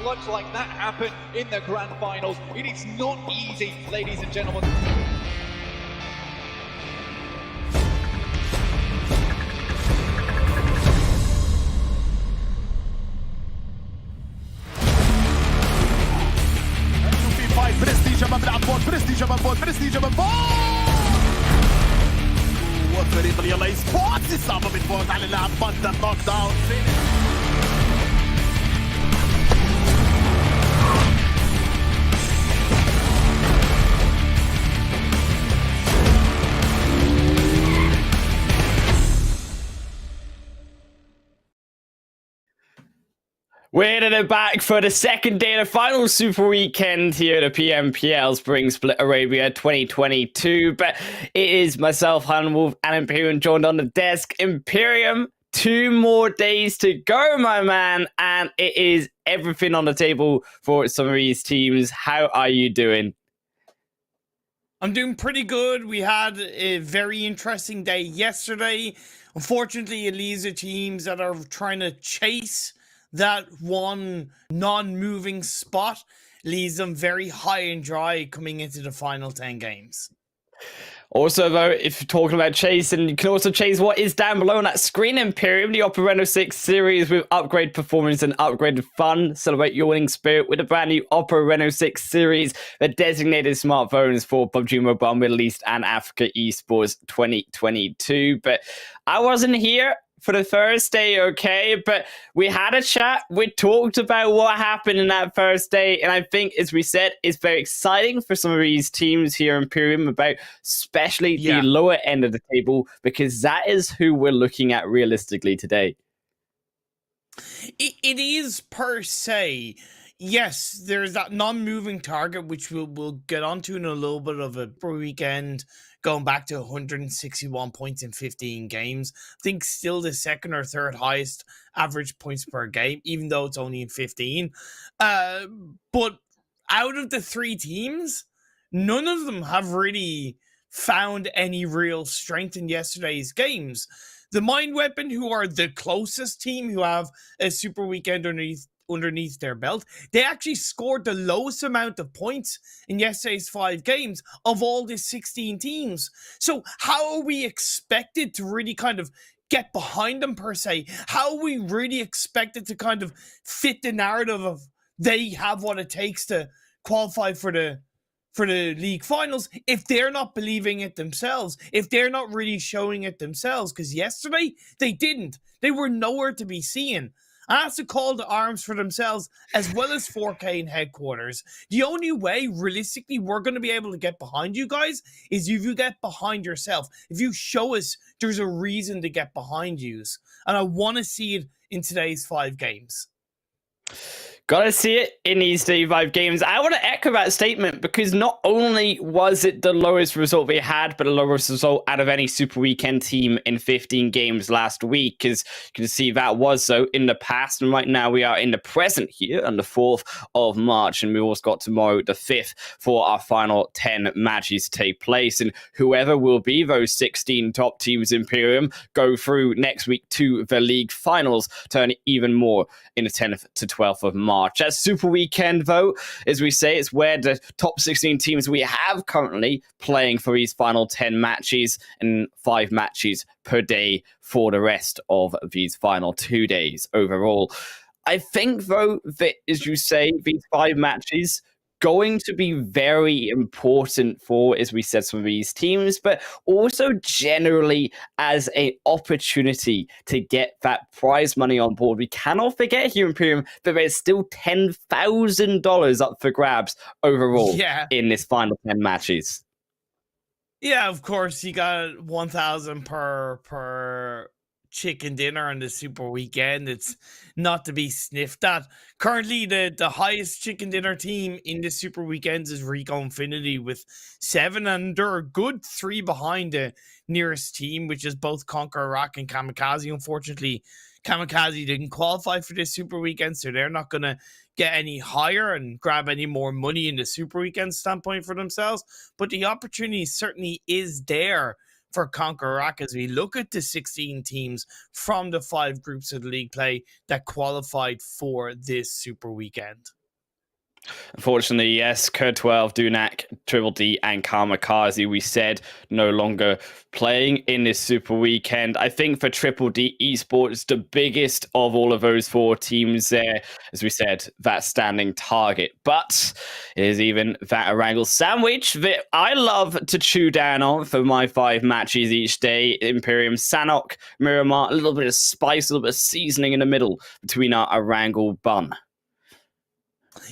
clutch like that happen in the grand finals. It is not easy, ladies and gentlemen. برستيجة ما بلعب بول برستيجة من بول برستيجة من بول وفريق يلا اي سبورتس يصعب من فوق على اللاعب باندا نوك داون We're in it back for the second day of the final super weekend here at the PMPL Spring Split Arabia 2022. But it is myself, Hanwolf, and Imperium joined on the desk. Imperium, 2 more days to go, my man, and it is everything on the table for some of these teams. How are you doing? I'm doing pretty good. We had a very interesting day yesterday. Unfortunately, it leaves the teams that are trying to chase that one non-moving spot, leaves them very high and dry coming into the final 10 games. Also, though, if you're talking about chasing, you can also chase what is down below on that screen. Imperium, the Opera Reno 6 series with upgrade performance and upgraded fun. Celebrate your winning spirit with a brand new Opera Reno 6 series, the designated smartphones for PUBG Mobile Middle East and Africa Esports 2022. But I wasn't here for the first day, okay, but we had a chat, we talked about what happened in that first day, and I think, as we said, it's very exciting for some of these teams here in Imperium, about especially the lower end of the table, because that is who we're looking at realistically today. It is per se. Yes, there's that non-moving target, which we'll get onto in a little bit of a weekend, going back to 161 points in 15 games. I think still the second or third highest average points per game, even though it's only in 15. But out of the 3 teams, none of them have really found any real strength in yesterday's games. The Mind Weapon, who are the closest team, who have a super weekend underneath their belt, they actually scored the lowest amount of points in yesterday's 5 games of all the 16 teams. So how are we expected to really kind of get behind them per se? How are we really expected to kind of fit the narrative of they have what it takes to qualify for the league finals if they're not believing it themselves, if they're not really showing it themselves? Because yesterday they didn't. They were nowhere to be seen. And that's a call to arms for themselves, as well as 4K in headquarters. The only way, realistically, we're going to be able to get behind you guys is if you get behind yourself. If you show us there's a reason to get behind yous. And I want to see it in today's 5 games. Gotta see it in these 35 games. I want to echo that statement, because not only was it the lowest result we had, but the lowest result out of any Super Weekend team in 15 games last week, because you can see that was so in the past, and right now we are in the present here on the 4th of March, and we've also got tomorrow the 5th for our final 10 matches to take place, and whoever will be those 16 top teams Imperium go through next week to the league finals, turn even more in the 10th to 12th of March. That Super Weekend, though, as we say, it's where the top 16 teams we have currently playing for these final 10 matches, and 5 matches per day for the rest of these final 2 days overall. I think, though, that, as you say, these 5 matches going to be very important for, as we said, some of these teams, but also generally as an opportunity to get that prize money on board. We cannot forget here in Imperium that there's still $10,000 up for grabs overall in this final 10 matches. Yeah, of course, you got 1,000 per chicken dinner on the super weekend. It's not to be sniffed at. Currently, the highest chicken dinner team in the super weekends is Rico Infinity with 7, and they're a good 3 behind the nearest team, which is both CONQUEROR and KAMIKAZE. Unfortunately, KAMIKAZE didn't qualify for this super weekend, so they're not going to get any higher and grab any more money in the super weekend standpoint for themselves. But the opportunity certainly is there for CONQUEROR as we look at the 16 teams from the 5 groups of the league play that qualified for this super weekend. Unfortunately, yes, KURD12, Dunak, Triple D, and KAMIKAZE, we said, no longer playing in this Super Weekend. I think for Triple D Esports, the biggest of all of those 4 teams there, as we said, that standing target. But it is even that Erangel sandwich that I love to chew down on for my 5 matches each day. Imperium, Sanhok, Miramar, a little bit of spice, a little bit of seasoning in the middle between our Erangel bun.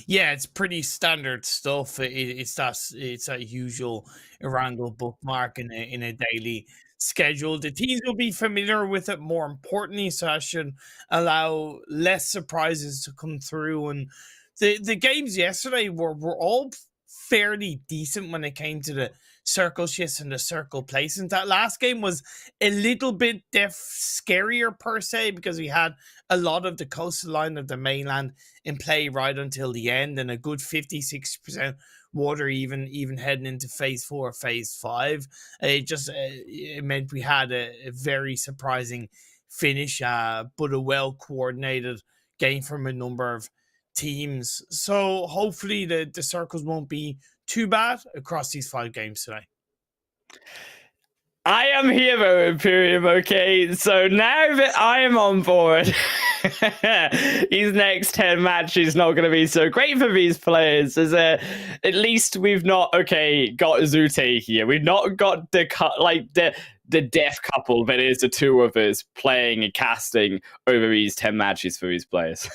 Yeah, it's pretty standard stuff. It's that usual Erangel bookmark in a daily schedule. The teams will be familiar with it more importantly, so that should allow less surprises to come through. And the games yesterday were all fairly decent when it came to the circle shifts and the circle placement. That last game was a little bit scarier per se, because we had a lot of the coastline of the mainland in play right until the end, and a good 56% water even heading into phase 4 or phase 5. It meant we had a very surprising finish, but a well coordinated game from a number of teams. So hopefully the circles won't be too bad across these 5 games today. I am here though, Imperium, okay? So now that I am on board, these next 10 matches not going to be so great for these players. As at least we've not, got Zute here. We've not got the deaf couple that is the 2 of us playing and casting over these 10 matches for these players.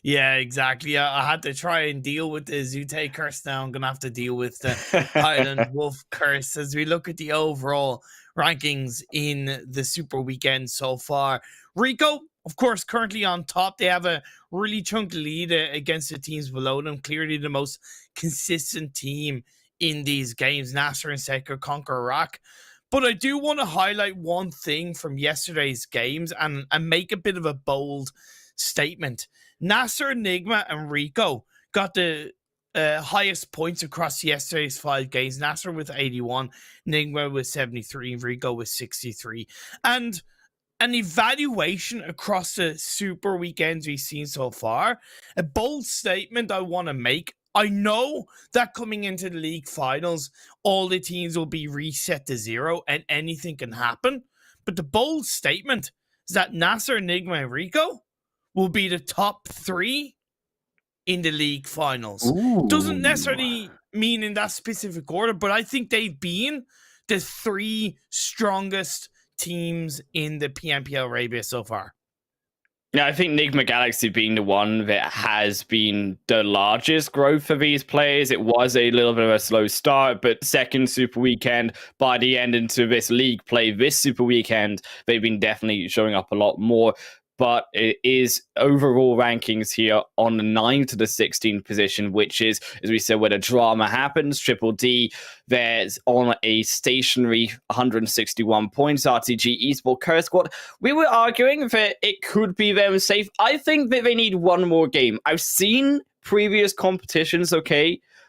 Yeah, exactly. I had to try and deal with the Zute curse now. I'm going to have to deal with the Highland Wolf curse as we look at the overall rankings in the Super Weekend so far. Rico, of course, currently on top. They have a really chunky lead against the teams below them. Clearly the most consistent team in these games. NASR and second, CONQUEROR. But I do want to highlight one thing from yesterday's games and make a bit of a bold statement. NASR, Nigma, and Rico got the highest points across yesterday's 5 games. NASR with 81, Nigma with 73, and Rico with 63. And an evaluation across the Super Weekends we've seen so far, a bold statement I want to make. I know that coming into the league finals, all the teams will be reset to 0 and anything can happen. But the bold statement is that NASR, Nigma, and Rico will be the top 3 in the league finals. Ooh. Doesn't necessarily mean in that specific order, but I think they've been the 3 strongest teams in the PMPL Arabia so far. Yeah, I think Nigma Galaxy being the one that has been the largest growth for these players. It was a little bit of a slow start, but second Super Weekend, by the end into this league play, this Super Weekend, they've been definitely showing up a lot more. But it is overall rankings here on the 9 to the 16th position, which is, as we said, where the drama happens. Triple D, there's on a stationary 161 points. RTG Esports KURDSQUAD. We were arguing that it could be them safe. I think that they need one more game. I've seen previous competitions,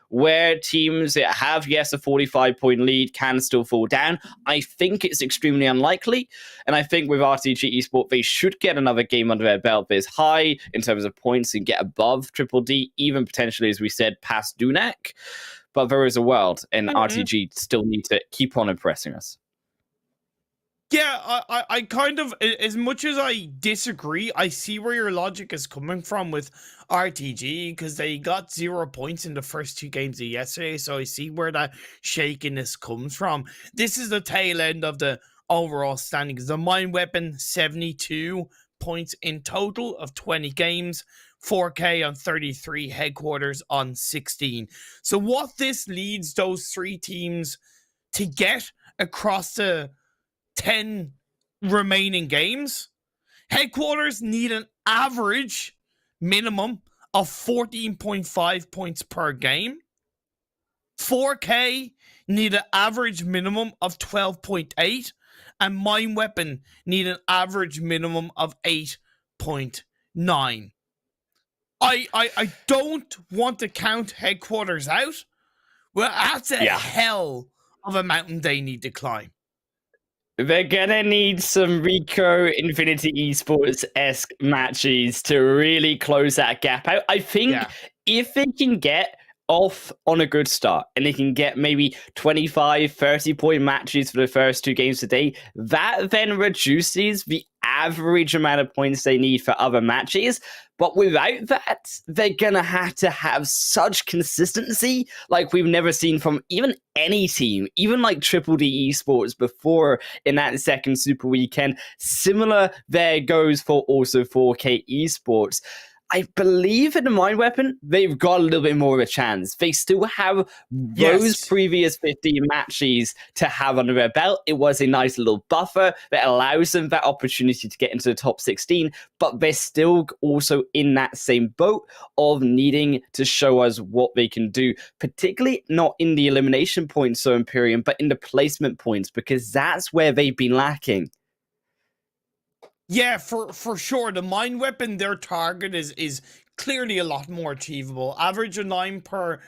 where teams that have, yes, a 45-point lead can still fall down. I think it's extremely unlikely. And I think with RTG Esports, they should get another game under their belt that is high in terms of points and get above Triple D, even potentially, as we said, past Dunak. But there is a world, and RTG still need to keep on impressing us. Yeah, I kind of, as much as I disagree, I see where your logic is coming from with RTG, because they got 0 points in the first 2 games of yesterday, so I see where that shakiness comes from. This is the tail end of the overall standings. The Mind Weapon, 72 points in total of 20 games, 4K on 33, Headquarters on 16. So what this leads those 3 teams to get across the 10 remaining games, Headquarters need an average minimum of 14.5 points per game. 4K need an average minimum of 12.8, and Mind Weapon need an average minimum of 8.9. I don't want to count Headquarters out. Well, that's a hell of a mountain they need to climb. They're gonna need some Rico Infinity Esports-esque matches to really close that gap out. I think Yeah. if they can get off on a good start and they can get maybe 25, 30-point matches for the first 2 games today, that then reduces the average amount of points they need for other matches. But without that, they're gonna have to have such consistency like we've never seen from even any team, even like Triple D Esports before in that second Super Weekend. Similar there goes for also 4K Esports. I believe in the Mind Weapon, they've got a little bit more of a chance. They still have those previous 15 matches to have under their belt. It was a nice little buffer that allows them that opportunity to get into the top 16, but they're still also in that same boat of needing to show us what they can do, particularly not in the elimination points, so Imperium, but in the placement points, because that's where they've been lacking. Yeah, for sure. The Mind Weapon, their target is clearly a lot more achievable. Average of 9 per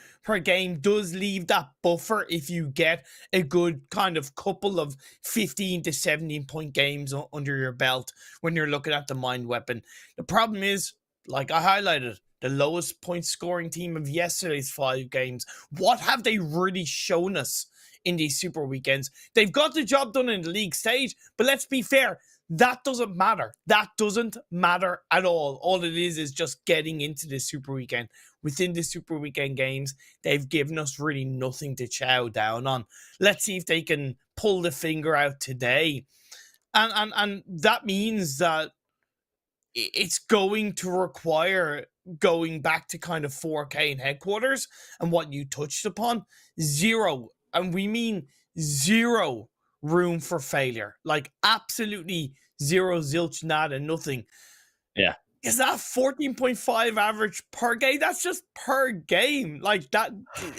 game does leave that buffer if you get a good kind of couple of 15 to 17 point games under your belt when you're looking at the Mind Weapon. The problem is, like I highlighted, the lowest point scoring team of yesterday's 5 games. What have they really shown us in these super weekends? They've got the job done in the league stage, but let's be fair, that doesn't matter. That doesn't matter at all. All it is just getting into the Super Weekend. Within the Super Weekend games, they've given us really nothing to chow down on. Let's see if they can pull the finger out today. And that means that it's going to require going back to kind of 4K in headquarters. And what you touched upon, 0, and we mean 0 room for failure. Like absolutely 0, zilch, nada, nothing. Yeah. Is that 14.5 average per game? That's just per game. Like that,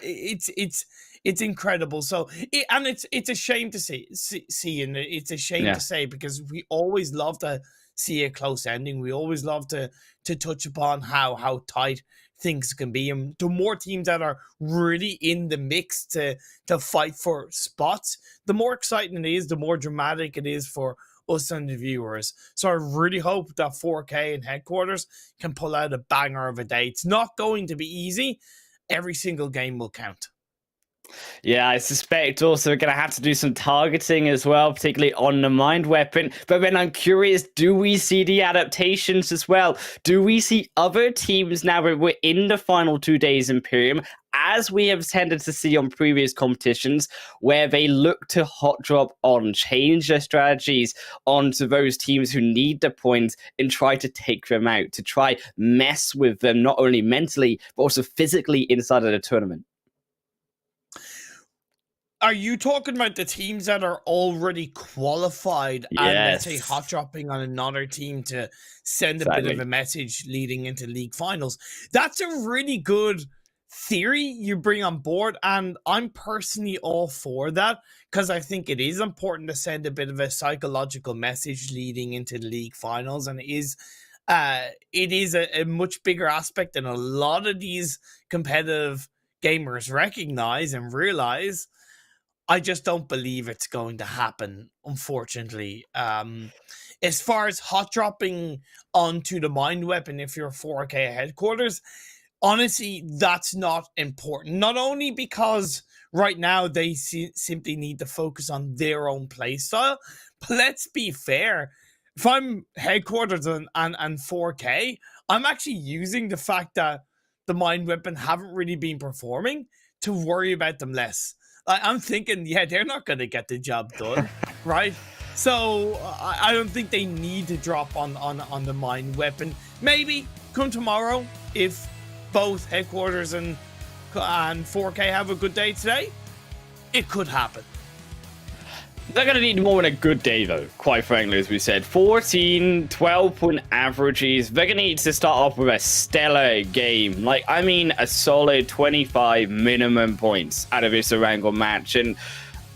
it's incredible. So, it's a shame to see, and it's a shame to say, because we always love to see a close ending. We always love to touch upon how tight things can be, and the more teams that are really in the mix to fight for spots, the more exciting it is, the more dramatic it is for us and the viewers. So I really hope that 4K and headquarters can pull out a banger of a day. It's not going to be easy. Every single game will count. Yeah, I suspect also we're going to have to do some targeting as well, particularly on the Mind Weapon. But then I'm curious, do we see the adaptations as well? Do we see other teams now that we're in the final 2 days Imperium, as we have tended to see on previous competitions, where they look to hot drop on, change their strategies onto those teams who need the points and try to take them out, to try mess with them, not only mentally, but also physically inside of the tournament? Are you talking about the teams that are already qualified and, let's say, hot dropping on another team to send a bit of a message leading into league finals? That's a really good theory you bring on board, and I'm personally all for that, because I think it is important to send a bit of a psychological message leading into the league finals, and it is a much bigger aspect than a lot of these competitive gamers recognize and realize. I just don't believe it's going to happen, unfortunately. As far as hot dropping onto the Mind Weapon, if you're 4K headquarters, honestly, that's not important. Not only because right now they simply need to focus on their own playstyle, but let's be fair. If I'm headquarters and 4K, I'm actually using the fact that the Mind Weapon haven't really been performing to worry about them less. I'm thinking, yeah, they're not going to get the job done, right? So I don't think they need to drop on the Mind Weapon. Maybe come tomorrow, if both headquarters and 4K have a good day today, it could happen. They're going to need more than a good day, though, quite frankly, as we said. 14, 12-point averages. They're going to need to start off with a stellar game. Like, I mean, a solid 25 minimum points out of this Erangel match. And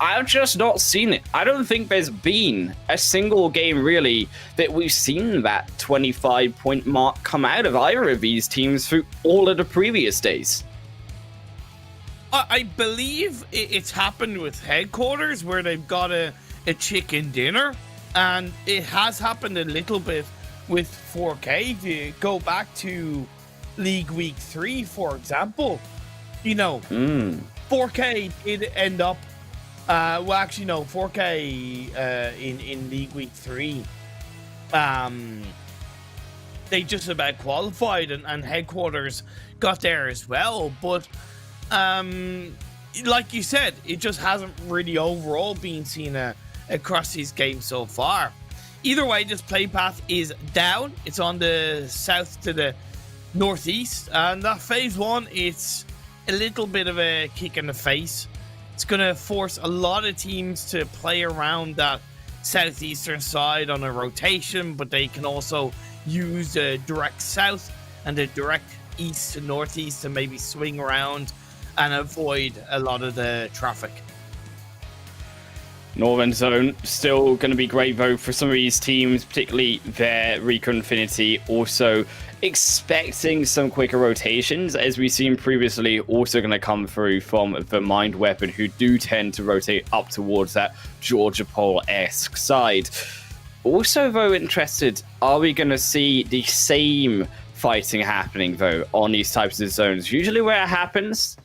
I've just not seen it. I don't think there's been a single game, really, that we've seen that 25-point mark come out of either of these teams through all of the previous days. I believe it's happened with headquarters, where they've got a a chicken dinner, and it has happened a little bit with 4K. If you go back to League Week 3, for example, you know, 4K did end up, well, actually, no, 4K in League Week 3, they just about qualified, and headquarters got there as well. But like you said, it just hasn't really overall been seen across these games so far. Either way, this play path is down. It's on the south to the northeast, and that phase 1, it's a little bit of a kick in the face. It's going to force a lot of teams to play around that southeastern side on a rotation, but they can also use the direct south and the direct east to northeast to maybe swing around and avoid a lot of the traffic. Northern Zone still going to be great though for some of these teams, particularly their Rico Infinity, also expecting some quicker rotations, as we've seen previously, also going to come through from the Mind Weapon, who do tend to rotate up towards that Georgia Pole-esque side. Also, though, interested, are we going to see the same fighting happening, though, on these types of zones? Usually where it happens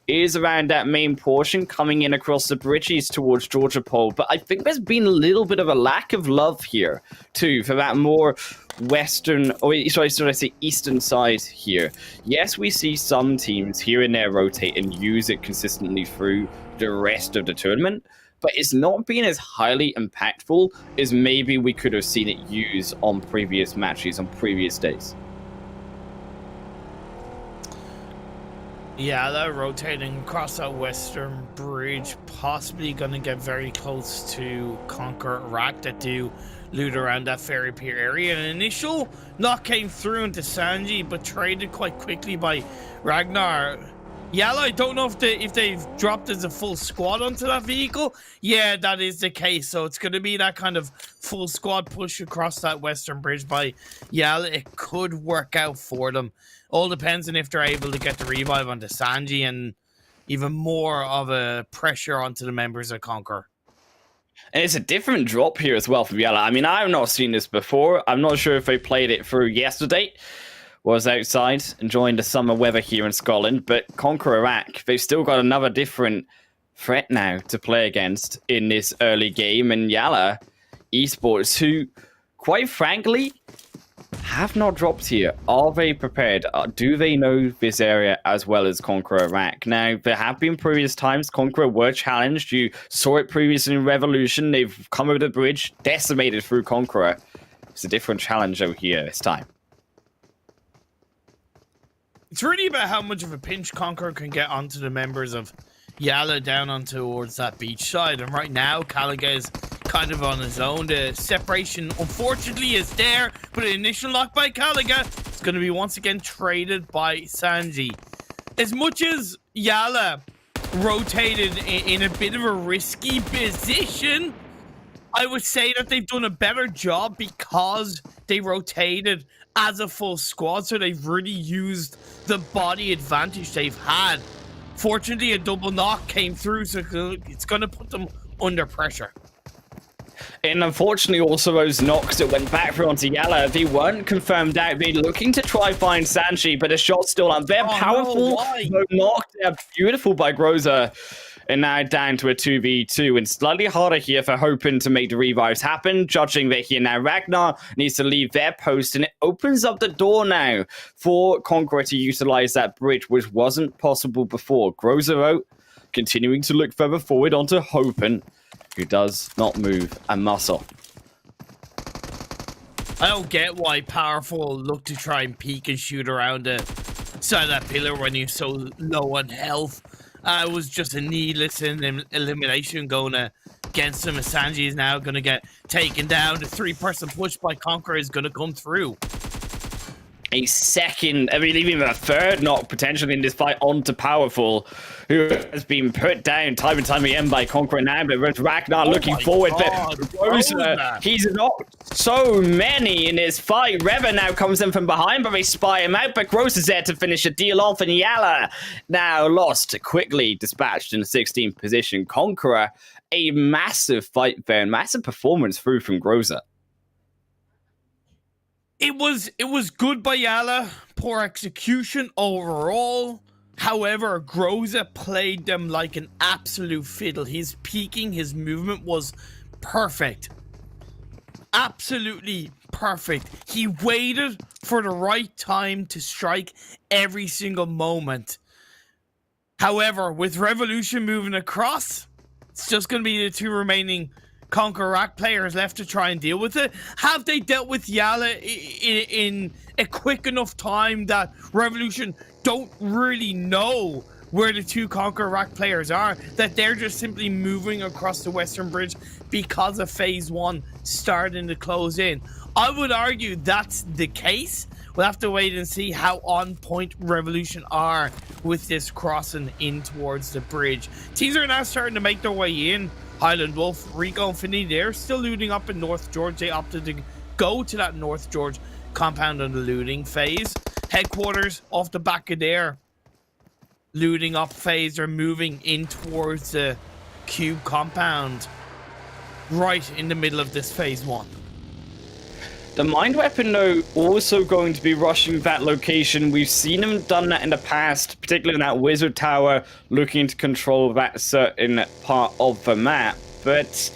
is around that main portion coming in across the bridges towards Georgia Pole, but I think there's been a little bit of a lack of love here, too, for that more western, or sorry, should I say eastern side here. Yes, we see some teams here and there rotate and use it consistently through the rest of the tournament, but it's not been as highly impactful as maybe we could have seen it used on previous matches, on previous days. Yeah, they're rotating across that western bridge, possibly going to get very close to CONQUEROR that do loot around that ferry pier area. An initial knock came through into Sanji, but traded quite quickly by Ragnar. YaLLa, I don't know if they've dropped as a full squad onto that vehicle. Yeah, that is the case. So it's going to be that kind of full squad push across that western bridge by YaLLa. It could work out for them. All depends on if they're able to get the revive onto Sanji and even more of a pressure onto the members of CONQUEROR. And it's a different drop here as well from YaLLa. I mean, I've not seen this before. I'm not sure if they played it through yesterday. Was outside enjoying the summer weather here in Scotland, but CONQUEROR Iraq, they've still got another different threat now to play against in this early game. And YaLLa Esports, who, quite frankly, have not dropped here. Are they prepared? Do they know this area as well as CONQUEROR Iraq? Now, there have been previous times CONQUEROR were challenged. You saw it previously in Revolution. They've come over the bridge, decimated through CONQUEROR. It's a different challenge over here this time. It's really about how much of a pinch CONQUEROR can get onto the members of YaLLa down on towards that beach side. And right now, KAMIKAZE is kind of on his own. The separation, unfortunately, is there, but an initial lock by KAMIKAZE is going to be once again traded by Sanji. As much as YaLLa rotated in a bit of a risky position, I would say that they've done a better job because they rotated as a full squad, so they've really used the body advantage they've had. Fortunately, a double knock came through, so it's going to put them under pressure. And unfortunately, also those knocks that went back through onto YaLLa, they weren't confirmed out. They're looking to try find Sanji, but the shot's still on. They're powerful, no, knocked. They're beautiful by Groza. And now down to a 2v2, and slightly harder here for hoping to make the revives happen, judging that here now Ragnar needs to leave their post, and it opens up the door now for CONQUEROR to utilize that bridge, which wasn't possible before. Groza continuing to look further forward onto Hopen, who does not move a muscle. I don't get why Powerful look to try and peek and shoot around the side of that pillar when you're so low on health. It was just a needless elimination going against him. Sanji is now going to get taken down. The three-person push by CONQUEROR is going to come through. a second, I mean, even a third knock potentially in this fight onto Powerful, who has been put down time and time again by Conqueror now, but Ragnar looking forward. God, but Rosa, he's knocked so many in this fight. Rever now comes in from behind, but they spy him out, but Gross is there to finish the deal off, and YaLLa now lost, quickly dispatched in the 16th position. Conqueror, a massive fight there, massive performance through from Groza. It was good by YaLLa, poor execution overall. However, Groza played them like an absolute fiddle. His peaking, his movement was perfect. Absolutely perfect. He waited for the right time to strike every single moment. However, with Revolution moving across, it's just going to be the two remaining CONQUEROR players left to try and deal with it. Have they dealt with YaLLa in a quick enough time that Revolution don't really know where the two CONQUEROR players are, that they're just simply moving across the Western Bridge because of Phase 1 starting to close in? I would argue that's the case. We'll have to wait and see how on point Revolution are with this crossing in towards the bridge. Teams are now starting to make their way in. Highland Wolf, Rico, and Finny, they're still looting up in North George. They opted to go to that North George compound on the looting phase. Headquarters, off the back of their looting up phase, are moving in towards the Cube compound right in the middle of this Phase 1. The Mind Weapon, though, also going to be rushing that location. We've seen them done that in the past, particularly in that Wizard Tower, looking to control that certain part of the map. But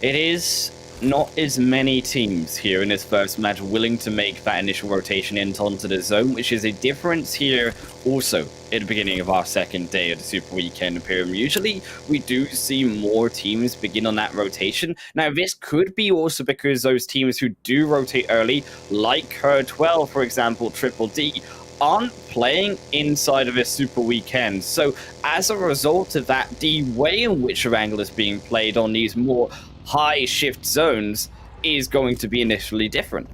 it is not as many teams here in this first match willing to make that initial rotation onto the zone, which is a difference here also at the beginning of our second day of the Super Weekend Imperium. Usually we do see more teams begin on that rotation. Now this could be also because those teams who do rotate early, like KURD 12 for example, Triple D, aren't playing inside of a Super Weekend. So as a result of that, the way in which Erangel is being played on these more high shift zones is going to be initially different.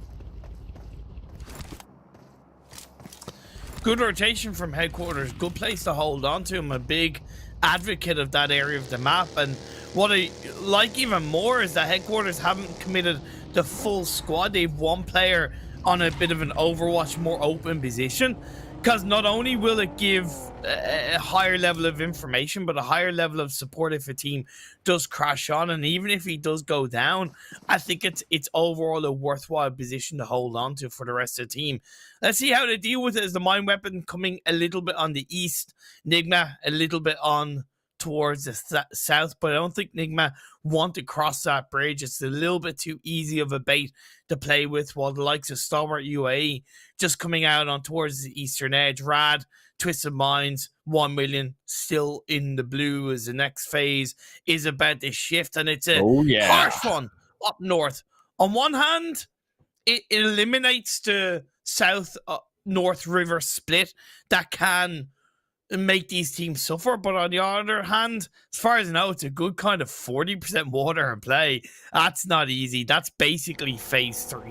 Good rotation from Headquarters. Good place to hold on to. I'm a big advocate of that area of the map. And what I like even more is that Headquarters haven't committed the full squad. They've one player on a bit of an Overwatch, more open position. Because not only will it give a higher level of information, but a higher level of support if a team does crash on. And even if he does go down, I think it's overall a worthwhile position to hold on to for the rest of the team. Let's see how they deal with it. As the Mind Weapon coming a little bit on the east, Nigma a little bit on towards the south, but I don't think Nigma want to cross that bridge. It's a little bit too easy of a bait to play with, while the likes of Stalwart UAE just coming out on towards the eastern edge. Rad, Twisted Minds, 1 million still in the blue as the next phase is about to shift, and it's a harsh one up north. On one hand, it eliminates the south north river split that can make these teams suffer, but on the other hand, as far as I know, it's a good kind of 40% water in play. That's not easy. That's basically Phase 3.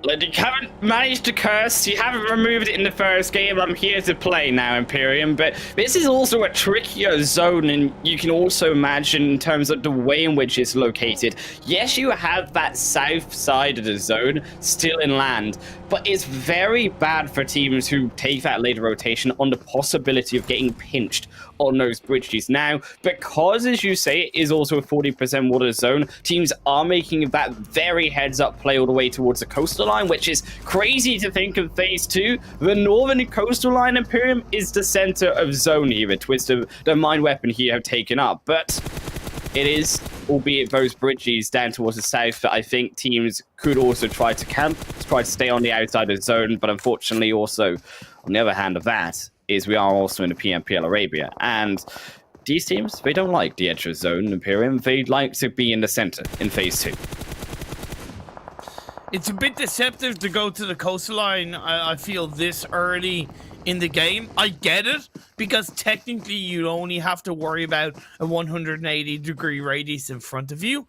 Like, you haven't managed to curse, you haven't removed it in the first game. I'm here to play now, Imperium, but this is also a trickier zone, and you can also imagine in terms of the way in which it's located. Yes, you have that south side of the zone still in land, but it's very bad for teams who take that later rotation on the possibility of getting pinched on those bridges. Now, because, as you say, it is also a 40% water zone, teams are making that very heads-up play all the way towards the coastal line, which is crazy to think of Phase 2. The northern coastal line, Imperium, is the center of zone here. The twist of the Mind Weapon here have taken up, but it is, albeit those bridges down towards the south, that I think teams could also try to camp, try to stay on the outside of the zone, but unfortunately also, on the other hand of that, is we are also in the PMPL Arabia, and these teams, they don't like the edge of zone, Imperium. They like to be in the center in Phase 2. It's a bit deceptive to go to the coastline, I feel, this early in the game. I get it, because technically you only have to worry about a 180-degree radius in front of you.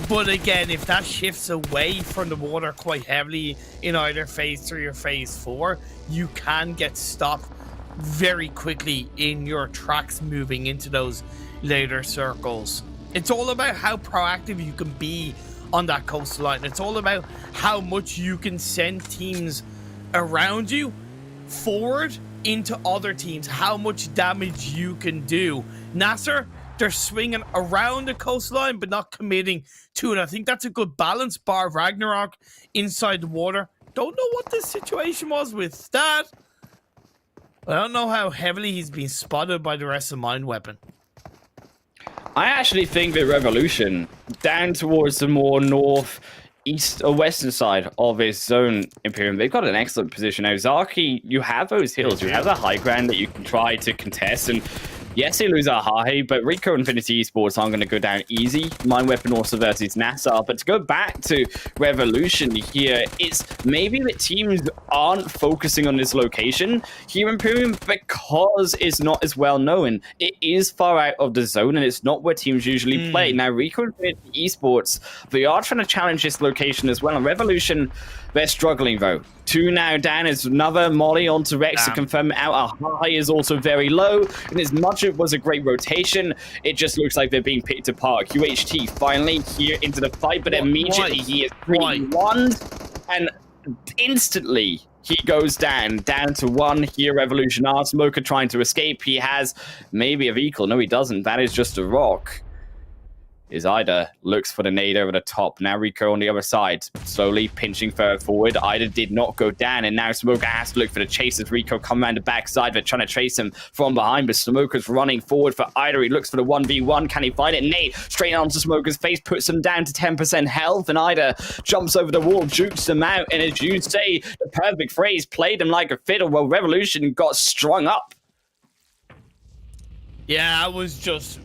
But again, if that shifts away from the water quite heavily in either phase 3 or phase 4, you can get stopped very quickly in your tracks moving into those later circles. It's all about how proactive you can be on that coastline. It's all about how much you can send teams around you forward into other teams, how much damage you can do. NASR, they're swinging around the coastline but not committing to it. I think that's a good balance, bar Ragnarok inside the water. Don't know what the situation was with that. I don't know how heavily he's been spotted by the rest of Mind Weapon. I actually think that Revolution, down towards the more north, east, or western side of his zone, Imperium, they've got an excellent position. Now, Zaki, you have those hills, you have the high ground that you can try to contest, and yes, they lose Ahahe, but Rico Infinity Esports aren't going to go down easy. Mind Weapon also versus NASR. But to go back to Revolution here, it's maybe the teams aren't focusing on this location here in Imperium because it's not as well known. It is far out of the zone, and it's not where teams usually play. Now, Rico Infinity Esports, they are trying to challenge this location as well. And Revolution, they're struggling, though. 2 now down is another molly onto Rex to confirm it out. Our high is also very low, and as much as it was a great rotation, it just looks like they're being picked apart. QHT finally here into the fight, but immediately he is 3-1, and instantly he goes down to 1 here. Revolution R Smoker trying to escape. He has maybe a vehicle. No, he doesn't. That is just a rock. Is Ida looks for the nade over the top. Now Rico on the other side, slowly pinching further forward. Ida did not go down, and now Smoker has to look for the chase as Rico come around the backside. They're trying to chase him from behind, but Smoker's running forward for Ida. He looks for the 1v1. Can he find it? Nade straight onto Smoker's face, puts him down to 10% health, and Ida jumps over the wall, jukes him out, and as you say, the perfect phrase, played him like a fiddle. Well, Revolution got strung up. Yeah, it was just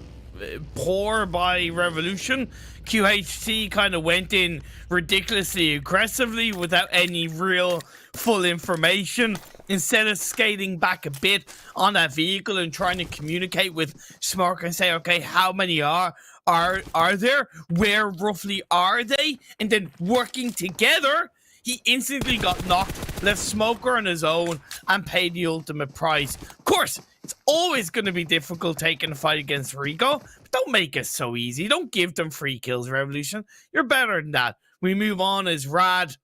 poor by Revolution. QHT kind of went in ridiculously aggressively without any real full information. Instead of skating back a bit on that vehicle and trying to communicate with Smoker and say, okay, how many are there? Where roughly are they? And then working together, he instantly got knocked, left Smoker on his own, and paid the ultimate price. Of course, it's always going to be difficult taking a fight against Rico, but don't make it so easy. Don't give them free kills, Revolution. You're better than that. We move on as Rad.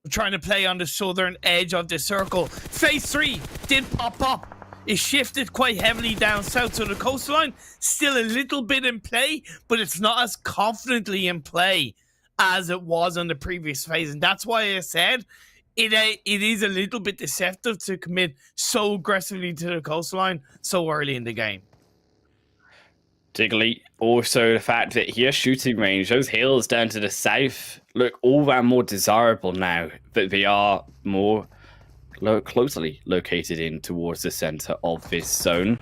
We're trying to play on the southern edge of the circle. Phase 3 did pop up. It shifted quite heavily down south to the coastline. Still a little bit in play, but it's not as confidently in play as it was on the previous phase. And that's why I said it is a little bit deceptive to commit so aggressively to the coastline so early in the game. Particularly also the fact that here shooting range, those hills down to the south look all that more desirable now that they are more closely located in towards the center of this zone.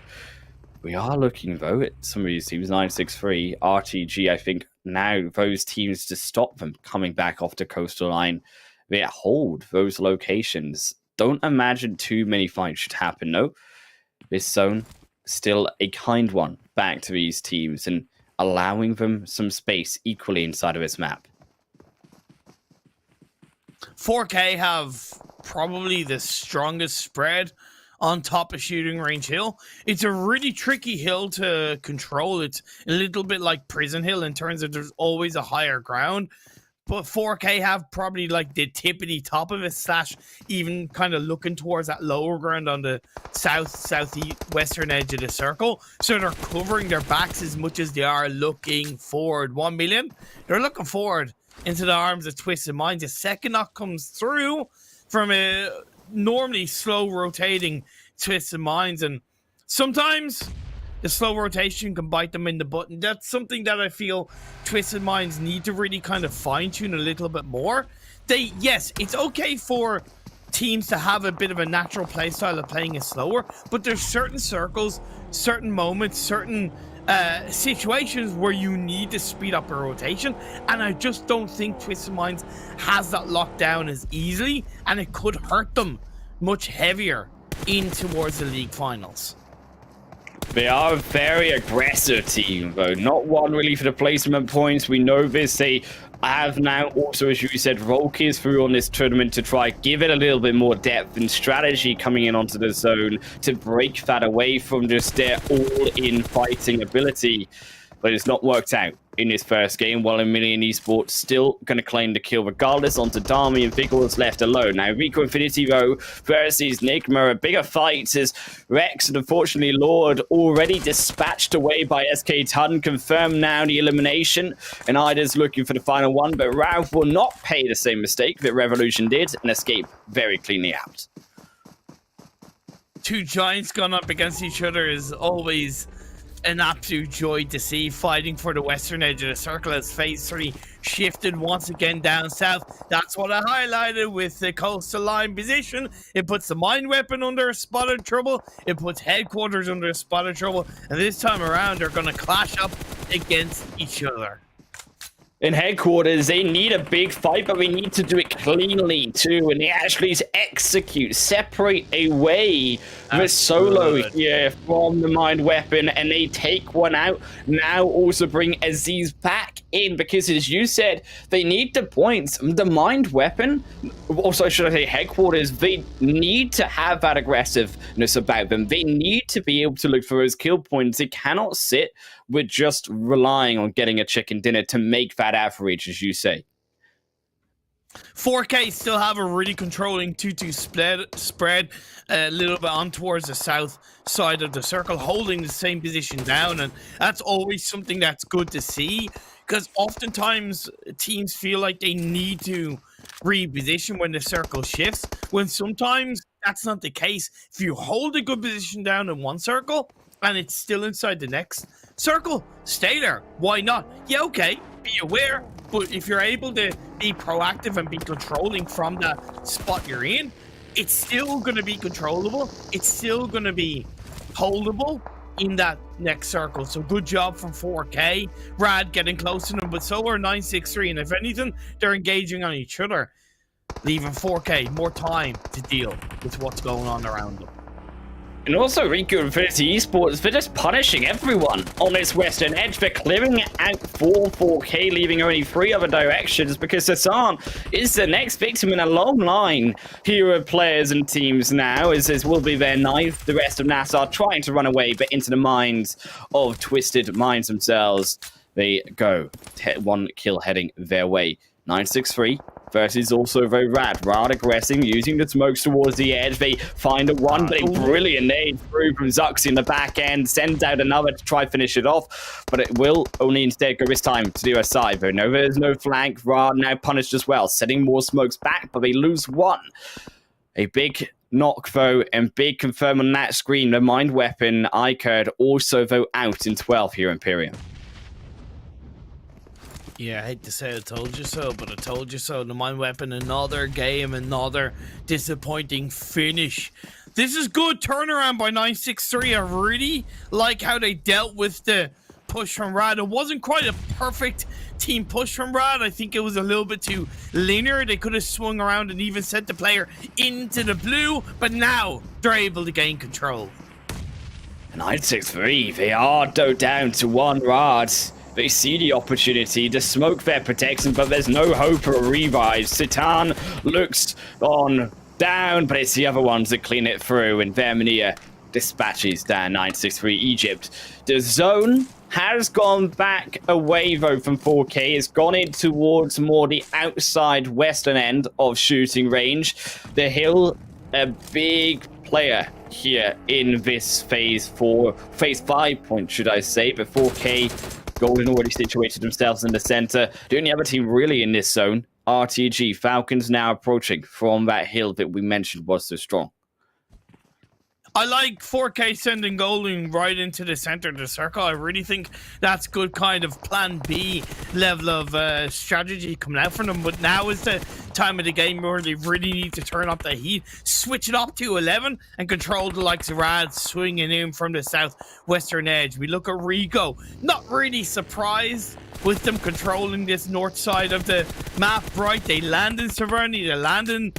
We are looking though at some of these teams, 963, RTG, I think now those teams to stop them coming back off the coastal line, they hold those locations. Don't imagine too many fights should happen, no. This zone, still a kind one back to these teams and allowing them some space equally inside of this map. 4K have probably the strongest spread on top of Shooting Range Hill. It's a really tricky hill to control. It's a little bit like Prison Hill in terms of there's always a higher ground. But 4K have probably like the tippity top of it, / even kind of looking towards that lower ground on the southeast western edge of the circle. So they're covering their backs as much as they are looking forward. 1 million, they're looking forward into the arms of Twisted Minds. A second knock comes through from a normally slow rotating Twisted Minds, and sometimes the slow rotation can bite them in the butt, and that's something that I feel Twisted Minds need to really kind of fine-tune a little bit more. Yes, it's okay for teams to have a bit of a natural play style of playing it slower, but there's certain circles, certain moments, certain situations where you need to speed up a rotation, and I just don't think Twisted Minds has that locked down as easily, and it could hurt them much heavier in towards the league finals. They are a very aggressive team, though. Not one really for the placement points. We know this. They have now also, as you said, Volkers through on this tournament to try give it a little bit more depth and strategy coming in onto the zone to break that away from just their all-in fighting ability. But it's not worked out in this first game, while NASR Esports still going to claim the kill regardless onto Dami, and Vigor is left alone. Now, Rico Infinity, though, versus Nigma, a bigger fight as Rex and unfortunately Lord already dispatched away by SK Tun, confirmed now the elimination, and Ida's looking for the final one, but Ralph will not pay the same mistake that Revolution did and escape very cleanly out. Two giants gone up against each other is always an absolute joy to see. Fighting for the western edge of the circle as phase 3 shifted once again down south. That's what I highlighted with the coastal line position. It puts the mine weapon under a spot of trouble. It puts headquarters under a spot of trouble. And this time around, they're going to clash up against each other. In headquarters, they need a big fight, but we need to do it cleanly too. And they actually execute, separate away the solo here from the mind weapon, and they take one out. Now also bring Aziz back in because, as you said, they need the points. The mind weapon, also should I say headquarters, they need to have that aggressiveness about them. They need to be able to look for those kill points. They cannot sit with just relying on getting a chicken dinner to make that average, as you say. 4K still have a really controlling 2-2 spread a little bit on towards the south side of the circle, holding the same position down, and that's always something that's good to see, because oftentimes teams feel like they need to reposition when the circle shifts, when sometimes that's not the case. If you hold a good position down in one circle and it's still inside the next circle, stay there. Why not? Yeah, okay, be aware, but if you're able to be proactive and be controlling from that spot you're in, it's still going to be controllable. It's still going to be holdable in that next circle. So good job from 4K. Rad getting close to them, but so are 963, and if anything, they're engaging on each other, leaving 4K more time to deal with what's going on around them. And also Rico Infinity Esports, they're just punishing everyone on this western edge. They're clearing out 4K, leaving only 3 other directions, because Hassan is the next victim in a long line here of players and teams now, as this will be their 9th. The rest of NASR trying to run away, but into the minds of Twisted Minds themselves they go. 1 kill heading their way. 963 versus also very Rad aggressing, using the smokes towards the edge. They find a one, but a brilliant nade through from Zuxi in the back end, sends out another to try finish it off, but it will only instead go this time to the other side. Though no, there's no flank. Rad now punished as well, setting more smokes back, but they lose one. A big knock though, and big confirm on that screen. The mind weapon iKURD also though out in 12 here in Imperium. Yeah, I hate to say I told you so, but I told you so. The mind weapon, another game, another disappointing finish. This is good turnaround by 963. I really like how they dealt with the push from Rad. It wasn't quite a perfect team push from Rad. I think it was a little bit too linear. They could have swung around and even sent the player into the blue, but now they're able to gain control. 963, they are down to 1 Rad. They see the opportunity to smoke their protection, but there's no hope for a revive. Sitan looks on down, but it's the other ones that clean it through, and Vermania dispatches down 963 Egypt. The zone has gone back away, though, from 4K. It's gone in towards more the outside western end of shooting range. The Hill, a big player here in this phase 5 point, should I say, but 4K Golden already situated themselves in the center. The only other team really in this zone, RTG. Falcons now approaching from that hill that we mentioned was so strong. I like 4K sending Golden right into the center of the circle. I really think that's good kind of plan B level of strategy coming out from them. But now is the time of the game where they really need to turn up the heat, switch it up to 11 and control the likes of Rad swinging in from the southwestern edge. We look at Rico, not really surprised with them controlling this north side of the map, right? They land in Severny, they land in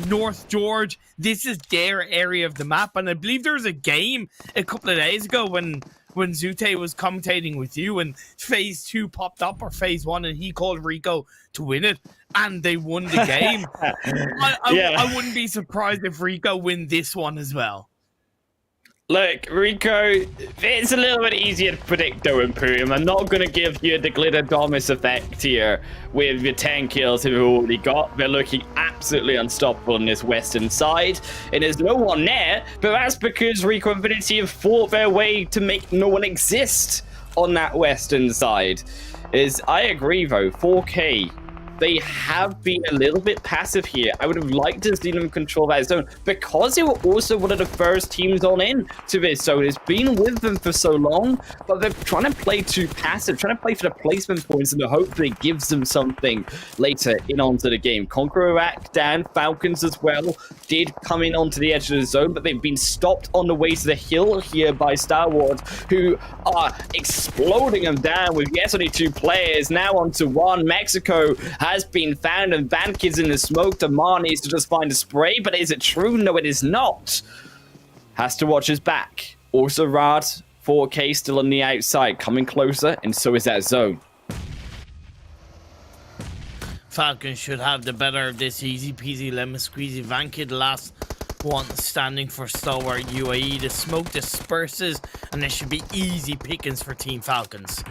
North George. This is their area of the map, and I believe there was a game a couple of days ago when Zute was commentating with you and phase 2 popped up, or phase 1, and he called Rico to win it, and they won the game. I wouldn't be surprised if Rico win this one as well. Look, Rico, it's a little bit easier to predict though, Imperium. I'm not going to give you the Glitter Domus effect here with your 10 kills that we've already got. They're looking absolutely unstoppable on this western side, and there's no one there, but that's because Rico Infinity have fought their way to make no one exist on that western side. I agree though, 4K, they have been a little bit passive here. I would have liked to see them control that zone because they were also one of the first teams on in to this zone. It's been with them for so long, but they're trying to play too passive, trying to play for the placement points and the hope that it gives them something later in onto the game. KONQUEROR back down, Falcons as well did come in onto the edge of the zone, but they've been stopped on the way to the hill here by Stalwart, who are exploding them down with yes only 2 players, now onto 1. Mexico has been found, and Vankid's in the smoke. Damar needs to just find a spray, but is it true? No, it is not. Has to watch his back. Also, Rad, 4K still on the outside, coming closer, and so is that zone. Falcons should have the better of this. Easy peasy lemon squeezy. Vankid, last one standing for Stalwart UAE. The smoke disperses, and there should be easy pickings for Team Falcons.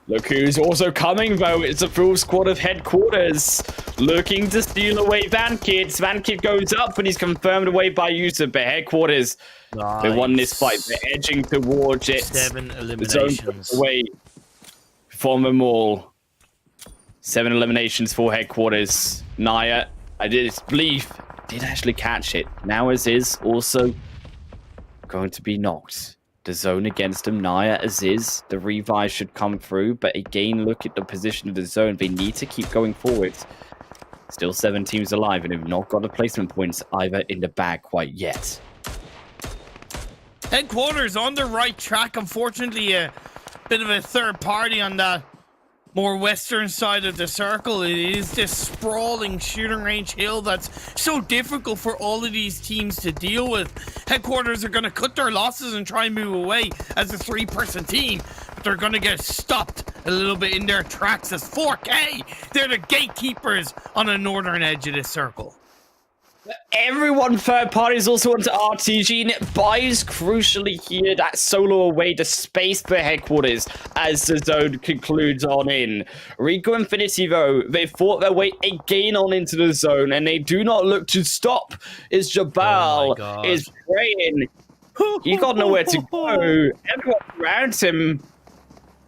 Look who's also coming, though. It's a full squad of headquarters looking to steal away Vankid. Vankid goes up, but he's confirmed away by Yusuf. But headquarters, nice. They won this fight. They're edging towards it. 7 eliminations. Away from them all. 7 eliminations for headquarters. Naya, I believe, did actually catch it. Now Aziz also going to be knocked. The zone against him. Naya, Aziz, the revive should come through, but again, look at the position of the zone. They need to keep going forward. Still 7 teams alive, and have not got the placement points either in the bag quite yet. Headquarters on the right track. Unfortunately, a bit of a third party on that more western side of the circle. It is this sprawling shooting range hill that's so difficult for all of these teams to deal with. Headquarters are going to cut their losses and try and move away as a 3-person team, but they're going to get stopped a little bit in their tracks as 4K. They're the gatekeepers on the northern edge of this circle. Everyone third party is also onto RTG, and it buys crucially here that solo away to space the headquarters as the zone concludes on in. Rico Infinity, though, they fought their way again on into the zone, and they do not look to stop as Jabal is praying. He's got nowhere to go. Everyone around him,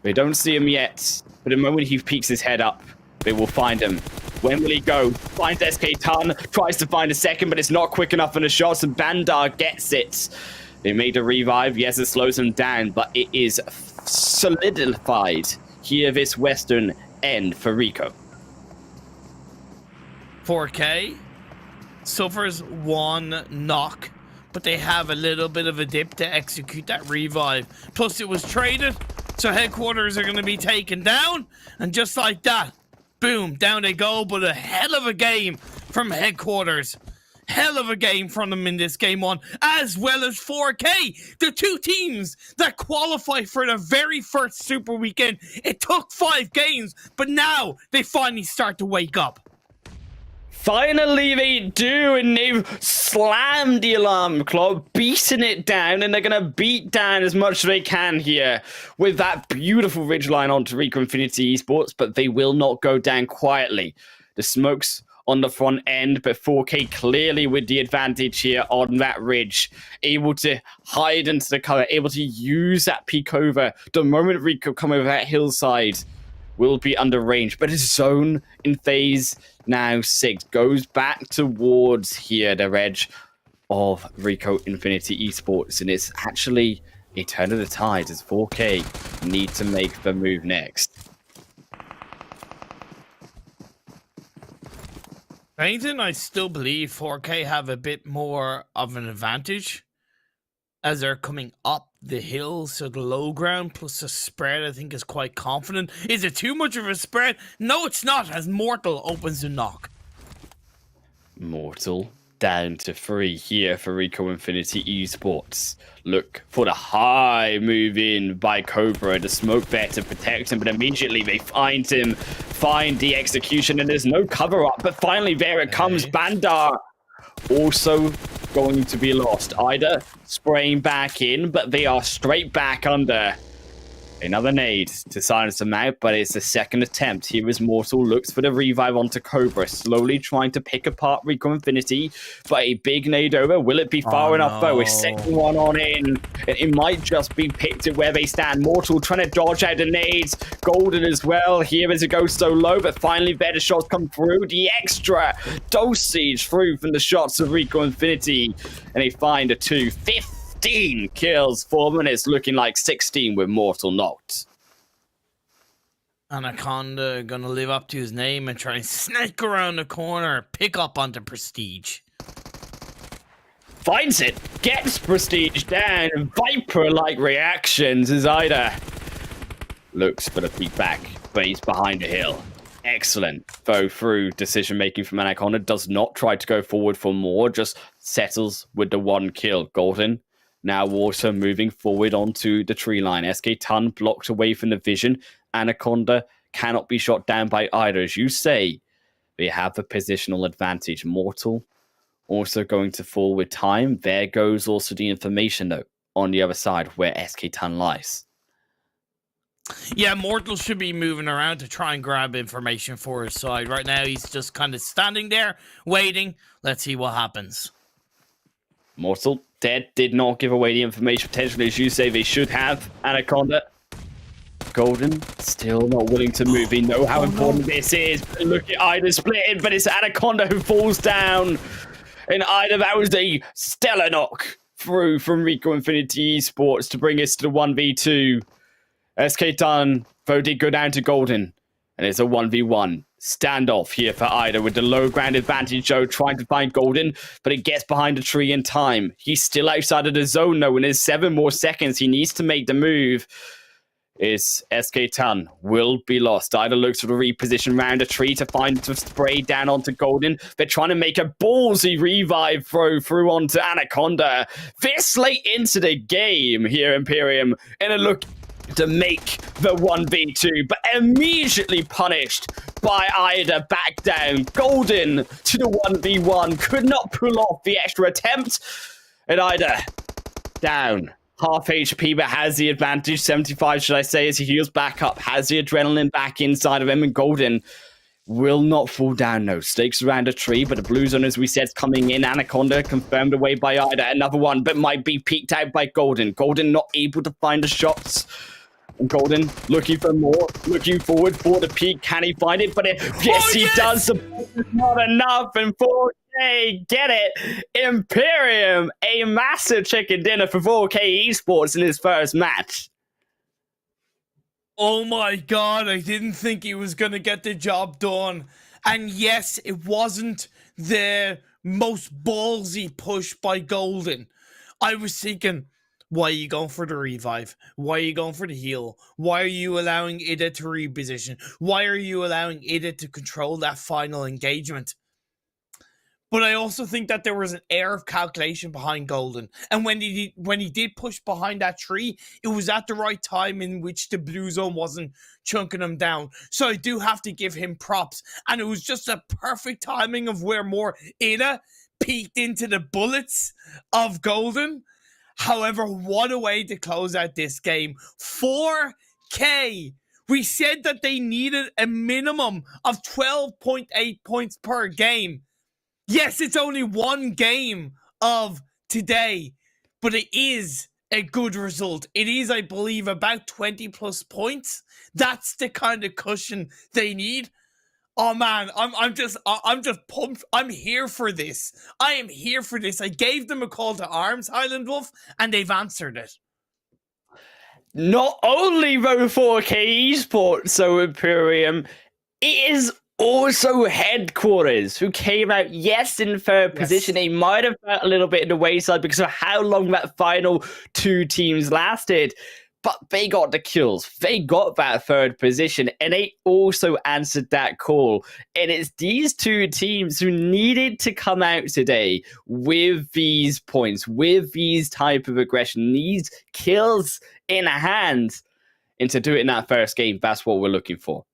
they don't see him yet, but the moment he peeks his head up, they will find him. When will he go? Finds SK Ton, tries to find a second, but it's not quick enough for the shots, and Bandar gets it. They made a revive. Yes, it slows him down, but it is solidified here, this western end for Rico. 4K suffers 1 knock, but they have a little bit of a dip to execute that revive. Plus, it was traded, so headquarters are going to be taken down, and just like that, boom, down they go. But a hell of a game from headquarters. Hell of a game from them in this game 1, as well as 4K. The 2 teams that qualify for the very first Super Weekend. It took 5 games, but now they finally start to wake up. Finally they do, and they've slammed the alarm clock, beaten it down, and they're going to beat down as much as they can here with that beautiful ridgeline onto Rico Infinity Esports, but they will not go down quietly. The smokes on the front end, but 4K clearly with the advantage here on that ridge, able to hide into the cover, able to use that peek over. The moment Rico come over that hillside, will be under range, but his zone in phase now 6 goes back towards here, the edge of Rico Infinity Esports, and it's actually a turn of the tide as 4K need to make the move next. Anything, I still believe 4K have a bit more of an advantage as they're coming up the hill, so the low ground plus the spread I think is quite confident. Is it too much of a spread? No, it's not, as Mortal opens the knock. Mortal down to 3 here for Rico Infinity Esports. Look for the high move in by Cobra. The smoke there to protect him, but immediately they find him, find the execution, and there's no cover up. But finally, there it comes. Bandar also going to be lost. Ida spraying back in, but they are straight back under. Another nade to silence them out, but it's the second attempt. Here is Mortal, looks for the revive onto Cobra, slowly trying to pick apart Rico Infinity, but a big nade over. Will it be far enough though? A second one on in. It might just be picked at where they stand. Mortal trying to dodge out the nades. Golden as well. Here as it goes so low, but finally better shots come through. The extra dosage through from the shots of Rico Infinity, and they find a 2-5. 15 kills for them, and it's looking like 16 with Mortal knocked. Anaconda gonna live up to his name and try and snake around the corner, pick up onto Prestige. Finds it, gets Prestige down, Viper-like reactions as Ida looks for the peek back, but he's behind the hill. Excellent. Though through decision-making from Anaconda, does not try to go forward for more, just settles with the 1 kill. Golden now Water moving forward onto the tree line. SK Ton blocked away from the vision. Anaconda cannot be shot down by either. As you say, they have the positional advantage. Mortal also going to fall with time. There goes also the information, though, on the other side where SK Ton lies. Yeah, Mortal should be moving around to try and grab information for his side. Right now, he's just kind of standing there, waiting. Let's see what happens. Mortal dead, did not give away the information potentially, as you say they should have. Anaconda. Golden still not willing to move. We know how important this is. Look at Ida splitting, but it's Anaconda who falls down. And Ida, that was a stellar knock through from Rico Infinity Esports to bring us to the 1v2. SK Ton, though, did go down to Golden. And it's a 1v1 standoff here for Ida with the low ground advantage, Joe trying to find Golden, but it gets behind a tree in time. He's still outside of the zone, though, and there's 7 more seconds. He needs to make the move. Is SK Ton will be lost. Ida looks for the reposition round a tree to find to spray down onto Golden. They're trying to make a ballsy revive throw through onto Anaconda. This late into the game here, Imperium, and a look to make the 1v2, but immediately punished by Ida back down. Golden to the 1v1, could not pull off the extra attempt, and Ida down. Half HP, but has the advantage. 75, should I say, as he heals back up. Has the adrenaline back inside of him, and Golden will not fall down, no. Stakes around a tree, but the blue zone, as we said, is coming in. Anaconda confirmed away by Ida. Another one, but might be peeked out by Golden. Golden not able to find the shots. And Golden looking for more, looking forward for the peak. Can he find it? But yes, he does. Not enough. And 4K, get it. Imperium, a massive chicken dinner for 4K Esports in his first match. Oh my god, I didn't think he was going to get the job done. And yes, it wasn't the most ballsy push by Golden. I was thinking, why are you going for the revive? Why are you going for the heal? Why are you allowing Ida to reposition? Why are you allowing Ida to control that final engagement? But I also think that there was an air of calculation behind Golden. And when he did push behind that tree, it was at the right time in which the blue zone wasn't chunking him down. So I do have to give him props. And it was just a perfect timing of where more Ida peeked into the bullets of Golden. However, what a way to close out this game. 4K. We said that they needed a minimum of 12.8 points per game. Yes, it's only one game of today, but it is a good result. It is, I believe, about 20 plus points. That's the kind of cushion they need. Oh man, I'm just pumped. I'm here for this. I am here for this. I gave them a call to arms, Highland Wolf, and they've answered it. Not only though 4K Esports, so Imperium, it is also Headquarters, who came out, yes, in third position. They might have felt a little bit in the wayside because of how long that final two teams lasted. But they got the kills. They got that third position, and they also answered that call. And it's these two teams who needed to come out today with these points, with these type of aggression, these kills in hand. And to do it in that first game, that's what we're looking for.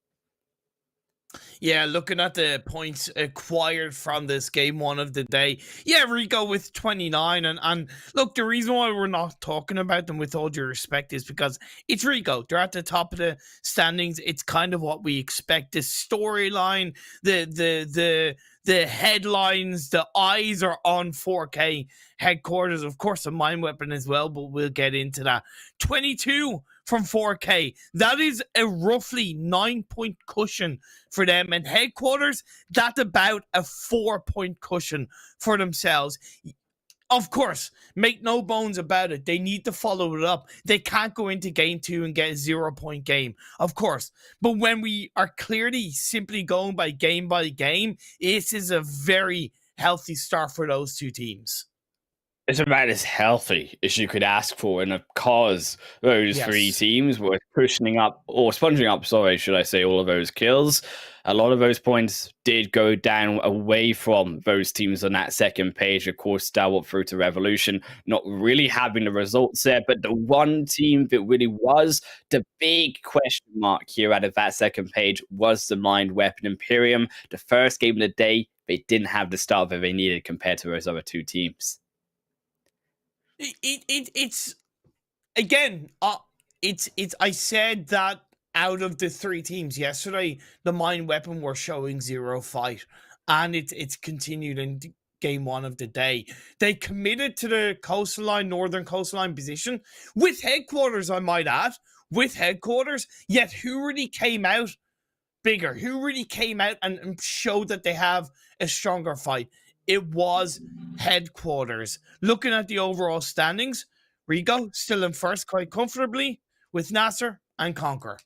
Yeah, looking at the points acquired from this game one of the day. Yeah, Rico with 29. And look, the reason why we're not talking about them with all due respect is because it's Rico. They're at the top of the standings. It's kind of what we expect. The storyline, the headlines, the eyes are on 4K Headquarters. Of course, a mine weapon as well, but we'll get into that. 22 from 4K. That is a roughly 9-point cushion for them. And Headquarters, that's about a 4-point cushion for themselves. Of course, make no bones about it. They need to follow it up. They can't go into game 2 and get a 0-point game, of course. But when we are clearly simply going by game, this is a very healthy start for those two teams. It's about as healthy as you could ask for, and of course, those three teams were cushioning up, or sponging up, sorry, should I say, all of those kills. A lot of those points did go down away from those teams on that second page. Of course, Stalwart through to Revolution, not really having the results there, but the one team that really was the big question mark here out of that second page was the mined weapon Imperium. The first game of the day, they didn't have the start that they needed compared to those other two teams. It's again, I said that out of the three teams yesterday, the mine weapon were showing zero fight, and it's continued in game one of the day. They committed to the coastline, northern coastline position with Headquarters, I might add, with Headquarters, yet who really came out bigger? Who really came out and showed that they have a stronger fight? It was Headquarters. Looking at the overall standings, Rico still in first quite comfortably with NASR and CONQUEROR.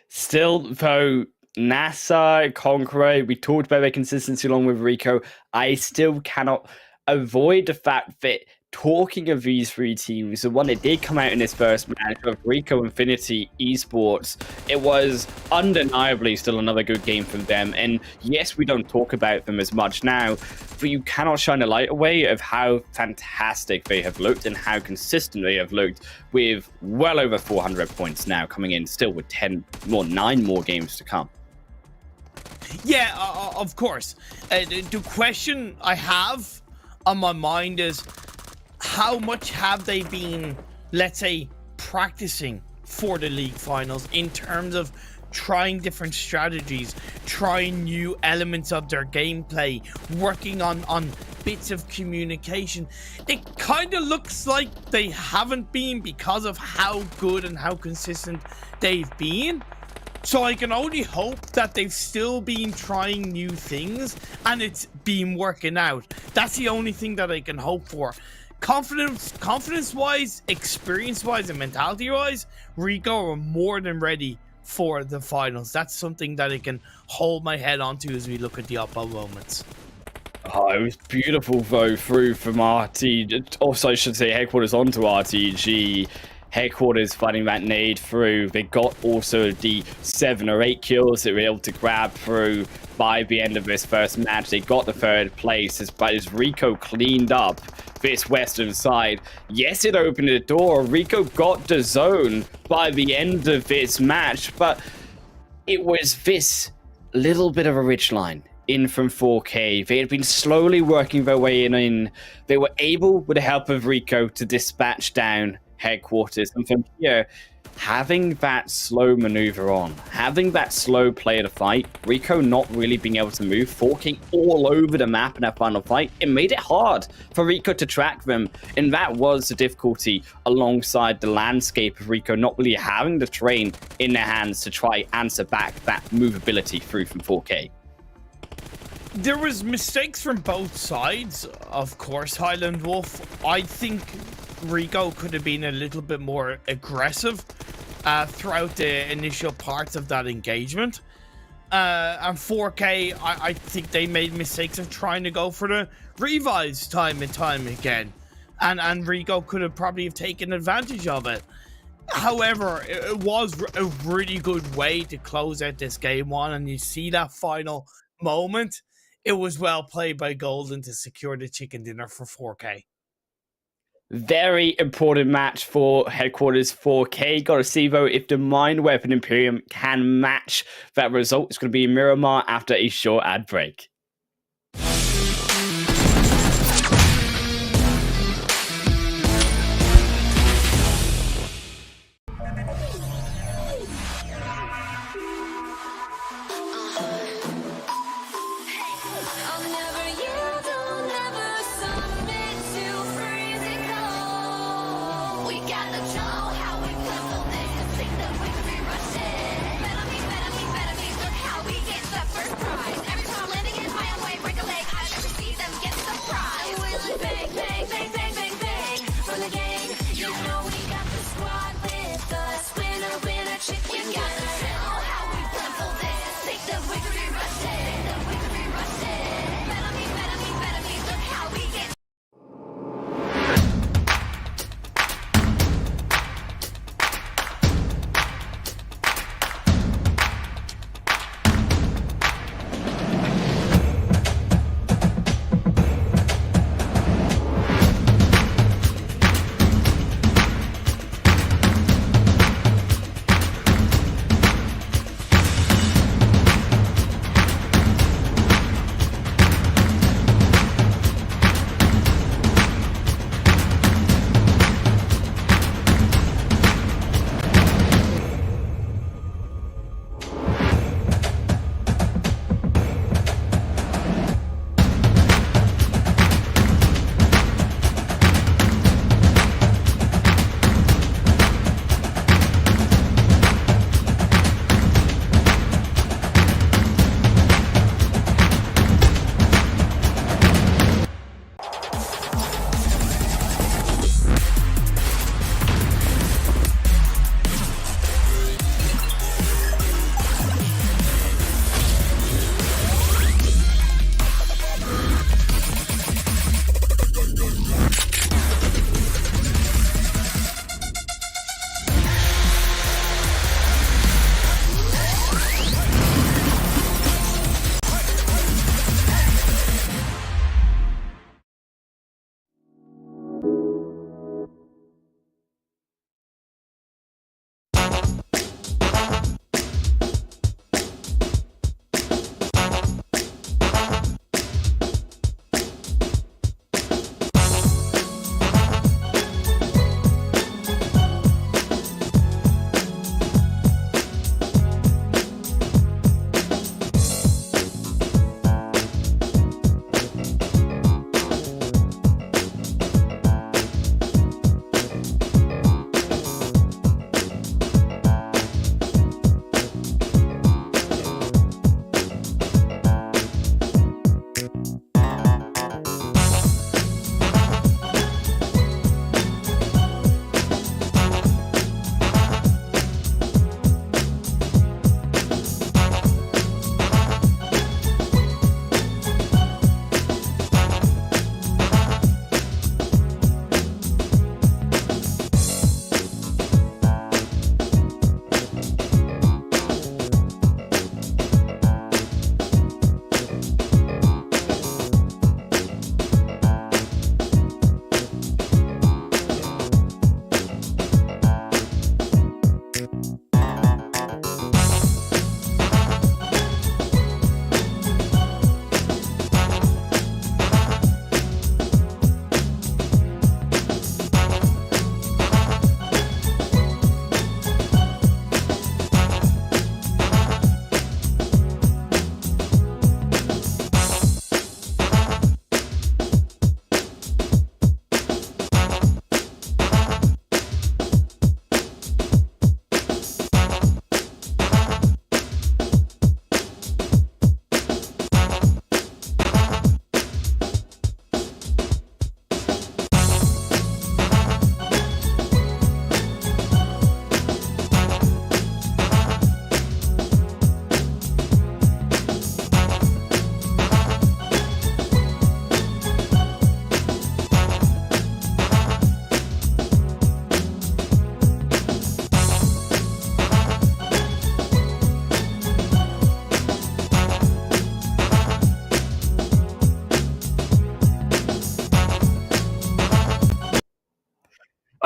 Still, though, NASR, CONQUEROR, we talked about their consistency along with Rico. I still cannot avoid the fact that talking of these three teams, the one that did come out in this first match of Rico Infinity Esports, it was undeniably still another good game from them. And yes, we don't talk about them as much now, but you cannot shine a light away of how fantastic they have looked and how consistent they have looked, with well over 400 points now coming in, still with 9 more games to come. Yeah, of course. The question I have on my mind is, how much have they been, let's say, practicing for the league finals in terms of trying different strategies, trying new elements of their gameplay, working on bits of communication? It kind of looks like they haven't been, because of how good and how consistent they've been. So I can only hope that they've still been trying new things and it's been working out. That's the only thing that I can hope for. Confidence-wise, experience-wise, and mentality-wise, Rico are more than ready for the finals. That's something that I can hold my head onto as we look at the up moments. Oh, it was beautiful, though, through from RT. Also, I should say Headquarters onto RTG. Headquarters fighting that nade through. They got also the 7 or 8 kills that they were able to grab through by the end of this first match. They got the third place as Rico cleaned up this western side. Yes, it opened the door. Rico got the zone by the end of this match, but it was this little bit of a ridge line in from 4K. They had been slowly working their way in. They were able, with the help of Rico, to dispatch down Headquarters, and from here, having that slow maneuver on, having that slow play of the fight, Rico not really being able to move, forking all over the map in that final fight, it made it hard for Rico to track them, and that was the difficulty alongside the landscape of Rico not really having the terrain in their hands to try answer back that movability through from 4K. There was mistakes from both sides, of course, Highland Wolf. I think Rico could have been a little bit more aggressive throughout the initial parts of that engagement. And 4K, I think they made mistakes of trying to go for the revives time and time again. And Rico could have probably have taken advantage of it. However, it was a really good way to close out this game one, and you see that final moment. It was well played by Golden to secure the chicken dinner for 4K. Very important match for Headquarters 4K. Got to see, though, if the Mind Weapon Imperium can match that result. It's going to be Miramar after a short ad break.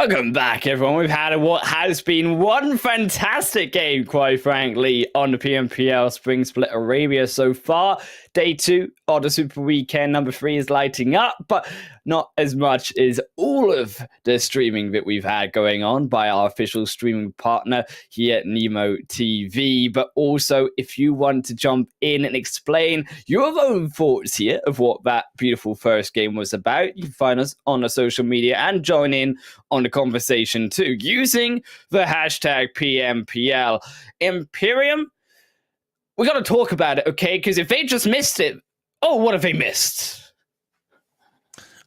Welcome back, everyone. We've had what has been one fantastic game, quite frankly, on the PMPL Spring Split Arabia so far. Day 2 of the Super Weekend. Number 3 is lighting up, but not as much as all of the streaming that we've had going on by our official streaming partner here at Nemo TV. But also, if you want to jump in and explain your own thoughts here of what that beautiful first game was about, you can find us on the social media and join in on the conversation too, using the hashtag PMPL Imperium. We got to talk about it, okay? Because if they just missed it, oh, what have they missed?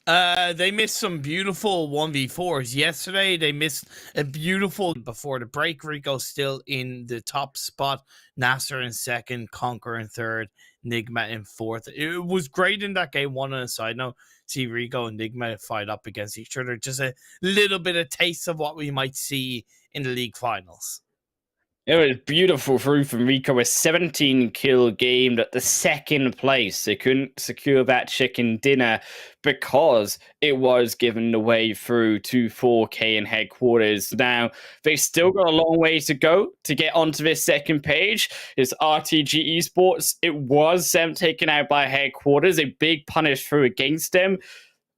They missed some beautiful 1v4s yesterday. They missed a beautiful before the break. Rico still in the top spot. NASR in second, KONQUEROR in third, Nigma in fourth. It was great in that game. One on a side note, see Rico and Nigma fight up against each other. Just a little bit of taste of what we might see in the league finals. It was beautiful through from Rico, a 17-kill game at the second place. They couldn't secure that chicken dinner because it was given away through to 4K in headquarters. Now, they've still got a long way to go to get onto this second page. It's RTG Esports. It was them taken out by headquarters, a big punish through against them.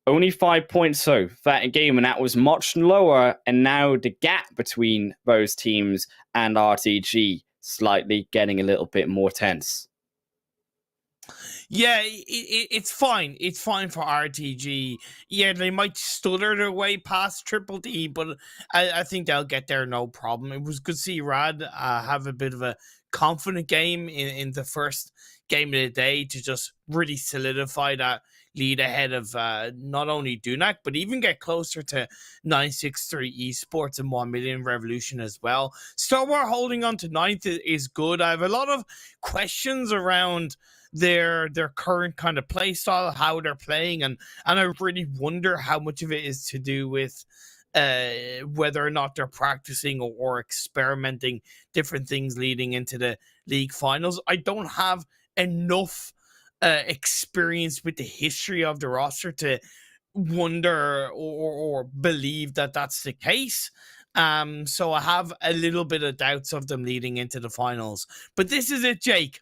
Only 5 points so for that game, and that was much lower. And now the gap between those teams and RTG slightly getting a little bit more tense. Yeah, it's fine. It's fine for RTG. Yeah, they might stutter their way past Triple D, but I think they'll get there no problem. It was good to see Rad have a bit of a confident game in the first game of the day to just really solidify that lead ahead of not only Dunak, but even get closer to 963 Esports and 1 Million Revolution as well. Stalwart holding on to 9th is good. I have a lot of questions around their current kind of play style, how they're playing, and I really wonder how much of it is to do with whether or not they're practicing or experimenting different things leading into the league finals. I don't have enough experience with the history of the roster to wonder or believe that that's the case. So I have a little bit of doubts of them leading into the finals. But this is it, Jake.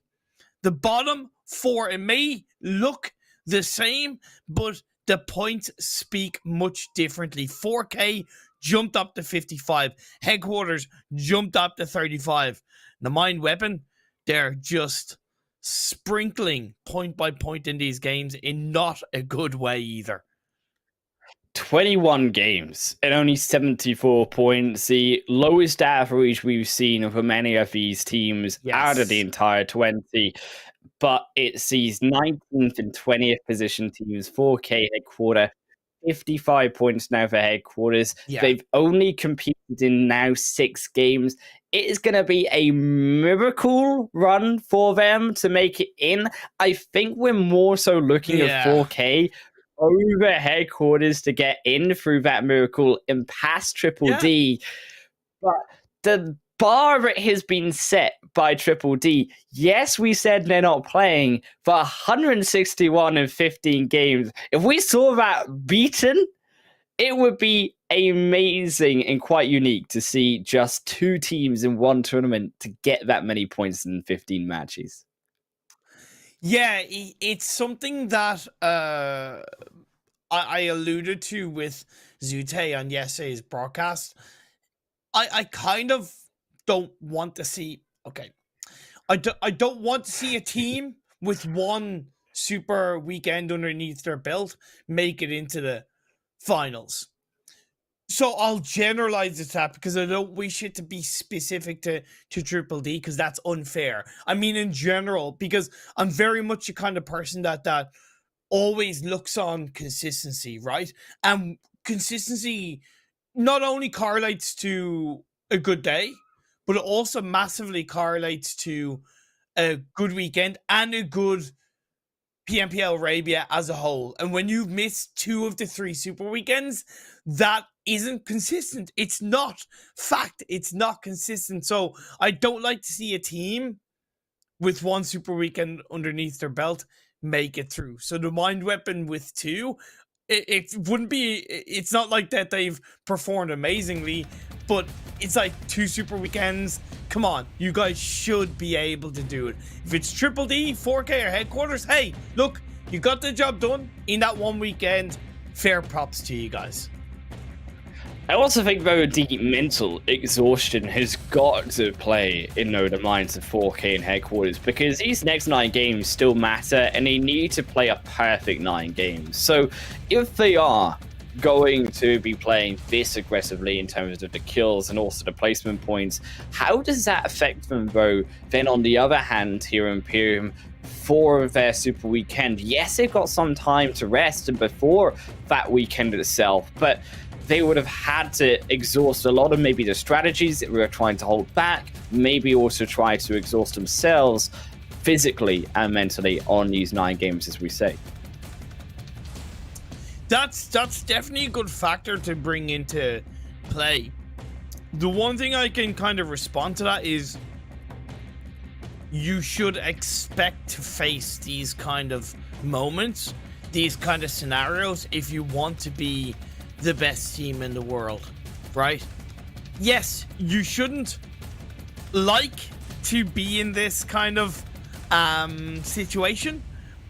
The bottom 4, it may look the same, but the points speak much differently. 4K jumped up to 55. Headquarters jumped up to 35. The Mind Weapon, they're just sprinkling point by point in these games in not a good way either. 21 games and only 74 points, the lowest average we've seen for many of these teams out of the entire 20. But it sees 19th and 20th position teams, 4K headquarter, 55 points now for headquarters. Yeah. They've only competed in now 6 games. It is going to be a miracle run for them to make it in. I think we're more so looking at 4K over headquarters to get in through that miracle and past Triple D. But the bar that has been set by Triple D, yes, we said they're not playing, but 161 in 15 games. If we saw that beaten, it would be amazing and quite unique to see just 2 teams in one tournament to get that many points in 15 matches. Yeah, it's something that I alluded to with Zute on yesterday's broadcast. I kind of don't want to see, I don't want to see a team with one super weekend underneath their belt make it into the finals. So I'll generalize this out because I don't wish it to be specific to Triple D because that's unfair. I mean, in general, because I'm very much the kind of person that always looks on consistency, right? And consistency not only correlates to a good day, but it also massively correlates to a good weekend and a good PMPL Arabia as a whole. And when you've missed 2 of the 3 super weekends, that isn't consistent. It's not fact. It's not consistent. So I don't like to see a team with 1 super weekend underneath their belt make it through. So the Mind Weapon with 2, it wouldn't be. It's not like that they've performed amazingly, but it's like 2 super weekends. Come on, you guys should be able to do it. If it's Triple D, 4K, or headquarters, hey, look, you got the job done in that 1 weekend. Fair props to you guys. I also think, though, the mental exhaustion has got to play in the minds of 4K and headquarters, because these next 9 games still matter, and they need to play a perfect 9 games. So if they are going to be playing this aggressively in terms of the kills and also the placement points, how does that affect them, though, then on the other hand, here in Imperium, for their super weekend? Yes, they've got some time to rest and before that weekend itself, but they would have had to exhaust a lot of maybe the strategies that we were trying to hold back, maybe also try to exhaust themselves physically and mentally on these 9 games, as we say. That's definitely a good factor to bring into play. The one thing I can kind of respond to that is you should expect to face these kind of moments, these kind of scenarios, if you want to be the best team in the world, right? Yes, you shouldn't like to be in this kind of situation,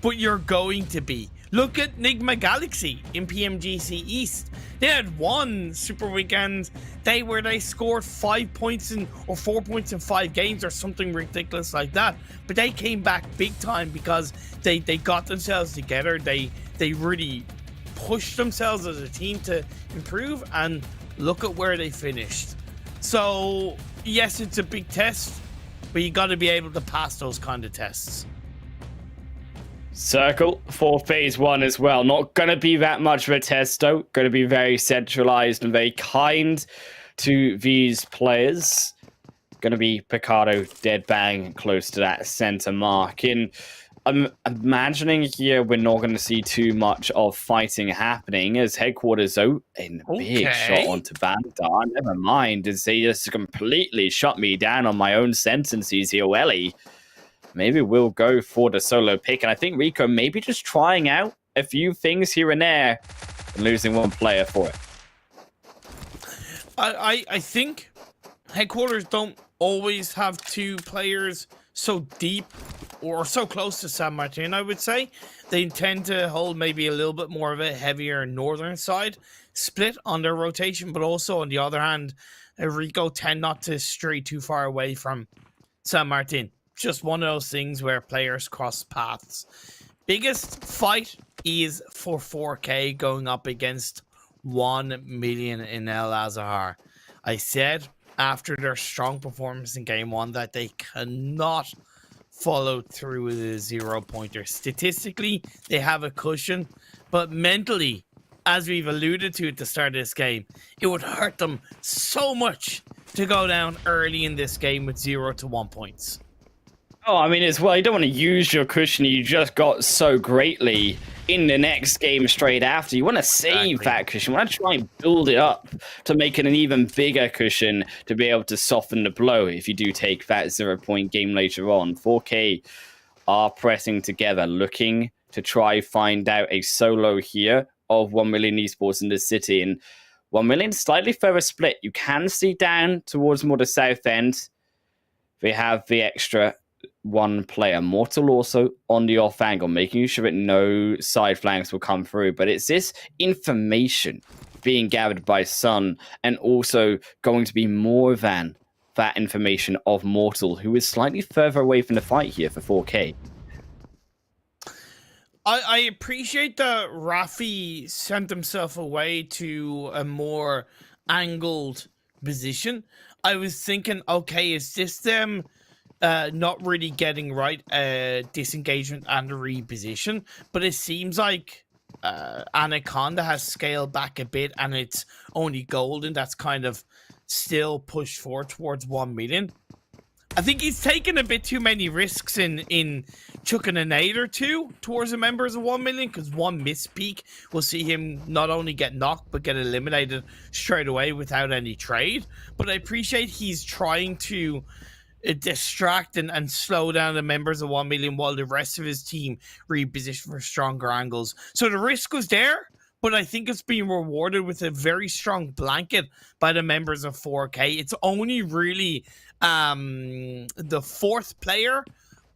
but you're going to be. Look at Nigma Galaxy in PMGC East. They had 1 super weekend day where they scored 5 points or 4 points in 5 games or something ridiculous like that. But they came back big time because they got themselves together. They really pushed themselves as a team to improve, and look at where they finished. So yes, it's a big test, but you got to be able to pass those kind of tests. Circle for phase 1 as well. Not going to be that much of a test, though. Going to be very centralized and very kind to these players. Going to be Picardo dead bang close to that center mark. And I'm imagining here we're not going to see too much of fighting happening, as headquarters out in a big shot onto Bandar. Never mind, as they just completely shut me down on my own sentences here. YaLLa maybe we'll go for the solo pick, and I think Rico maybe just trying out a few things here and there and losing 1 player for it. I think headquarters don't always have 2 players so deep or so close to San Martin, I would say. They tend to hold maybe a little bit more of a heavier northern side split on their rotation, but also on the other hand, Rico tend not to stray too far away from San Martin. Just one of those things where players cross paths. Biggest fight is for 4K going up against 1,000,000 in El Azhar. I said after their strong performance in game 1 that they cannot follow through with a 0-pointer. Statistically, they have a cushion, but mentally, as we've alluded to at the start of this game, it would hurt them so much to go down early in this game with 0 to 1 points. Oh, I mean, as well, you don't want to use your cushion you just got so greatly in the next game straight after. You want to save that cushion. You want to try and build it up to make it an even bigger cushion to be able to soften the blow if you do take that 0-point game later on. 4K are pressing together, looking to try find out a solo here of 1,000,000 Esports in the city. And 1,000,000 slightly further split. You can see down towards more the south end. They have the extra 1 player. Mortal also on the off angle, making sure that no side flanks will come through. But it's this information being gathered by Sun, and also going to be more than that information of Mortal, who is slightly further away from the fight here for 4K. I appreciate that Rafi sent himself away to a more angled position. I was thinking, okay, is this them not really getting right disengagement and a reposition? But it seems like Anaconda has scaled back a bit, and it's only Golden that's kind of still pushed forward towards 1,000,000. I think he's taken a bit too many risks in chucking a nade or 2 towards the members of 1,000,000, because 1 misspeak will see him not only get knocked but get eliminated straight away without any trade. But I appreciate he's trying to distract and slow down the members of 1,000,000 while the rest of his team reposition for stronger angles. So the risk was there, but I think it's being rewarded with a very strong blanket by the members of 4K. It's only really the fourth player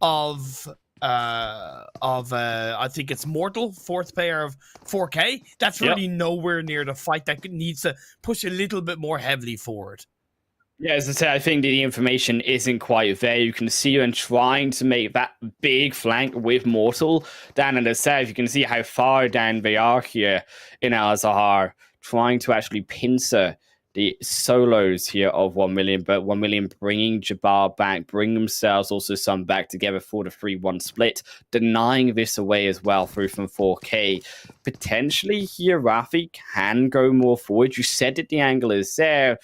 of I think it's Mortal, fourth player of 4K. That's really nowhere near the fight that needs to push a little bit more heavily forward. Yeah, as I said, I think the information isn't quite there. You can see them trying to make that big flank with Mortal down in the south. You can see how far down they are here in Al-Zahar, trying to actually pincer the solos here of 1million, but 1million bringing Jabbar back, bring themselves also some back together for the 3-1 split, denying this away as well through from 4K. Potentially here, Rafi can go more forward. You said that the angle is there,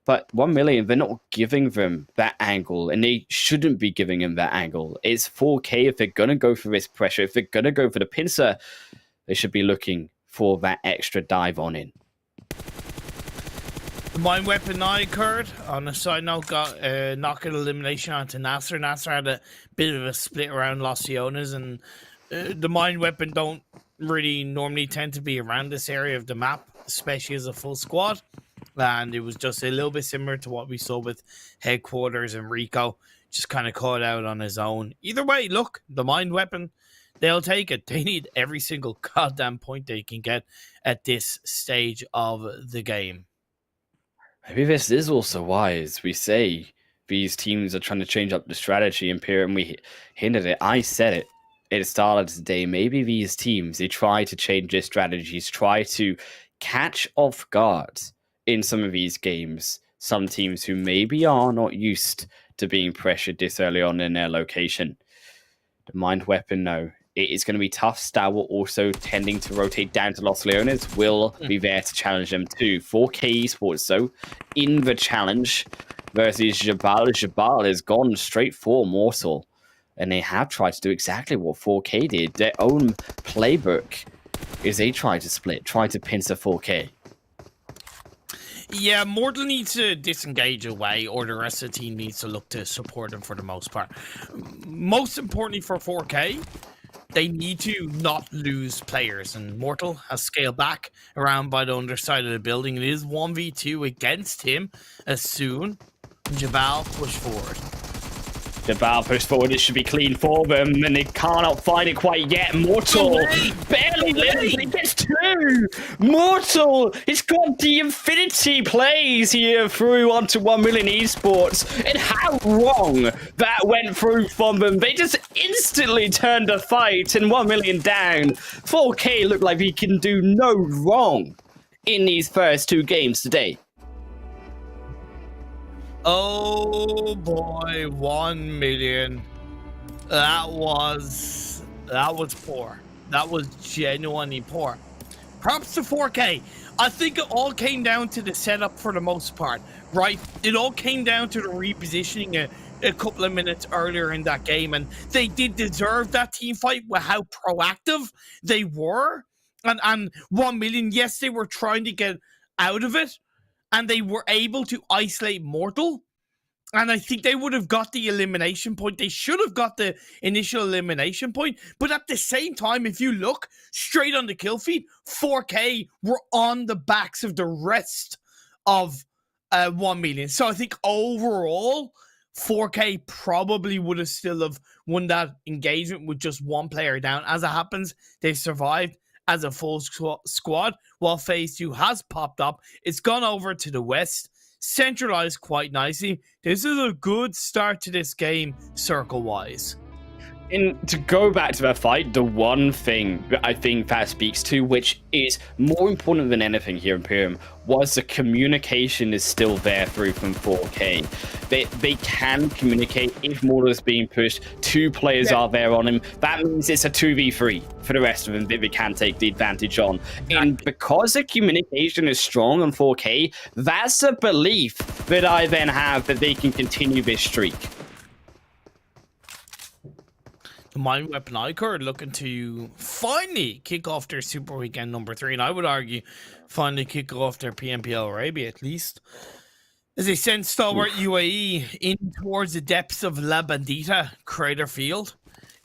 but 1million, they're not giving them that angle, and they shouldn't be giving them that angle. It's 4K. If they're going to go for this pressure, if they're going to go for the pincer, they should be looking for that extra dive on in. The Mind Weapon iKURD, on a side note, got a knockout elimination onto NASR. NASR had a bit of a split around Los Leones, and the Mind Weapon don't really normally tend to be around this area of the map, especially as a full squad. And it was just a little bit similar to what we saw with Headquarters and Rico, just kind of caught out on his own. Either way, look, the Mind Weapon, they'll take it. They need every single goddamn point they can get at this stage of the game. Maybe this is also why, as we say, these teams are trying to change up the strategy. And we hinted it. I said it. It started today. Maybe these teams, they try to change their strategies, try to catch off guard in some of these games, some teams who maybe are not used to being pressured this early on in their location. The Mind Weapon, no. It is going to be tough. Stalwart also tending to rotate down to Los Leones will be there to challenge them too. 4K Esports, though, in the challenge versus Jabal. Jabal has gone straight for Mortal, and they have tried to do exactly what 4K did. Their own playbook is they try to split, try to pincer 4K. Yeah, Mortal needs to disengage away, or the rest of the team needs to look to support him for the most part. Most importantly for 4K, they need to not lose players, and Mortal has scaled back around by the underside of the building. It is 1v2 against him as soon Jabal push forward. Jabal push forward, it should be clean for them, and they cannot find it quite yet. Mortal barely lives, he gets two! Mortal, it's got the infinity plays here through onto 1million Esports, and how wrong that went through from them. They just instantly turned the fight, and 1million down. 4K look like he can do no wrong in these first two games today. Oh boy, 1million. That was poor. That was genuinely poor. Props to 4K. I think it all came down to the setup for the most part, right? It all came down to the repositioning a couple of minutes earlier in that game, and they did deserve that team fight with how proactive they were. And 1million, yes, they were trying to get out of it, and they were able to isolate Mortal. And I think they would have got the elimination point. They should have got the initial elimination point. But at the same time, if you look straight on the kill feed, 4K were on the backs of the rest of 1million. So I think overall, 4K probably would have still have won that engagement with just one player down. As it happens, they survived as a full squad, while phase 2 has popped up. It's gone over to the west, centralized quite nicely. This is a good start to this game, circle-wise. And to go back to that fight, the one thing that I think that speaks to, which is more important than anything here in Imperium, was the communication is still there through from 4K. They can communicate if Mortal is being pushed, two players are there on him. That means it's a 2v3 for the rest of them that they can take the advantage on. And because the communication is strong on 4K, that's a belief that I then have that they can continue this streak. Mind Weapon iKURD looking to finally kick off their Super Weekend number 3, and I would argue finally kick off their PMPL Arabia at least, as they send Stalwart UAE in towards the depths of La Bandita Crater Field.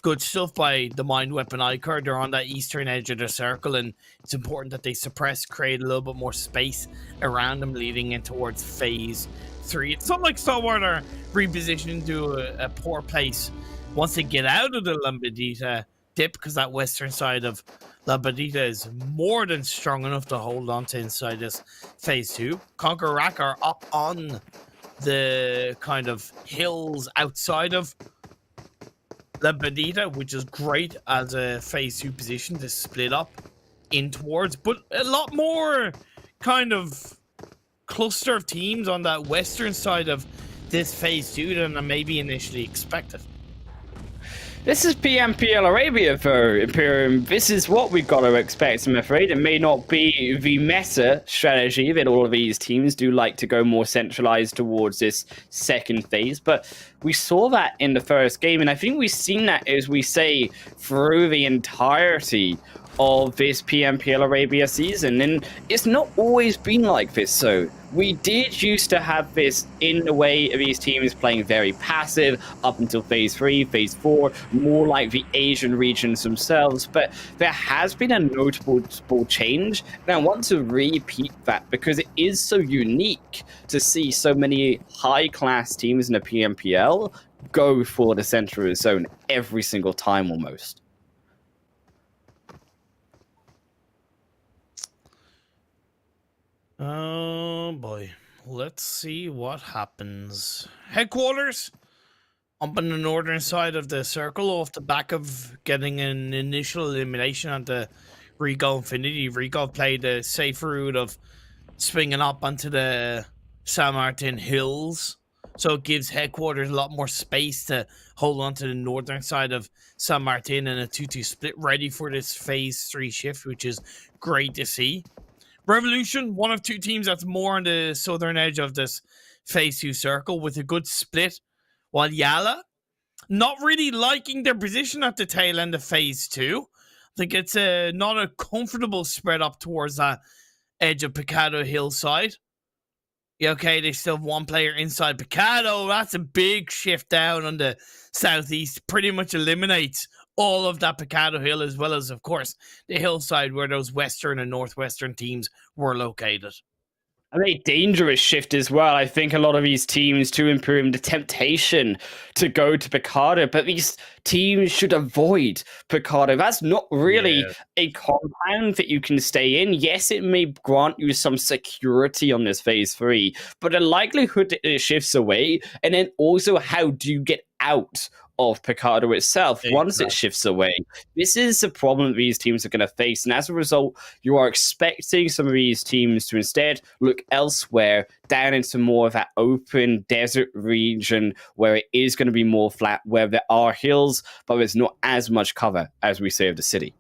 good stuff by the Mind Weapon iKURD. They're on that eastern edge of the circle, and it's important that they suppress, create a little bit more space around them leading in towards phase 3. It's not like Stalwart are repositioned to a poor place once they get out of the Lambadita dip, because that western side of Lambadita is more than strong enough to hold on to inside this phase 2. CONQUEROR are up on the kind of hills outside of Lambadita, which is great as a phase 2 position to split up in towards, but a lot more kind of cluster of teams on that western side of this phase 2 than I maybe initially expected. This is PMPL Arabia for Imperium. This is what we've got to expect, I'm afraid. It may not be the meta strategy that all of these teams do like to go more centralized towards this second phase, but we saw that in the first game, and I think we've seen that, as we say, through the entirety of this PMPL Arabia season, and it's not always been like this. So we did used to have this in the way of these teams playing very passive up until phase 3, phase 4, more like the Asian regions themselves, but there has been a notable change, and I want to repeat that because it is so unique to see so many high-class teams in the PMPL go for the center of the zone every single time almost. Oh boy, let's see what happens. Headquarters up on the northern side of the circle, off the back of getting an initial elimination on the Rico Infinity. Rico played the safe route of swinging up onto the San Martin Hills, so it gives Headquarters a lot more space to hold on to the northern side of San Martin in a 2-2 split, ready for this phase 3 shift, which is great to see. Revolution, one of two teams that's more on the southern edge of this phase 2 circle with a good split, while YaLLa not really liking their position at the tail end of phase 2. I think it's not a comfortable spread up towards that edge of Picado hillside. Yeah, okay, they still have one player inside Picado. That's a big shift down on the southeast. Pretty much eliminates all of that Picado Hill, as well as, of course, the hillside where those western and northwestern teams were located. A very dangerous shift as well. I think a lot of these teams, to Imperium, the temptation to go to Picado, but these teams should avoid Picado. That's not really a compound that you can stay in. Yes, it may grant you some security on this phase 3, but the likelihood that it shifts away, and then also how do you get out of Picado itself once it shifts away. This is the problem that these teams are going to face, and as a result, you are expecting some of these teams to instead look elsewhere, down into more of that open desert region where it is going to be more flat, where there are hills, but there's not as much cover as we say of the city.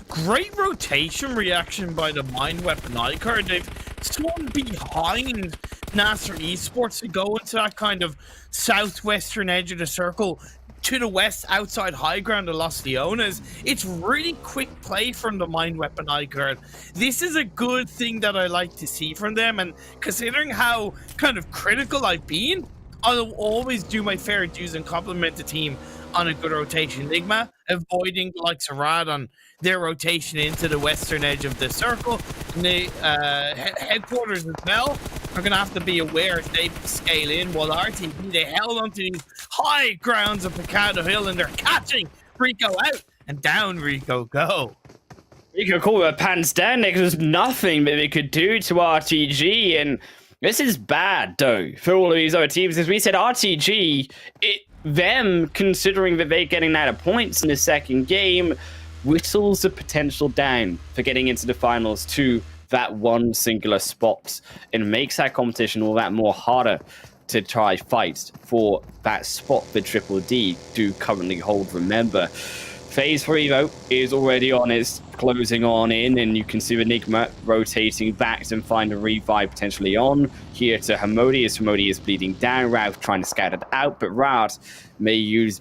Great rotation reaction by the Mind Weapon iKURD. They've swung behind NASR Esports to go into that kind of southwestern edge of the circle to the west outside high ground of Los Leones. It's really quick play from the Mind Weapon iKURD. This is a good thing that I like to see from them, and considering how kind of critical I've been, I'll always do my fair dues and compliment the team on a good rotation. Nigma avoiding the likes of Rad on their rotation into the western edge of the circle. And the headquarters as well are going to have to be aware as they scale in, while RTP, they held onto these high grounds of Picado Hill, and they're catching Rico out, and down Rico go. Rico called it pants down there because there's nothing that they could do to RTG, and this is bad, though, for all of these other teams. As we said, RTG, them considering that they're getting out of points in the second game, whistles the potential down for getting into the finals to that one singular spot, and makes that competition all that more harder to try fight for that spot the Triple D do currently hold. Remember, phase 3 though is already on its closing on in, and you can see the Nigma rotating back and find a revive potentially on here to Hamodi, as Hamodi is bleeding down. Ralph trying to scatter it out, but Rad may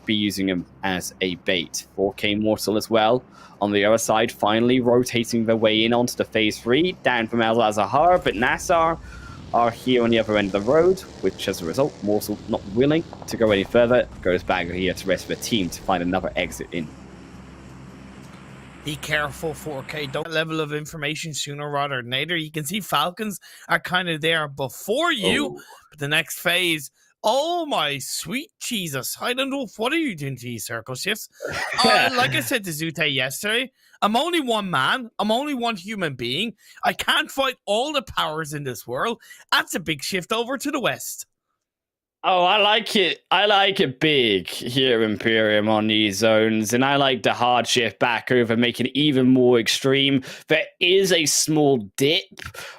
be using him as a bait. 4K Mortal as well on the other side, finally rotating their way in onto the phase 3, down from El Azahar, but NASR are here on the other end of the road, which as a result, Morsel not willing to go any further, goes back here to the rest of the team to find another exit in. Be careful, 4K. Don't level of information sooner rather than later. You can see Falcons are kind of there before you, but the next phase. Oh my sweet Jesus. I don't know what are you doing to these circle shifts? Like I said to Zute yesterday, I'm only one man. I'm only one human being. I can't fight all the powers in this world. That's a big shift over to the west. Oh, I like it. I like it big here, Imperium, on these zones, and I like the hard shift back over, making it even more extreme. There is a small dip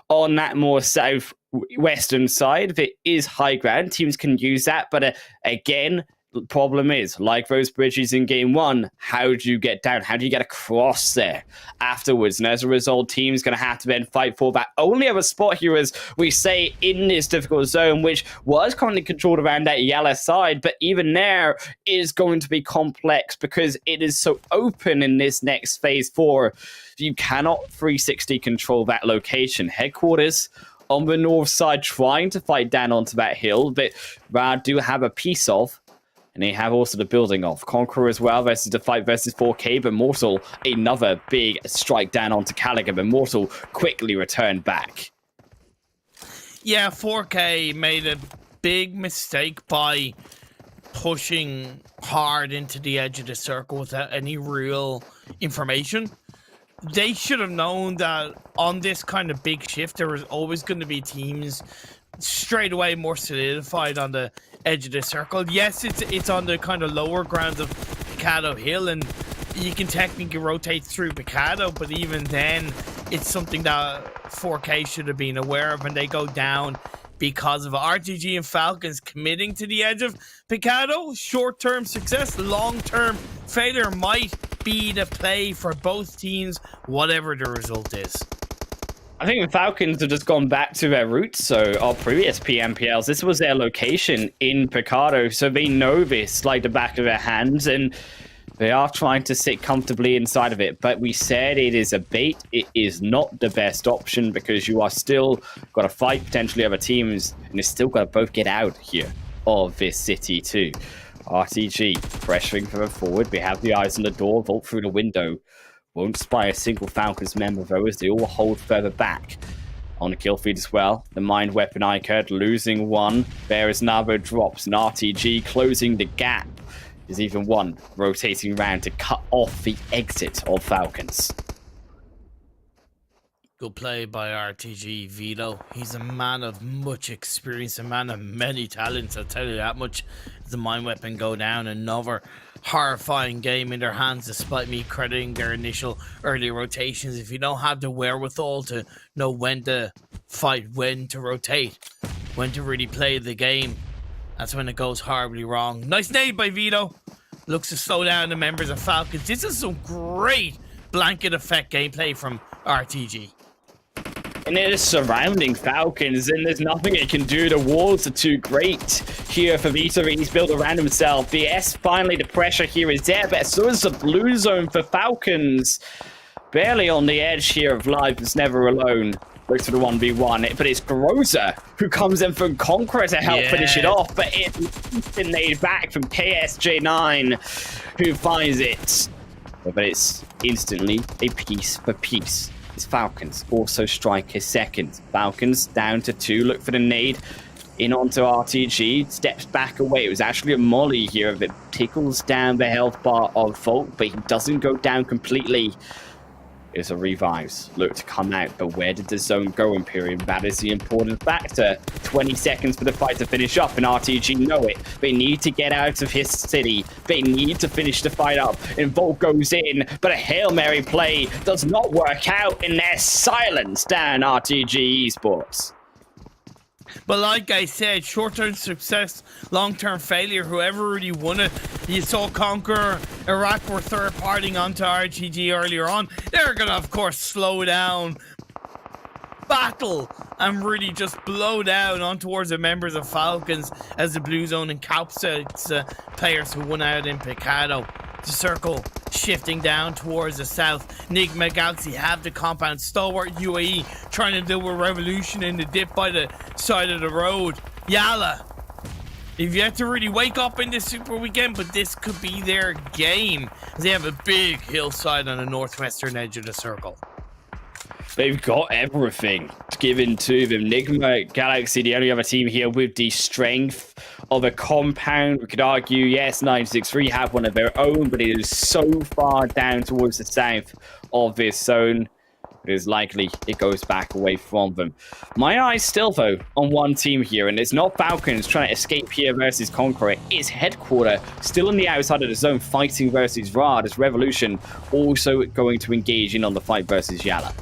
on that more southwestern side. There is high ground. Teams can use that, but again, the problem is, like those bridges in game one, how do you get down? How do you get across there afterwards? And as a result, teams going to have to then fight for that only other spot here, as we say, in this difficult zone, which was currently controlled around that YaLLa side, but even there is going to be complex because it is so open in this next phase 4. You cannot 360 control that location. Headquarters on the north side trying to fight down onto that hill, but Rad do have a piece of. And they have also the building of Conqueror as well versus the fight versus 4K, but Mortal, another big strike down onto Callaghan, but Mortal quickly returned back. Yeah, 4K made a big mistake by pushing hard into the edge of the circle without any real information. They should have known that on this kind of big shift, there was always going to be teams straight away more solidified on the edge of the circle. Yes, it's on the kind of lower ground of Picado Hill, and you can technically rotate through Picado, but even then, it's something that 4K should have been aware of, and they go down because of RTG and Falcons committing to the edge of Picado. Short-term success, long-term failure might be the play for both teams, whatever the result is. I think the Falcons have just gone back to their roots. So our previous PMPLs, this was their location in Picado. So they know this like the back of their hands, and they are trying to sit comfortably inside of it. But we said it is a bait. It is not the best option because you are still got to fight potentially other teams, and you still got to both get out here of this city too. RTG pressuring for them forward. We have the eyes on the door, vault through the window. Won't spy a single Falcons member, though, as they all hold further back. On the kill feed as well, the mind weapon iKURD losing one. There is Navo drops, and RTG closing the gap. There's even one rotating round to cut off the exit of Falcons. Good play by RTG Vito. He's a man of much experience, a man of many talents, I'll tell you that much. The mind weapon go down, another horrifying game in their hands, despite me crediting their initial early rotations. If you don't have the wherewithal to know when to fight, when to rotate, when to really play the game, that's when it goes horribly wrong. Nice nade by Vito. Looks to slow down the members of Falcons. This is some great blanket effect gameplay from RTG. And it is surrounding Falcons, and there's nothing it can do. The walls are too great here for Vito. He's built around himself. BS, finally, the pressure here is there, but so is the blue zone for Falcons. Barely on the edge here of life. It's never alone. Looks for the 1v1, but it's Groza who comes in from Conqueror to help finish it off, but it's been laid back from KSJ9 who finds it. But it's instantly a piece for piece. Falcons also strike his second. Falcons down to 2. Look for the nade. In onto RTG. Steps back away. It was actually a molly here that tickles down the health bar of Volt, but he doesn't go down completely. It's a revives. Look to come out, but where did the zone go, Imperium? That is the important factor. 20 seconds for the fight to finish up, and RTG know it. They need to get out of his city. They need to finish the fight up, and Volt goes in, but a Hail Mary play does not work out, and they're silenced down RTG Esports. But like I said, short-term success, long-term failure, whoever really won it. You saw Conqueror, Iraq were third-partying onto RTG earlier on. They're going to, of course, slow down, battle, and really just blow down on towards the members of Falcons as the Blue Zone encapsulates players who won out in Picado. The circle shifting down towards the south. Nigma Galaxy have the compound. Stalwart UAE trying to deal with Revolution in the dip by the side of the road. YaLLa, they've yet to really wake up in this super weekend, but this could be their game. They have a big hillside on the northwestern edge of the circle. They've got everything given to them. Nigma Galaxy, the only other team here with the strength of a compound. We could argue, yes, 963 have one of their own, but it is so far down towards the south of this zone. It is likely it goes back away from them. My eyes still, though, on one team here, and it's not Falcons trying to escape here versus CONQUEROR. It's Headquarter still on the outside of the zone fighting versus Rad, as Revolution also going to engage in on the fight versus YaLLa.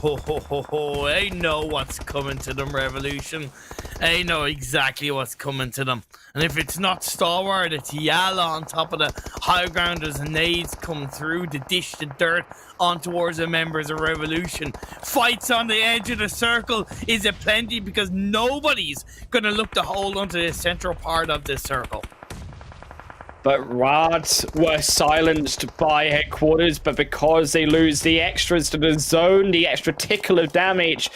They know what's coming to them, Revolution. They know exactly what's coming to them. And if it's not Stalwart, it's YaLLa on top of the high grounders and nades come through to dish the dirt on towards the members of Revolution. Fights on the edge of the circle is a plenty because nobody's going to look to hold onto the central part of this circle. But Rad were silenced by Headquarters, but because they lose the extras to the zone, the extra tickle of damage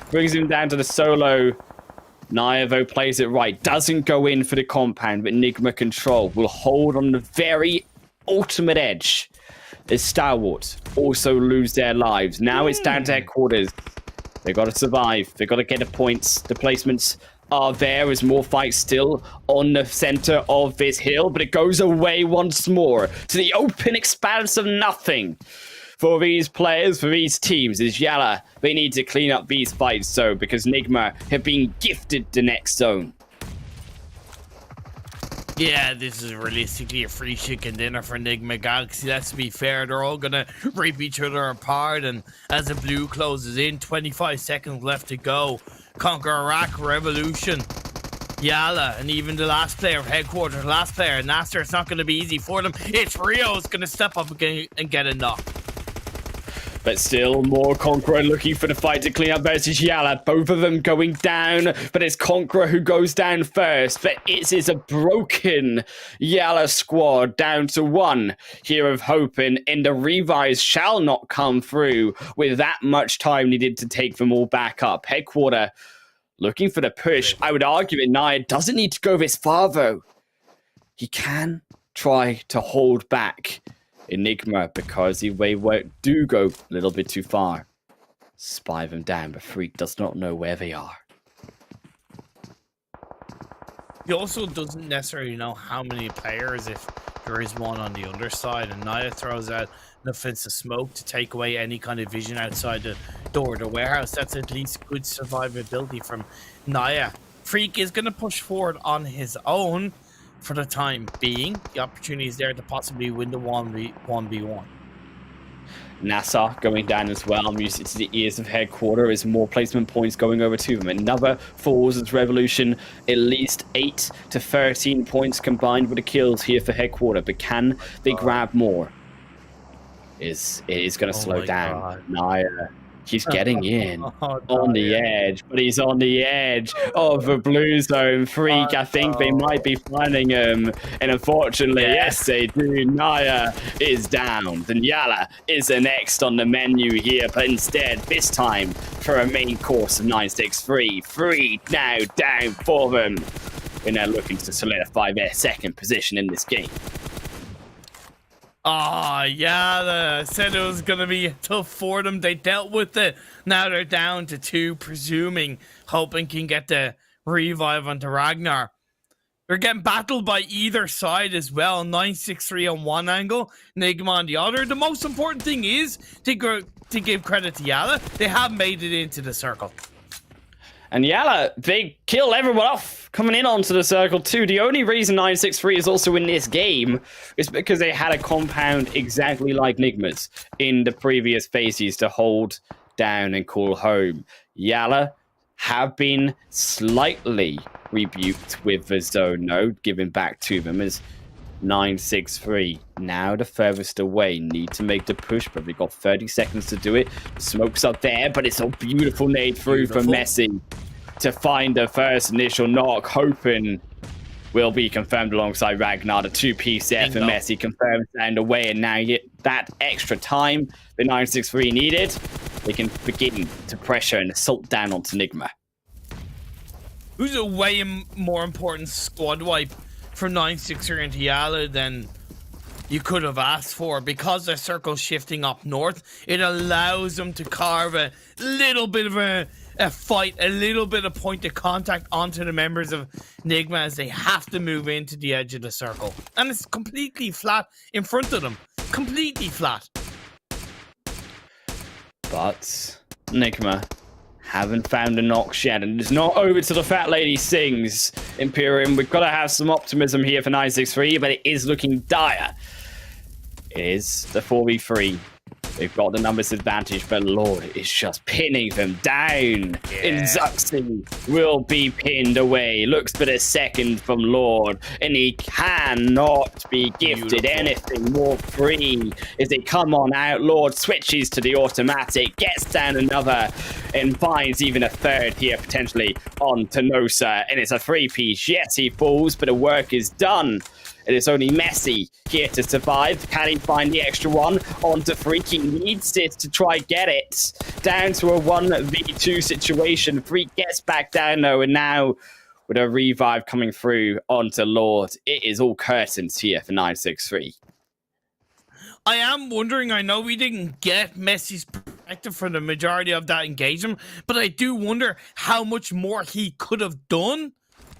brings him down to the solo. Naya, though, plays it right. Doesn't go in for the compound, but Nigma Control will hold on the very ultimate edge. As Stalwart also lose their lives. Now it's down to Headquarters. They got to survive. They got to get the points. The placements are there as more fights still on the center of this hill, but it goes away once more to the open expanse of nothing for these players, for these teams. Is YaLLa, they need to clean up these fights, so because Nigma have been gifted the next zone. Yeah, this is realistically a free chicken dinner for Nigma Galaxy. Let's be fair, they're all gonna rip each other apart, and as the blue closes in, 25 seconds left to go. Conquer Iraq, Revolution, YaLLa, and even the last player of Headquarters, last player, NASR. It's not going to be easy for them. It's Rio's going to step up again and get a knock. But still more CONQUEROR looking for the fight to clean up versus YaLLa. Both of them going down, but it's CONQUEROR who goes down first. But it is a broken YaLLa squad down to one here of hope, and the revives shall not come through with that much time needed to take them all back up. Headquarter looking for the push. I would argue that Naya doesn't need to go this far, though. He can try to hold back Enigma because if they do go a little bit too far, spy them down, but Freak does not know where they are. He also doesn't necessarily know how many players, if there is one on the underside, and Naya throws out an offensive smoke to take away any kind of vision outside the door of the warehouse. That's at least good survivability from Naya. Freak is going to push forward on his own for the time being. The opportunity is there to possibly win the 1v1. NASR going down as well. Music to the ears of Headquarter as more placement points going over to them. Another falls as Revolution. At least 8 to 13 points combined with the kills here for Headquarter. But can they grab more? It is going to slow down. Naya, he's getting in on the edge, but he's on the edge of the blue zone. Freak, I think they might be finding him, and unfortunately, yes, they do. Naya is down. Then YaLLa is the next on the menu here, but instead, this time for a main course of 963. 3 now down for them, and they're looking to solidify their second position in this game. YaLLa said it was going to be tough for them. They dealt with it. Now they're down to 2, presuming, hoping can get the revive onto Ragnar. They're getting battled by either side as well. 963 on one angle, Nigma on the other. The most important thing is to give credit to YaLLa. They have made it into the circle. And YaLLa, they kill everyone off coming in onto the circle too. The only reason 963 is also in this game is because they had a compound exactly like Nigma's in the previous phases to hold down and call home. YaLLa have been slightly rebuked with the zone node given back to them as 963 now the furthest away, need to make the push, but they've got 30 seconds to do it. The smoke's up there, but it's a beautiful nade through for Messi to find the first initial knock, hoping will be confirmed alongside Ragnar. The 2-piece there for Messi confirmed and away, and now that extra time the 963 needed, they can begin to pressure and assault down onto Nigma. Who's a way more important squad wipe from 963 into YaLLa than you could have asked for. Because the circle's shifting up north, it allows them to carve a little bit of a fight, a little bit of point of contact onto the members of Nigma as they have to move into the edge of the circle. And it's completely flat in front of them. Completely flat. But Nigma haven't found a knock yet, and it's not over to the fat lady sings. Imperium, we've got to have some optimism here for 963, but it is looking dire. It is the 4v3. They've got the numbers advantage, but Lord is just pinning them down. And Zuxi will be pinned away. Looks for the second from Lord, and he cannot be gifted anything more free. As they come on out, Lord switches to the automatic, gets down another, and finds even a third here, potentially on Tenosa. And it's a 3-piece. Yes, he falls, but the work is done. It is only Messi here to survive. Can he find the extra one? Onto Freak. He needs it to try get it. Down to a 1v2 situation. Freak gets back down though, and now with a revive coming through onto Lord, it is all curtains here for 963. I am wondering, I know we didn't get Messi's perspective for the majority of that engagement, but I do wonder how much more he could have done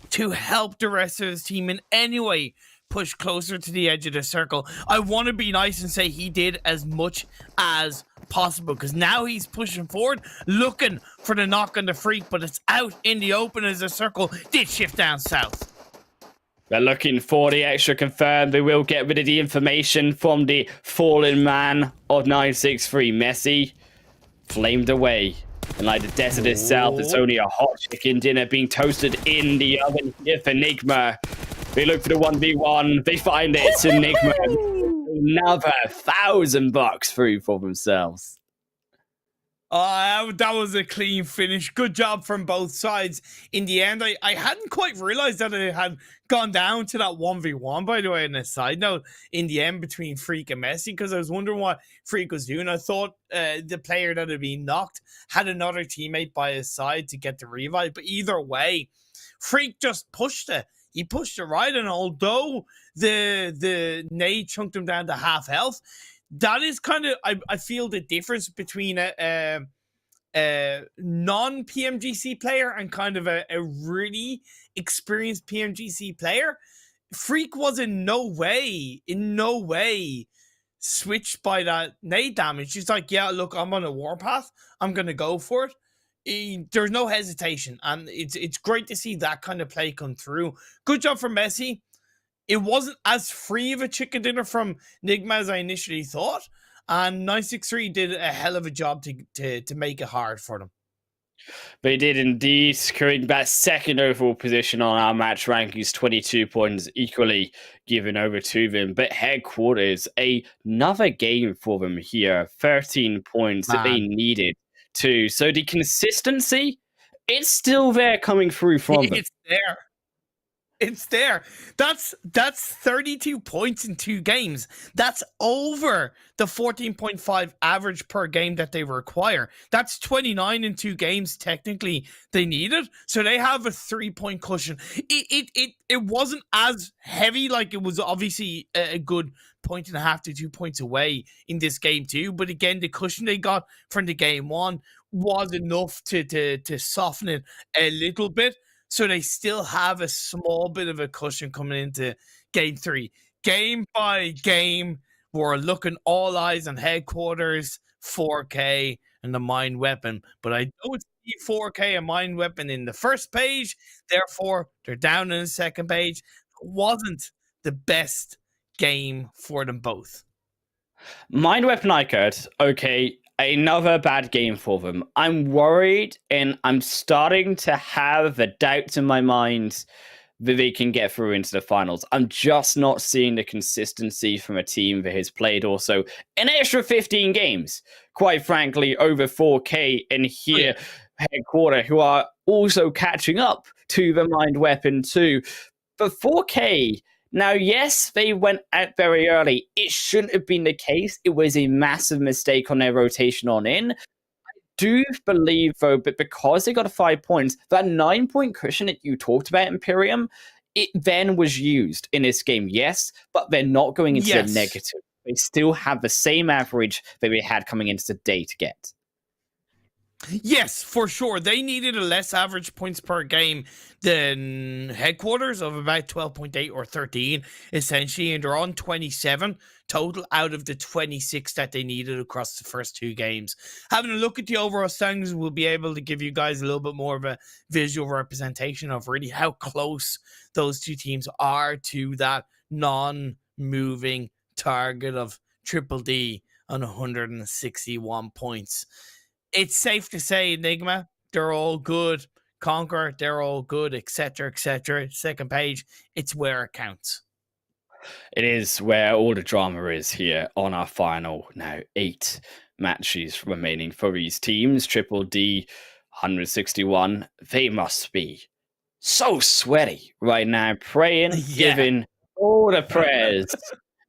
to help the rest of his team in any way push closer to the edge of the circle. I want to be nice and say he did as much as possible, because now he's pushing forward, looking for the knock on the Freak, but it's out in the open as the circle did shift down south. They're looking for the extra confirmed. They will get rid of the information from the fallen man of 963. Messi flamed away. And like the desert itself, it's only a hot chicken dinner being toasted in the oven here for Nigma. They look for the 1v1. They find it. And Nigma another $1,000 through for themselves. That was a clean finish. Good job from both sides. In the end, I hadn't quite realized that it had gone down to that 1v1, by the way, on a side note, in the end between Freak and Messi, because I was wondering what Freak was doing. I thought the player that had been knocked had another teammate by his side to get the revive, but either way, Freak just pushed it. He pushed it right, and although the nade chunked him down to half health, that is kind of, I feel, the difference between a non-PMGC player and kind of a really experienced PMGC player. Freak was in no way switched by that nade damage. He's like, yeah, look, I'm on a warpath. I'm going to go for it. There's no hesitation, and it's great to see that kind of play come through. Good job for Messi. It wasn't as free of a chicken dinner from Nigma as I initially thought, and 963 did a hell of a job to make it hard for them. They did indeed, securing that second overall position on our match rankings, 22 points equally given over to them. But Headquarters, another game for them here, 13 points that they needed to. So the consistency, it's still there coming through from them. It's there. It's there. That's 32 points in 2 games. That's over the 14.5 average per game that they require. That's 29 in 2 games technically they needed. So they have a 3-point cushion. It wasn't as heavy, like it was obviously a good 1.5 to 2 points away in this game too. But again, the cushion they got from the game 1 was enough to soften it a little bit. So they still have a small bit of a cushion coming into game 3. Game by game, we're looking all eyes on Headquarters, 4K, and the Mind Weapon. But I don't see 4K and Mind Weapon in the first page. Therefore, they're down in the second page. It wasn't the best game for them both. Mind Weapon iKURD, okay. Another bad game for them. I'm worried, and I'm starting to have the doubts in my mind that they can get through into the finals. I'm just not seeing the consistency from a team that has played also an extra 15 games, quite frankly, over 4K, and here Headquarter, who are also catching up to the Mind Weapon too. But 4K, now, yes, they went out very early. It shouldn't have been the case. It was a massive mistake on their rotation on in. Do believe, though, but because they got a 5 points, that 9-point cushion that you talked about, Imperium, it then was used in this game, yes, but they're not going into the negative. They still have the same average that we had coming into today to get. Yes, for sure. They needed a less average points per game than headquarters of about 12.8 or 13, essentially, and they're on 27 total out of the 26 that they needed across the first 2 games. Having a look at the overall standings will be able to give you guys a little bit more of a visual representation of really how close those 2 teams are to that non-moving target of Triple D on 161 points. It's safe to say, Nigma, they're all good. CONQUEROR, they're all good, etc., etc. Second page, it's where it counts. It is where all the drama is here on our final, now 8 matches remaining for these teams. Triple D, 161. They must be so sweaty right now, praying, giving all the prayers.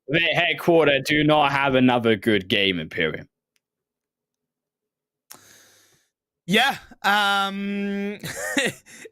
Their headquarters do not have another good game, Imperium. Yeah,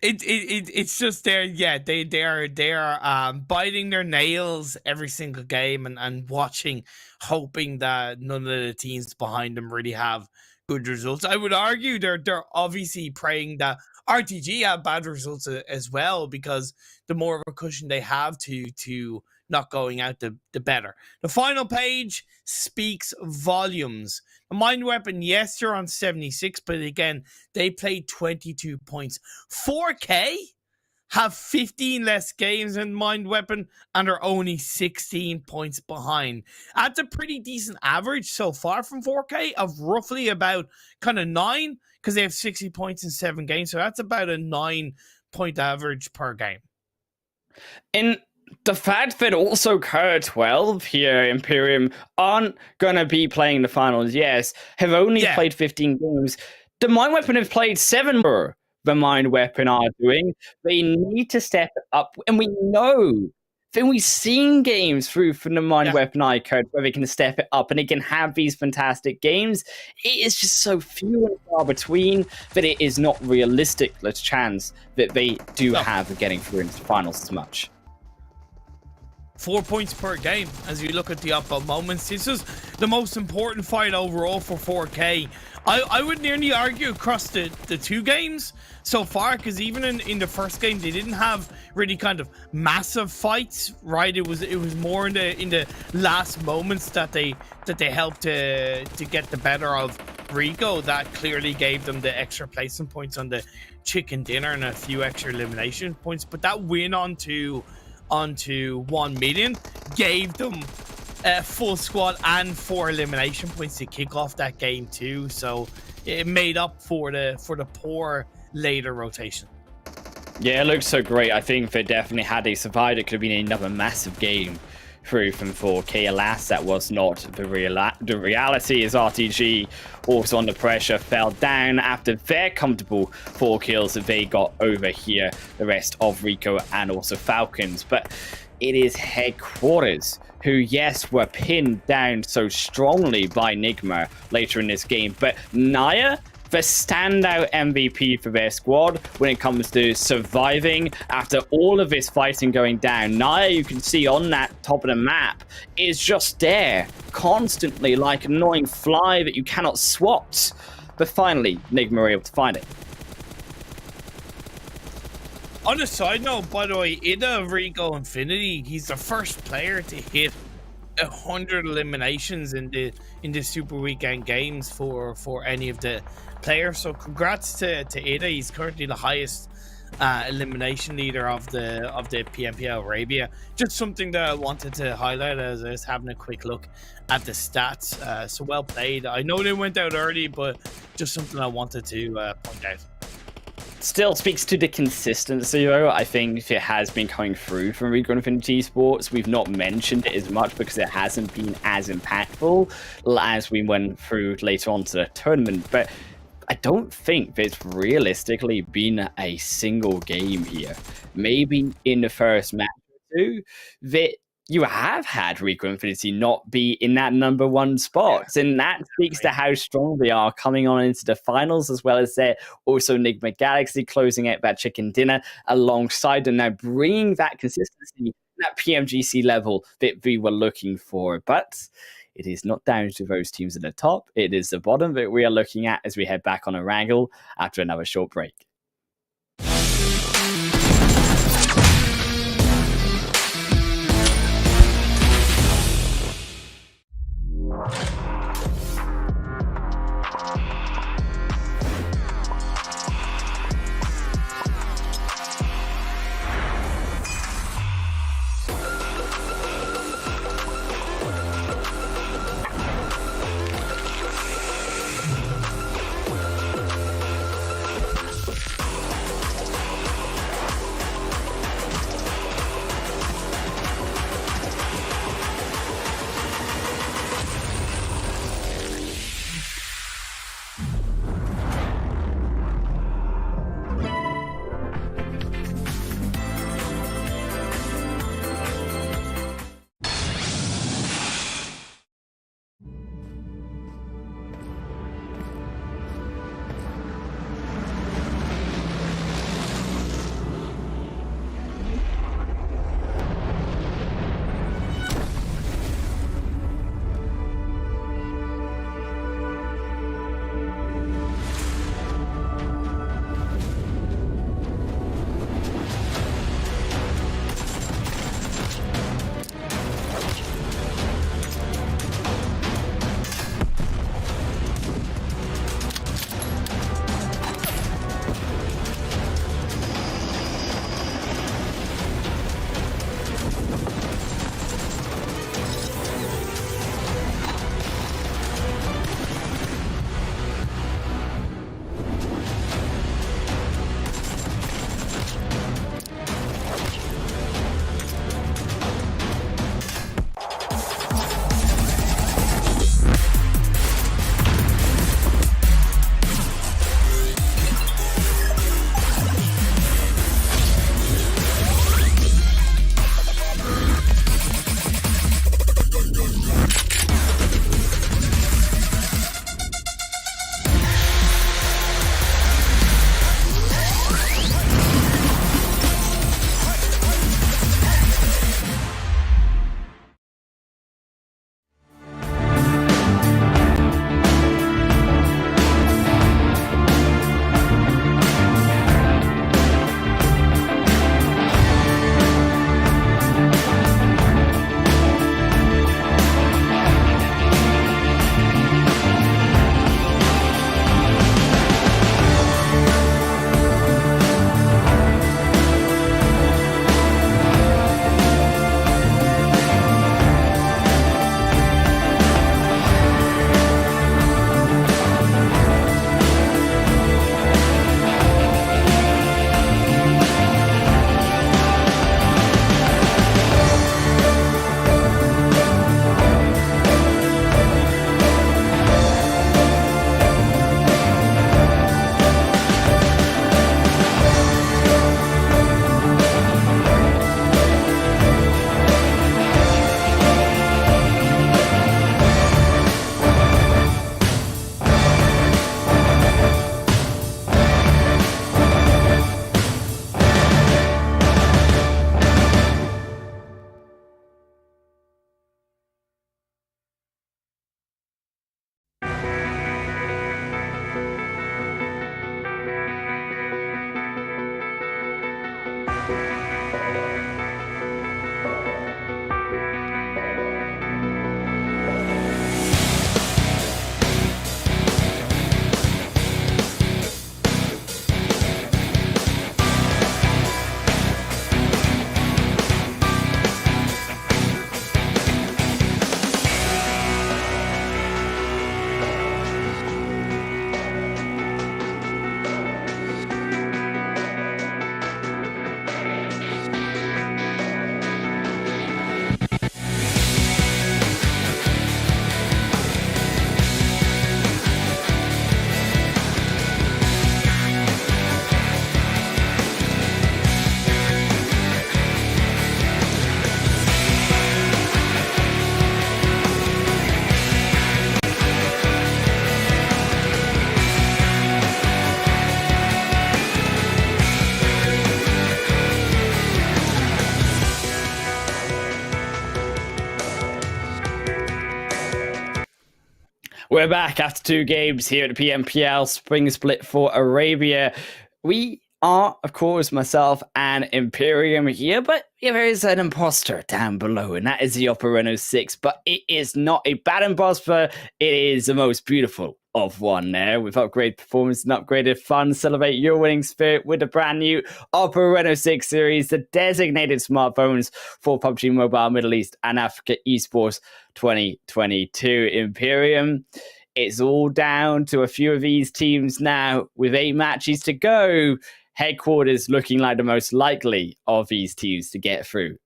it's just there. Yeah, they are biting their nails every single game and watching, hoping that none of the teams behind them really have good results. I would argue they're obviously praying that RTG have bad results as well, because the more of a cushion they have to not going out, the better. The final page speaks volumes. The Mind Weapon, yes, they're on 76, but again, they played 22 points. 4K have 15 less games than Mind Weapon and are only 16 points behind. That's a pretty decent average so far from 4K of roughly about kind of 9, because they have 60 points in 7 games, so that's about a 9-point average per game. In the fact that also KURD12 here, Imperium, aren't going to be playing the finals, yes, have only played 15 games. The Mind Weapon have played 7 more than Mind Weapon are doing. They need to step up, and we know that we've seen games from the Mind Weapon iKURD where they can step it up and they can have these fantastic games. It is just so few and far between that it is not realistic, the chance that they do have of getting through into the finals as much. 4 points per game as you look at the up moments. This is the most important fight overall for 4K. I would nearly argue across the 2 games so far, because even in the first game they didn't have really kind of massive fights, right? It was more in the last moments that they helped to get the better of Rico. That clearly gave them the extra placement points on the chicken dinner and a few extra elimination points. But that win onto 1,000,000 gave them full squad and 4 elimination points to kick off that game too, so it made up for the poor later rotation. Yeah, it looks so great. I think they definitely, had they survived, it could have been another massive game through from 4K. Alas, that was not the reality, as RTG, also under pressure, fell down after their comfortable 4 kills that they got over here, the rest of Rico and also Falcons. But it is headquarters who, yes, were pinned down so strongly by Nigma later in this game, but Naya, the standout MVP for their squad when it comes to surviving after all of this fighting going down. Naya, you can see on that top of the map, is just there constantly like an annoying fly that you cannot swat. But finally, Nigma were able to find it. On a side note, by the way, Ida Rico Infinity, he's the first player to hit 100 eliminations in the Super Weekend games for any of the players. So congrats to Ida. He's currently the highest elimination leader of the PMPL Arabia. Just something that I wanted to highlight as I was having a quick look at the stats. So well played. I know they went out early, but just something I wanted to point out. Still speaks to the consistency, though. I think it has been coming through from Rico Infinity Esports. We've not mentioned it as much because it hasn't been as impactful as we went through later on to the tournament. But I don't think there's realistically been a single game here. Maybe in the first match or two that you have had Rico Infinity not be in that number one spot. And that speaks to how strong they are coming on into the finals, as well as they're also Nigma Galaxy closing out that chicken dinner alongside them, now bringing that consistency, that PMGC level that we were looking for. But it is not down to those teams at the top. It is the bottom that we are looking at as we head back on Erangel after another short break. We're back after 2 games here at the PMPL Spring Split for Arabia. We are, of course, myself and Imperium here, but there is an imposter down below, and that is the Oppo Reno 6. But it is not a bad imposter, it is the most beautiful of one there, with upgraded performance and upgraded fun. Celebrate your winning spirit with the brand new Oppo Reno 6 series, the designated smartphones for PUBG Mobile Middle East and Africa Esports 2022. Imperium, it's all down to a few of these teams now with 8 matches to go. Headquarters looking like the most likely of these teams to get through.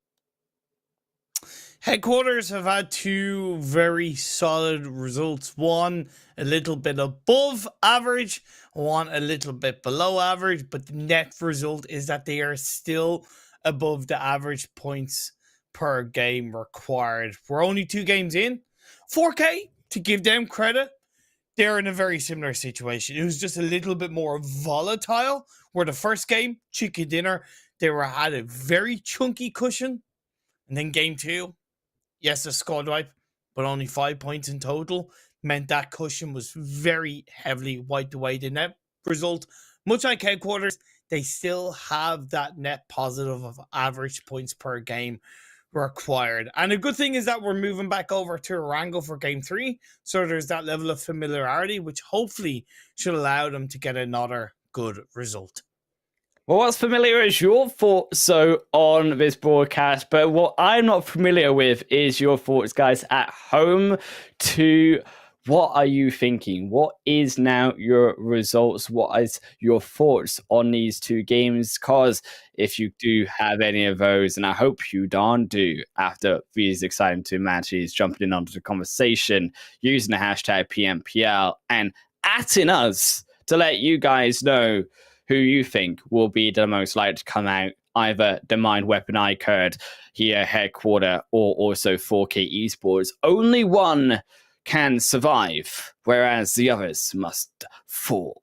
Headquarters have had 2 very solid results. One a little bit above average, one a little bit below average, but the net result is that they are still above the average points per game required. We're only 2 games in. 4K, to give them credit, they're in a very similar situation. It was just a little bit more volatile, where the first game, chicken dinner, they had a very chunky cushion. And then game 2, yes, a squad wipe, but only 5 points in total, meant that cushion was very heavily wiped away. The net result, much like Headquarters, they still have that net positive of average points per game required. And a good thing is that we're moving back over to Erangel for game 3, so there's that level of familiarity, which hopefully should allow them to get another good result. Well, what's familiar is your thoughts so on this broadcast, but what I'm not familiar with is your thoughts, guys, at home. To what are you thinking? What is now your results? What is your thoughts on these 2 games? Because if you do have any of those, and I hope you darn do, after these exciting 2 matches, jumping in onto the conversation, using the hashtag PMPL and @ing us to let you guys know who you think will be the most likely to come out, either the Mind Weapon iKURD here, Headquarter, or also 4K Esports. Only one can survive, whereas the others must fall.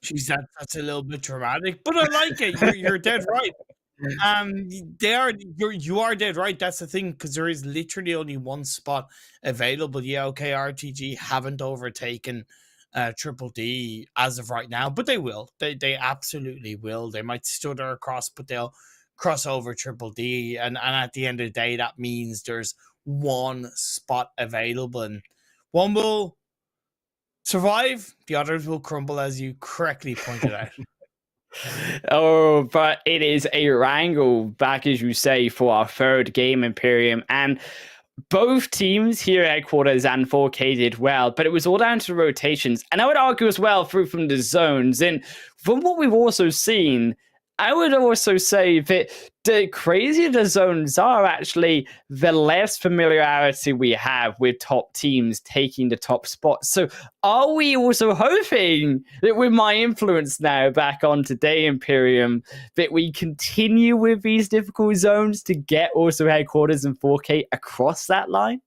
Jeez, that's a little bit dramatic, but I like it. You're dead right. You are dead right. That's the thing, because there is literally only 1 spot available. Yeah, okay, RTG haven't overtaken Triple D as of right now, but they will. They absolutely will. They might stutter across, but they'll cross over Triple D, and at the end of the day, that means there's 1 spot available, and one will survive, the others will crumble, as you correctly pointed out. Oh, but it is a wrangle back, as you say, for our 3rd game, Imperium, and both teams here at Headquarters and 4K did well, but it was all down to rotations. And I would argue as well through from the zones. And from what we've also seen, I would also say that the crazier the zones are, actually, the less familiarity we have with top teams taking the top spot. So are we also hoping that with my influence now back on today, Imperium, that we continue with these difficult zones to get also Headquarters and 4K across that line?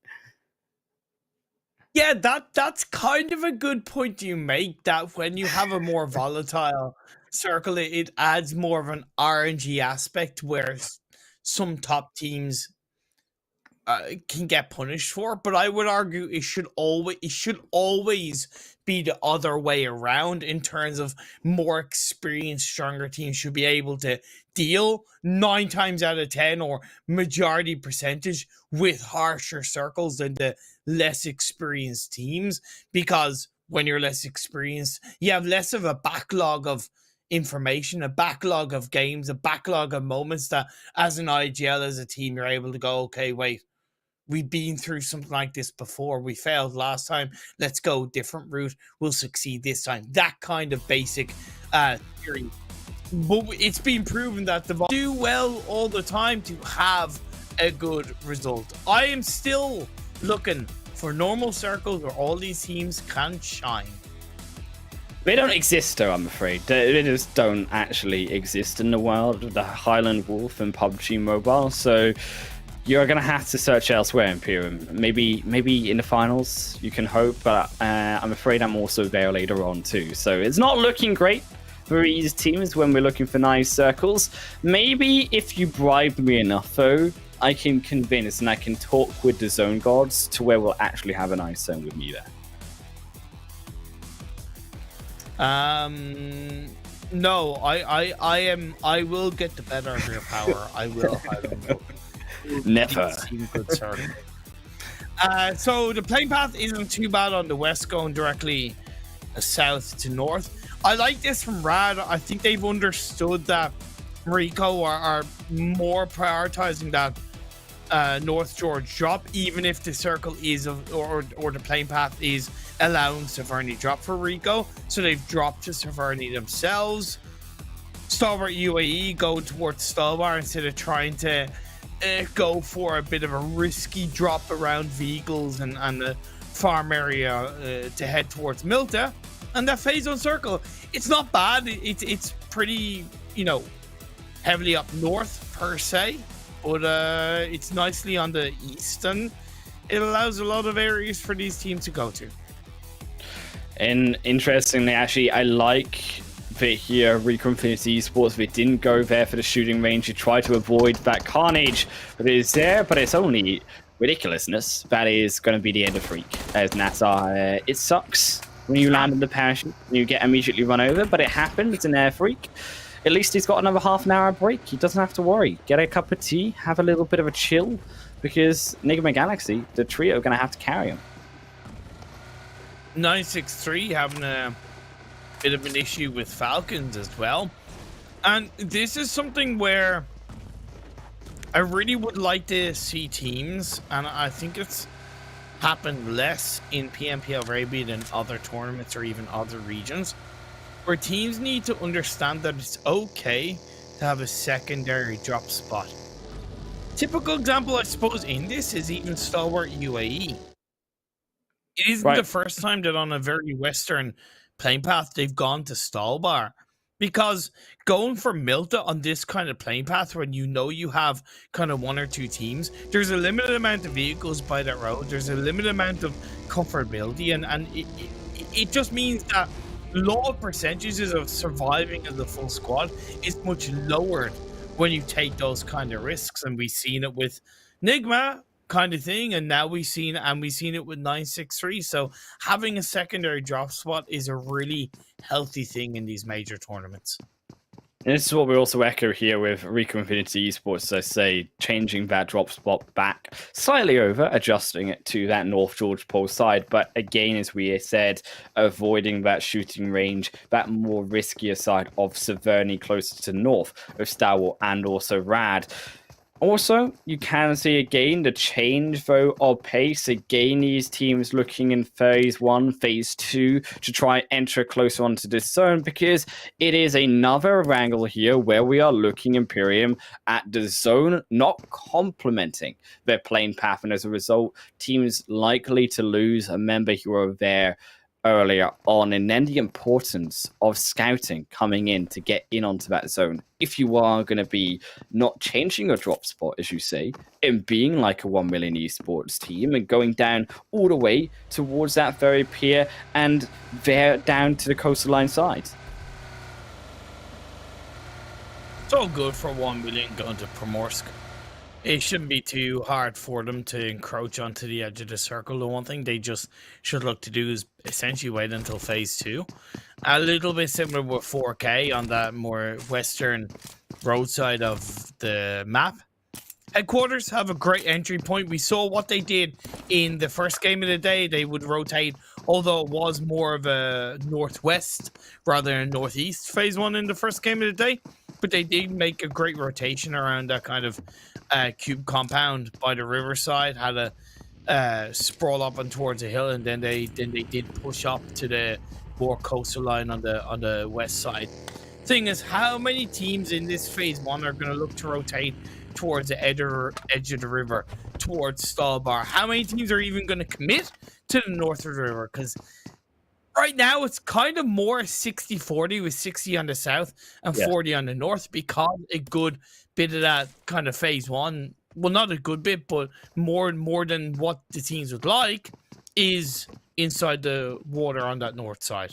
Yeah, that's kind of a good point you make, that when you have a more volatile circle, it adds more of an RNG aspect, where some top teams can get punished for. But I would argue it should always be the other way around, in terms of more experienced, stronger teams should be able to deal 9 times out of 10, or majority percentage, with harsher circles than the less experienced teams, because when you're less experienced, you have less of a backlog of information, a backlog of games, a backlog of moments that, as an IGL, as a team, you're able to go, okay, wait, we've been through something like this before. We failed last time. Let's go different route. We'll succeed this time. That kind of basic theory. But it's been proven that the do well all the time to have a good result. I am still looking for normal circles where all these teams can shine. They don't exist, though, I'm afraid. They just don't actually exist in the world of the Highland Wolf and PUBG Mobile. So you're going to have to search elsewhere, Imperium. Maybe in the finals, you can hope. But I'm afraid I'm also there later on, too. So it's not looking great for these teams when we're looking for nice circles. Maybe if you bribe me enough, though, I can convince and I can talk with the zone gods to where we'll actually have a nice zone with me there? No, I will get the better of your power. I will. Never. Good, sir. So the playing path isn't too bad on the west, going directly south to north. I like this from Rad. I think they've understood that Rico are more prioritizing that North George drop, even if the circle is or the playing path is allowing Severny drop for Rico. So they've dropped to Severny themselves. Stalwart UAE go towards Stalwart instead of trying to go for a bit of a risky drop around vehicles and the farm area to head towards Milta. And that phase one circle, it's not bad. It's pretty, heavily up north per se, but it's nicely on the east, and it allows a lot of areas for these teams to go to. And interestingly, actually, I like that here, Rico Infinity Esports, they didn't go there for the shooting range. You try to avoid that carnage that is there, but it's only ridiculousness. That is going to be the end of Freak. As NASR, it sucks when you land in the parachute and you get immediately run over, but it happened. It's an air Freak. At least he's got another half an hour break. He doesn't have to worry. Get a cup of tea, have a little bit of a chill, because Nigma Galaxy, the trio, are going to have to carry him. 963 having a bit of an issue with Falcons as well. And this is something where I really would like to see teams, and I think it's happened less in PMPL Arabia than other tournaments or even other regions, where teams need to understand that it's okay to have a secondary drop spot. Typical example, I suppose, in this is even Stalwart UAE. It isn't the first time that on a very western playing path they've gone to Stalwart, because going for Milta on this kind of playing path when you have kind of one or two teams, there's a limited amount of vehicles by that road, there's a limited amount of comfortability, and it just means that low percentages of surviving as a full squad is much lower when you take those kind of risks. And we've seen it with Nigma kind of thing, and now we've seen it with 963. So having a secondary drop spot is a really healthy thing in these major tournaments. And this is what we also echo here with Rico Infinity Esports, as I say, changing that drop spot back slightly over, adjusting it to that North George pole side. But again, as we said, avoiding that shooting range, that more riskier side of Severny closer to north of Stalwart and also Rad. Also, you can see again the change, though, of pace. Again, these teams looking in phase one, phase two to try enter closer onto this zone, because it is another Erangel here where we are looking Imperium at the zone not complementing their playing path, and as a result, teams likely to lose a member who are there earlier on. And then the importance of scouting coming in to get in onto that zone. If you are going to be not changing your drop spot, as you say, and being like a 1 million esports team and going down all the way towards that very pier and there down to the coastline side. It's all good for 1 million going to Primorsk. It shouldn't be too hard for them to encroach onto the edge of the circle. The one thing they just should look to do is essentially wait until phase two. A little bit similar with 4K on that more western roadside of the map. Headquarters have a great entry point. We saw what they did in the first game of the day. They would rotate, although it was more of a northwest rather than northeast phase one in the first game of the day. But they did make a great rotation around that kind of cube compound by the riverside, had a sprawl up and towards a hill, and then they did push up to the more coastal line on the west side. Thing is, how many teams in this phase one are going to look to rotate towards the edge of the river, towards Stalwart? How many teams are even going to commit to the north of the river? Because right now it's kind of more 60-40 with 60 on the south and 40 on the north, because a good bit of that kind of phase one, well, not a good bit, but more than what the teams would like, is inside the water on that north side.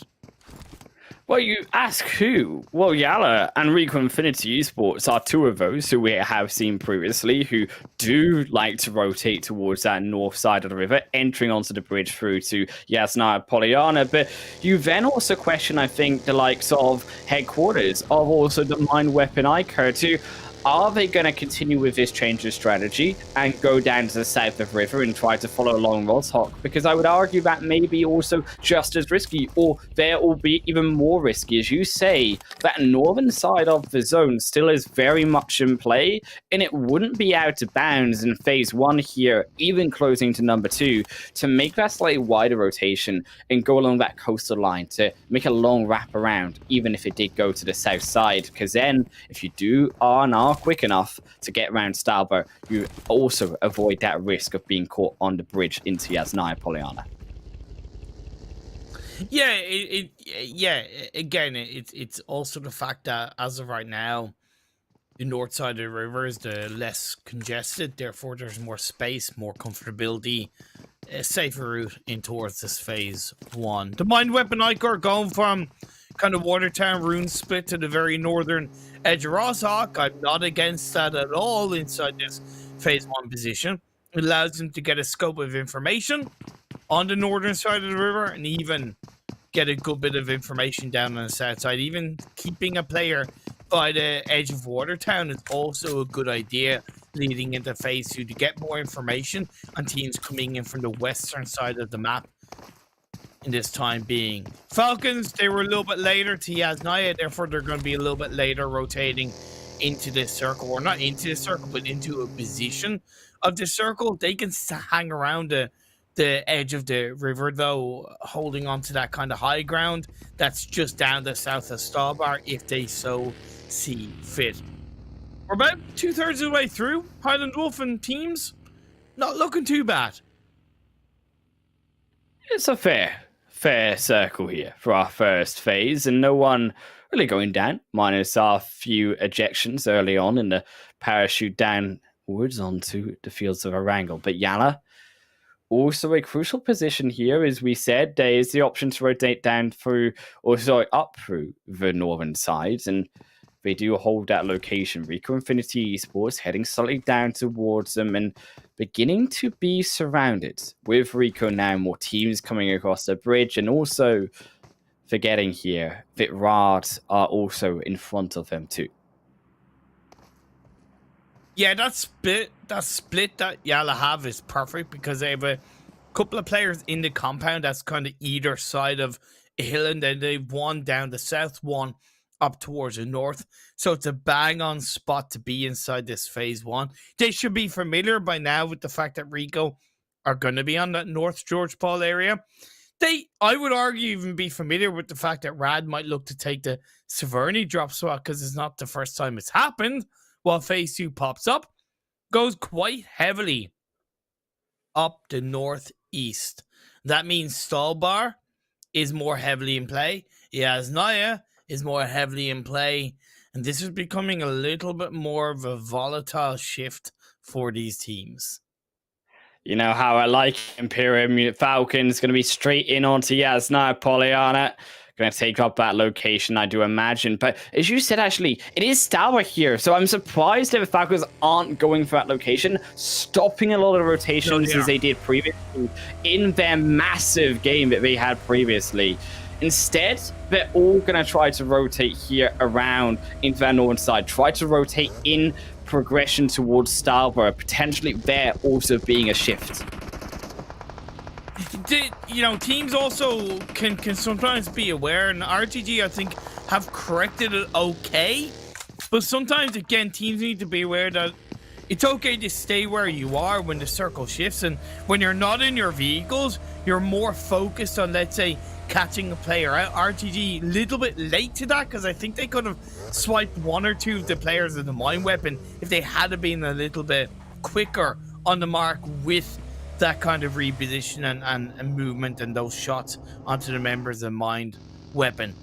Well, you ask who? Well, YaLLa and Rico Infinity Esports are two of those who we have seen previously who do like to rotate towards that north side of the river, entering onto the bridge through to Yasnaya Polyana. But you then also question, I think, the likes of headquarters of also the mine weapon iKURD too. Are they going to continue with this change of strategy and go down to the south of river and try to follow along Roshok? Because I would argue that may be also just as risky, or there will be even more risky. As you say, that northern side of the zone still is very much in play, and it wouldn't be out of bounds in phase 1 here, even closing to number 2, to make that slightly wider rotation and go along that coastal line to make a long wrap around, even if it did go to the south side. Because then, if you are quick enough to get around Stalwart, you also avoid that risk of being caught on the bridge into Yasnaya Polyana. Yeah, again, it's also the fact that as of right now, the north side of the river is the less congested, therefore there's more space, more comfortability, a safer route in towards this phase 1. The mine weapon iKURD going from kind of Watertown Rune split to the very northern edge of Roshok. I'm not against that at all inside this phase 1 position. It allows them to get a scope of information on the northern side of the river and even get a good bit of information down on the south side. Even keeping a player by the edge of Watertown is also a good idea leading into phase 2 to get more information on teams coming in from the western side of the map in this time being. Falcons, they were a little bit later to Yasnaya, therefore they're going to be a little bit later rotating into this circle, or not into the circle, but into a position of the circle. They can hang around the edge of the river, though, holding on to that kind of high ground that's just down the south of Stalwart if they so see fit. We're about 2/3 of the way through. Highland Wolf and teams, not looking too bad. It's a fair circle here for our first phase, and no one really going down, minus our few ejections early on in the parachute downwards onto the fields of Erangel. But YaLLa, also a crucial position here, as we said, there is the option to rotate down through, or sorry, up through the northern side, and they do hold that location. Rico Infinity Esports heading slightly down towards them and beginning to be surrounded with Rico now. More teams coming across the bridge, and also forgetting here that Rad are also in front of them too. Yeah, that split that YaLLa have is perfect because they have a couple of players in the compound that's kind of either side of a hill, and then they've one down the south, one up towards the north. So it's a bang-on spot to be inside this phase 1. They should be familiar by now with the fact that Rico are going to be on that North George Paul area. I would argue, even be familiar with the fact that Rad might look to take the Severny drop spot because it's not the first time it's happened. While phase 2 pops up, goes quite heavily up the northeast. That means Stalwart is more heavily in play. Yasnaya is more heavily in play, and this is becoming a little bit more of a volatile shift for these teams. You know how I like Imperium. Falcons going to be straight in onto Yasnaya Polyana. Going to take up that location, I do imagine. But as you said, actually, it is Stalwart here. So I'm surprised that the Falcons aren't going for that location, stopping a lot of rotations as they did previously in their massive game that they had previously. Instead, they're all going to try to rotate here around into that northern side, try to rotate in progression towards Stalwart, potentially there also being a shift. Teams also can sometimes be aware, and RTG, I think, have corrected it okay. But sometimes, again, teams need to be aware that it's okay to stay where you are when the circle shifts, and when you're not in your vehicles, you're more focused on, let's say, catching a player out. RTG, a little bit late to that, because I think they could have swiped one or two of the players of the mine weapon if they had been a little bit quicker on the mark with that kind of reposition and movement and those shots onto the members of the mine weapon.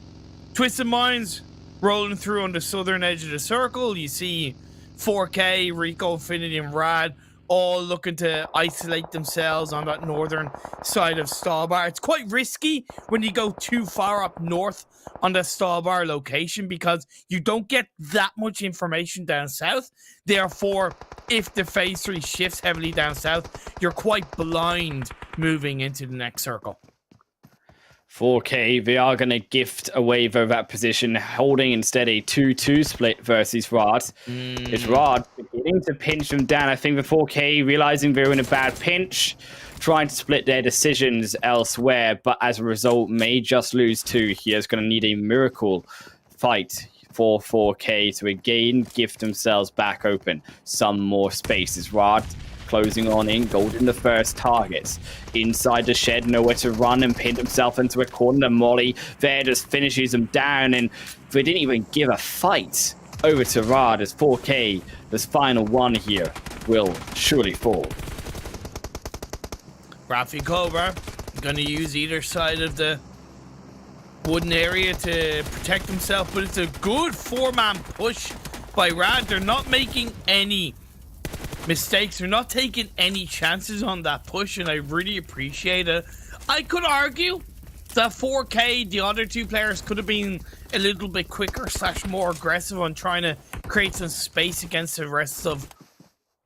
Twisted Minds rolling through on the southern edge of the circle. You see 4K, Rico, Infinity, and Rad all looking to isolate themselves on that northern side of Stalwart. It's quite risky when you go too far up north on the Stalwart location because you don't get that much information down south. Therefore, if the phase 3 shifts heavily down south, you're quite blind moving into the next circle. 4K, they are going to gift away though that position, holding instead a 2-2 split versus Rod. It's Rod beginning to pinch them down. I think the 4K realizing they're in a bad pinch, trying to split their decisions elsewhere, but as a result may just lose 2. He is going to need a miracle fight for 4K to again gift themselves back open. Some more space is Rod closing on in. Golden the first targets. Inside the shed, nowhere to run, and pinned himself into a corner. Molly there just finishes him down, and they didn't even give a fight over to Rad as 4K, this final one here, will surely fall. Rafi Cobra gonna use either side of the wooden area to protect himself, but it's a good 4-man push by Rad. They're not making any mistakes. They're not taking any chances on that push, and I really appreciate it. I could argue that 4K, the other 2 players, could have been a little bit quicker / more aggressive on trying to create some space against the rest of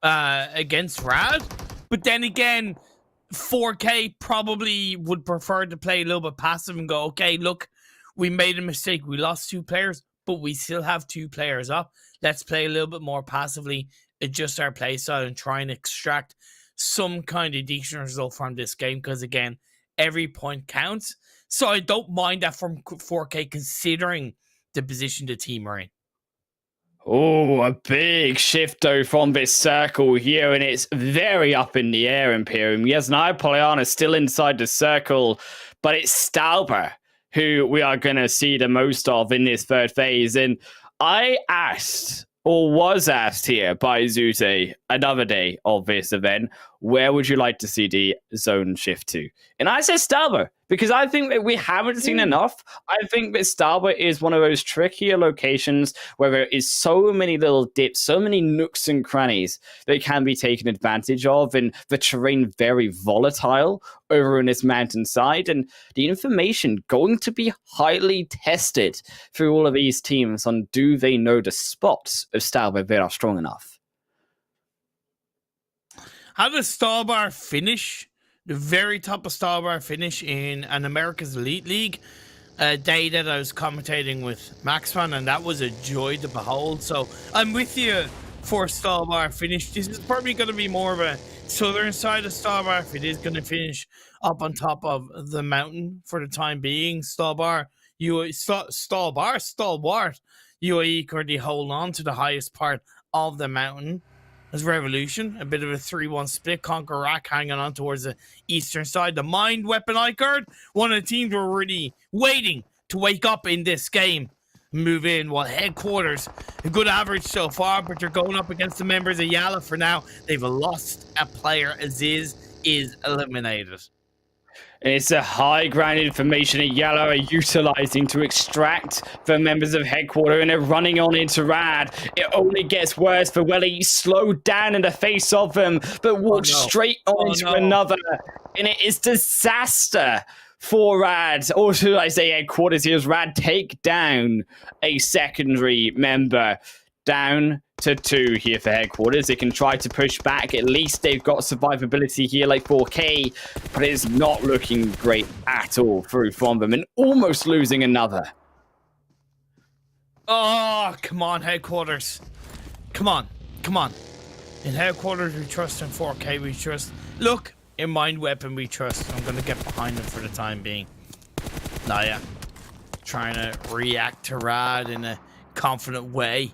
against Rad. But then again, 4K probably would prefer to play a little bit passive and go, okay, look, we made a mistake. We lost 2 players, but we still have 2 players up. Let's play a little bit more passively, adjust our play style, and try and extract some kind of decent result from this game, because again, every point counts. So I don't mind that from 4K, considering the position the team are in. Oh, a big shift though from this circle here, and it's very up in the air, Imperium. Yes, now Pollyanna still inside the circle, but it's Stalber who we are going to see the most of in this third phase. And I asked, or was asked here by Zute another day of this event, where would you like to see the zone shift to? And I said Stalber, because I think that we haven't seen enough. I think that Stalber is one of those trickier locations where there is so many little dips, so many nooks and crannies that can be taken advantage of, and the terrain very volatile over in this mountainside, and the information going to be highly tested through all of these teams on do they know the spots of Stalber that are strong enough. How does Stalbar finish? The very top of Stalbar finish in an America's Elite League, a day that I was commentating with Maxman, and that was a joy to behold. So I'm with you for Stalbar finish. This is probably going to be more of a southern side of Stalbar if it is going to finish up on top of the mountain for the time being. Stalwart UAE currently hold on to the highest part of the mountain. As Revolution, a bit of a 3-1 split. CONQUEROR hanging on towards the eastern side. The Mind Weapon iKURD, one of the teams we're really waiting to wake up in this game, move in, while Headquarters, a good average so far, but they're going up against the members of YaLLa for now. They've lost a player. Aziz is eliminated. It's a high ground information that YaLLa are utilizing to extract the members of Headquarter, and they're running on into Rad. It only gets worse for YaLLa. He's slowed down in the face of them, but walks straight on into another. And it is disaster for Rad. Or should I say Headquarters here as Rad take down a secondary member. Down to 2 here for Headquarters. They can try to push back. At least they've got survivability here like 4K, but it's not looking great at all through from them, and almost losing another. Oh, come on, Headquarters. Come on. In Headquarters, we trust. In 4K, we trust. Look, in Mind Weapon, we trust. I'm going to get behind them for the time being. Naya, trying to react to Rad in a confident way.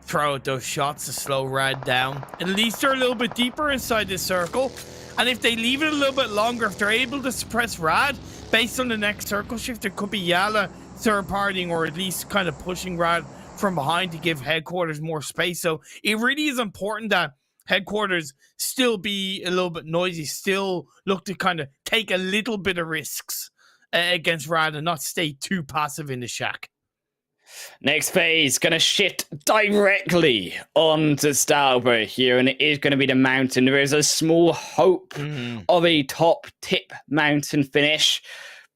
Throw out those shots to slow Rad down. At least they're a little bit deeper inside this circle. And if they leave it a little bit longer, if they're able to suppress Rad, based on the next circle shift, it could be YaLLa third-partying, or at least kind of pushing Rad from behind to give Headquarters more space. So it really is important that Headquarters still be a little bit noisy, still look to kind of take a little bit of risks against Rad and not stay too passive in the shack. Next phase, gonna shift directly onto Stalwart here, and it is gonna be the mountain. There is a small hope of a top tip mountain finish,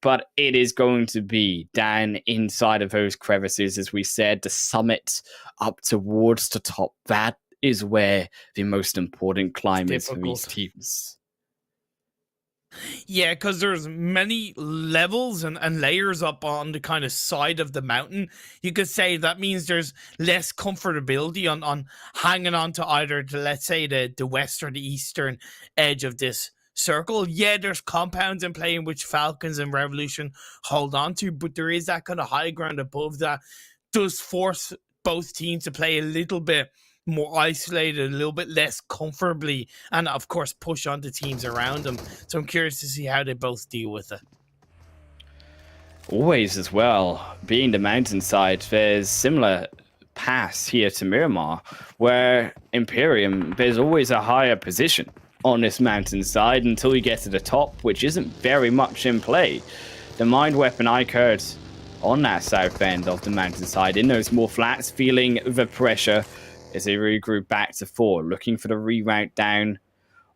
but it is going to be down inside of those crevices, as we said, the summit up towards the top. That is where the most important climb is for these teams. Yeah, because there's many levels and layers up on the kind of side of the mountain. You could say that means there's less comfortability on hanging on to either, let's say, the west or the eastern edge of this circle. Yeah, there's compounds in play in which Falcons and Revolution hold on to, but there is that kind of high ground above that does force both teams to play a little bit more isolated, a little bit less comfortably, and of course push on the teams around them. So I'm curious to see how they both deal with it. Always as well, being the mountainside, there's similar paths here to Miramar, where Imperium, there's always a higher position on this mountainside until you get to the top, which isn't very much in play. The mind weapon iKURD on that south end of the mountainside, in those more flats, feeling the pressure as they regroup back to 4, looking for the reroute down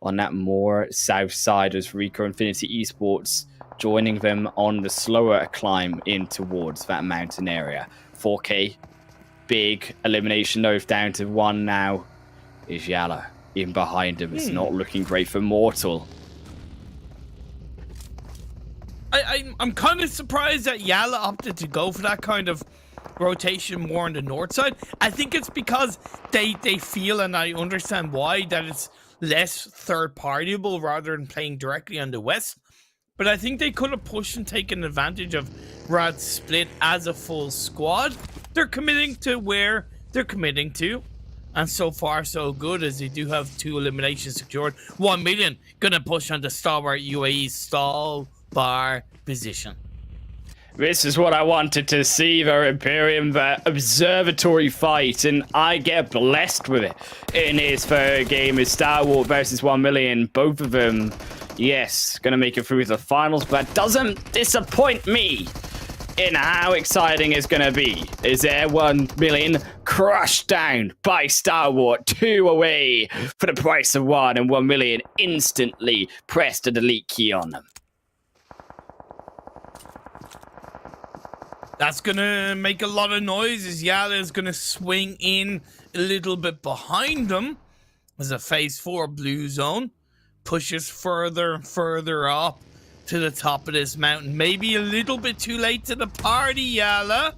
on that more south side as Rico Infinity Esports joining them on the slower climb in towards that mountain area. 4K, big elimination oath down to 1 now. Is YaLLa in behind him? It's not looking great for Mortal. I'm kind of surprised that YaLLa opted to go for that kind of rotation more on the north side. I think it's because they feel, and I understand why, that it's less third-partyable rather than playing directly on the west. But I think they could have pushed and taken advantage of Rad's split as a full squad. They're committing to where they're committing to, and so far so good, as they do have 2 eliminations secured. 1million gonna push on the Stalwart UAE stall bar position. This is what I wanted to see, the Imperium, the observatory fight, and I get blessed with it in his third game. Is Stalwart versus 1million. Both of them, yes, going to make it through the finals, but doesn't disappoint me in how exciting it's going to be. Is there 1million crushed down by Stalwart, 2 away for the price of 1, and 1million instantly pressed a delete key on them. That's going to make a lot of noise as YaLLa is going to swing in a little bit behind them as a phase 4 blue zone pushes further and further up to the top of this mountain. Maybe a little bit too late to the party, YaLLa.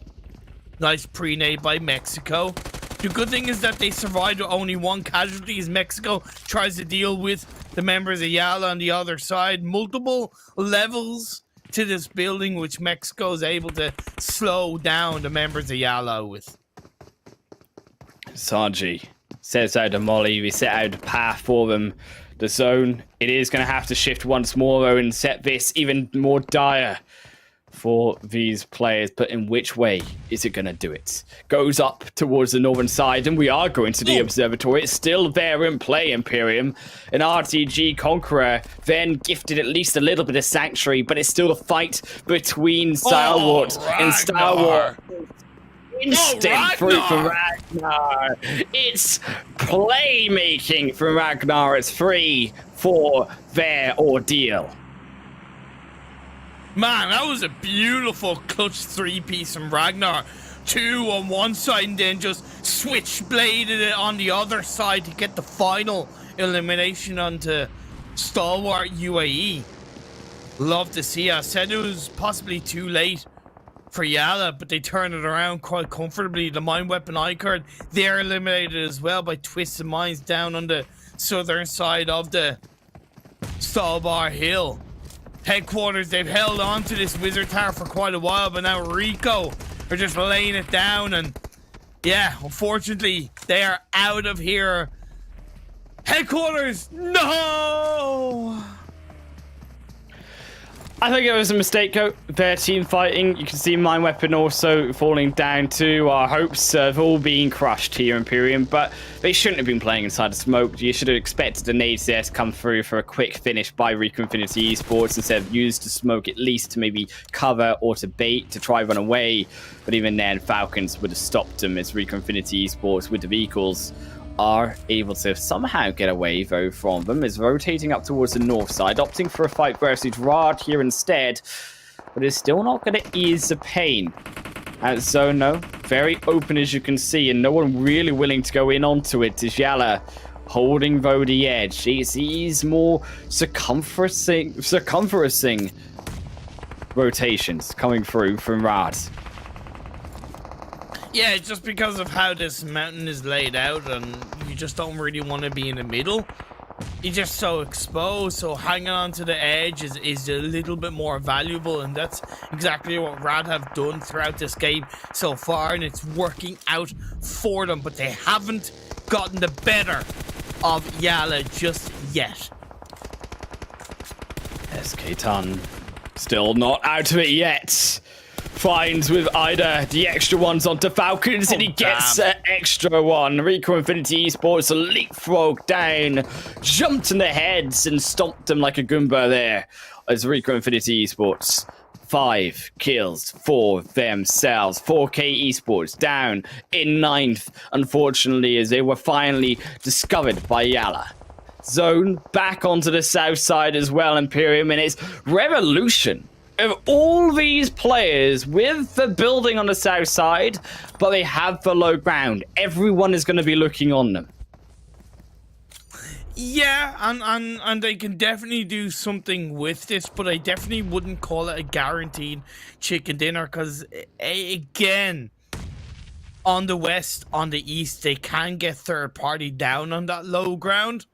Nice pre-nade by Mexico. The good thing is that they survived with only 1 casualty as Mexico tries to deal with the members of YaLLa on the other side. Multiple levels to this building, which Mexico is able to slow down the members of YaLLa with. Saji sets out a molly. We set out a path for them. The zone, it is going to have to shift once more, though, and set this even more dire for these players. But in which way is it going to do it? Goes up towards the northern side, and we are going to the observatory. It's still there in play, Imperium. An RTG Conqueror then gifted at least a little bit of sanctuary, but it's still a fight between Stalwart and Stalwart. Instant fruit for Ragnar. It's playmaking from Ragnar. It's free for their ordeal. Man, that was a beautiful clutch 3-piece from Ragnar. 2 on one side and then just switchbladed it on the other side to get the final elimination onto Stalwart UAE. Love to see it. I said it was possibly too late for YaLLa, but they turned it around quite comfortably. The mind weapon iKURD, they're eliminated as well by Twisted Minds down on the southern side of the Stalwart Hill. Headquarters, they've held on to this wizard tower for quite a while, but now Rico are just laying it down, and yeah, unfortunately, they are out of here. Headquarters, no! I think it was a mistake, their team fighting. You can see Mine Weapon also falling down too. Our hopes have all been crushed here, Imperium, but they shouldn't have been playing inside the smoke. You should have expected an nade CS come through for a quick finish by Rico Infinity Esports instead of used the smoke at least to maybe cover or to bait, to try run away. But even then, Falcons would have stopped them as Rico Infinity Esports with the vehicles are able to somehow get away, though, from them, is rotating up towards the north side, opting for a fight versus Rad here instead, but it's still not going to ease the pain. At Zono, very open as you can see, and no one really willing to go in onto it. Is YaLLa holding, though, the edge. He's more circumferencing rotations coming through from Rad. Yeah, just because of how this mountain is laid out, and you just don't really want to be in the middle. You're just so exposed, so hanging on to the edge is a little bit more valuable, and that's exactly what Rad have done throughout this game so far, and it's working out for them, but they haven't gotten the better of YaLLa just yet. SK-Ton still not out of it yet. Finds with Ida the extra ones onto Falcons, and he gets an extra one. Rico Infinity Esports leapfrog down, jumped in the heads and stomped them like a Goomba there as Rico Infinity Esports. 5 kills for themselves. 4K Esports down in 9th, unfortunately, as they were finally discovered by YaLLa. Zone back onto the south side as well, Imperium, and it's Revolution of all these players with the building on the south side, but they have the low ground. Everyone is going to be looking on them. Yeah, and they can definitely do something with this, but I definitely wouldn't call it a guaranteed chicken dinner, because, again, on the west, on the east, they can get third party down on that low ground.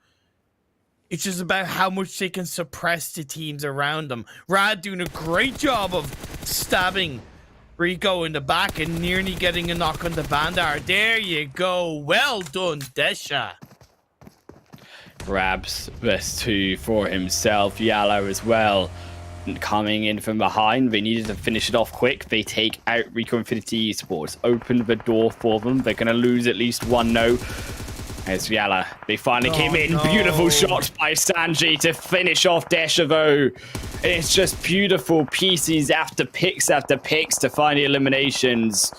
It's just about how much they can suppress the teams around them. Rad doing a great job of stabbing Rico in the back and nearly getting a knock on the Bandar. There you go. Well done, Desha. Grabs best 2 for himself. YaLLa as well. Coming in from behind. They needed to finish it off quick. They take out Rico Infinity Esports. Open the door for them. They're going to lose at least one no. As YaLLa, they finally came in. No. Beautiful shot by Sanji to finish off Deshavo. It's just beautiful pieces after picks to find the eliminations.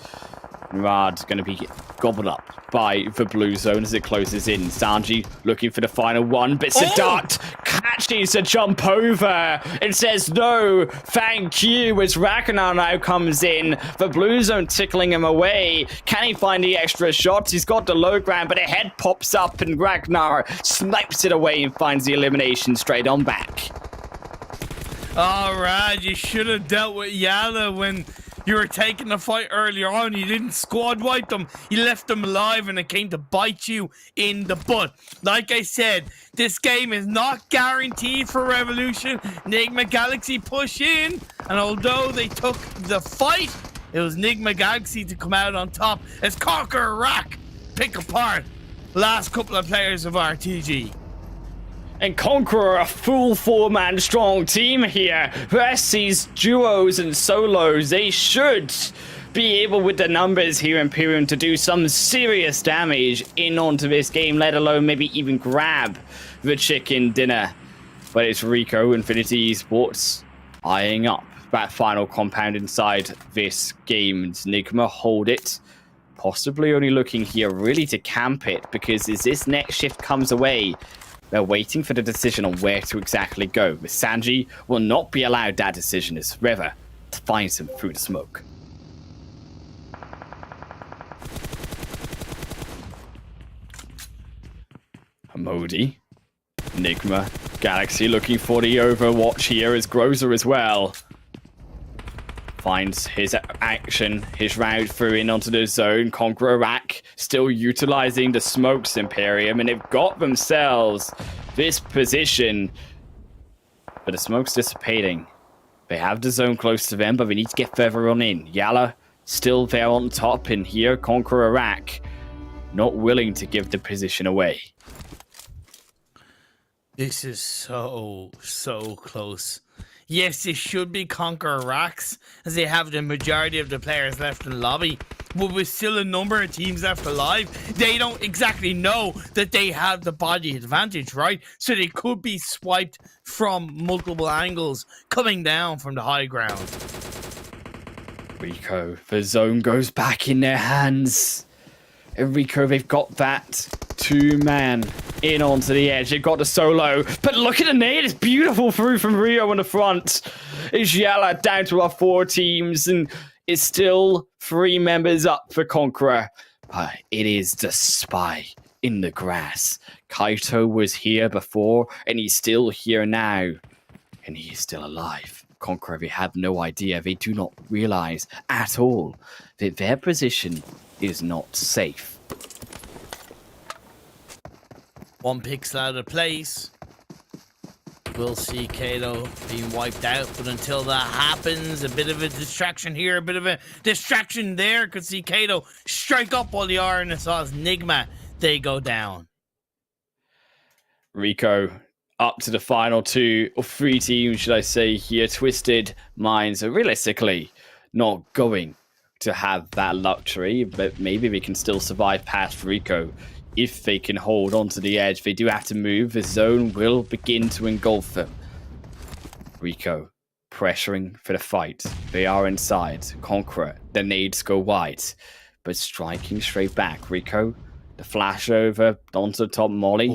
Rad going to be gobbled up by the blue zone as it closes in. Sanji looking for the final one, but Sadat catches to jump over and says no, thank you, as Ragnar now comes in. The blue zone tickling him away. Can he find the extra shots? He's got the low ground, but a head pops up and Ragnar snipes it away and finds the elimination straight on back. Alright, you should have dealt with YaLLa when you were taking the fight earlier on. You didn't squad wipe them. You left them alive, and it came to bite you in the butt. Like I said, this game is not guaranteed for Revolution. Nigma Galaxy push in, and although they took the fight, it was Nigma Galaxy to come out on top as CONQUEROR pick apart the last couple of players of RTG. And CONQUEROR, a full 4-man strong team here versus duos and solos. They should be able, with the numbers here, Imperium, to do some serious damage in onto this game, let alone maybe even grab the chicken dinner. But it's Rico Infinity Esports eyeing up that final compound inside this game. Nigma hold it. Possibly only looking here really to camp it, because as this next shift comes away, they're waiting for the decision on where to exactly go. But Sanji will not be allowed that decision as River finds him through the smoke. Hamodi. Nigma Galaxy looking for the overwatch here as Grozer as well. Finds his action, his route through in onto the zone. CONQUEROR still utilizing the smokes, Imperium, and they've got themselves this position. But the smoke's dissipating. They have the zone close to them, but they need to get further on in. YaLLa still there on top, and here CONQUEROR not willing to give the position away. This is so close. Yes, it should be Conqueror Racks, as they have the majority of the players left in the lobby. But with still a number of teams left alive, they don't exactly know that they have the body advantage, right? So they could be swiped from multiple angles coming down from the high ground. Rico, the zone goes back in their hands. And Rico, they've got that 2-man in onto the edge. They've got the solo. But look at the nade. It's beautiful through from Rio on the front. It's YaLLa down to our 4 teams. And it's still 3 members up for Conqueror. But it is the spy in the grass. Kaito was here before, and he's still here now. And he's still alive. Conqueror, they have no idea. They do not realize at all that their position is not safe. 1 pixel out of place. We'll see Kato being wiped out, but until that happens, a bit of a distraction here, a bit of a distraction there. Could see Kato strike up while the RNSR's Nigma, they go down. Rico up to the final 2 or 3 teams, should I say here. Twisted Minds are realistically not going to have that luxury, but maybe we can still survive past Rico if they can hold on to the edge. They do have to move. The zone will begin to engulf them. Rico pressuring for the fight. They are inside. Conqueror, the nades go wide, but striking straight back. Rico, the flash over onto the top molly.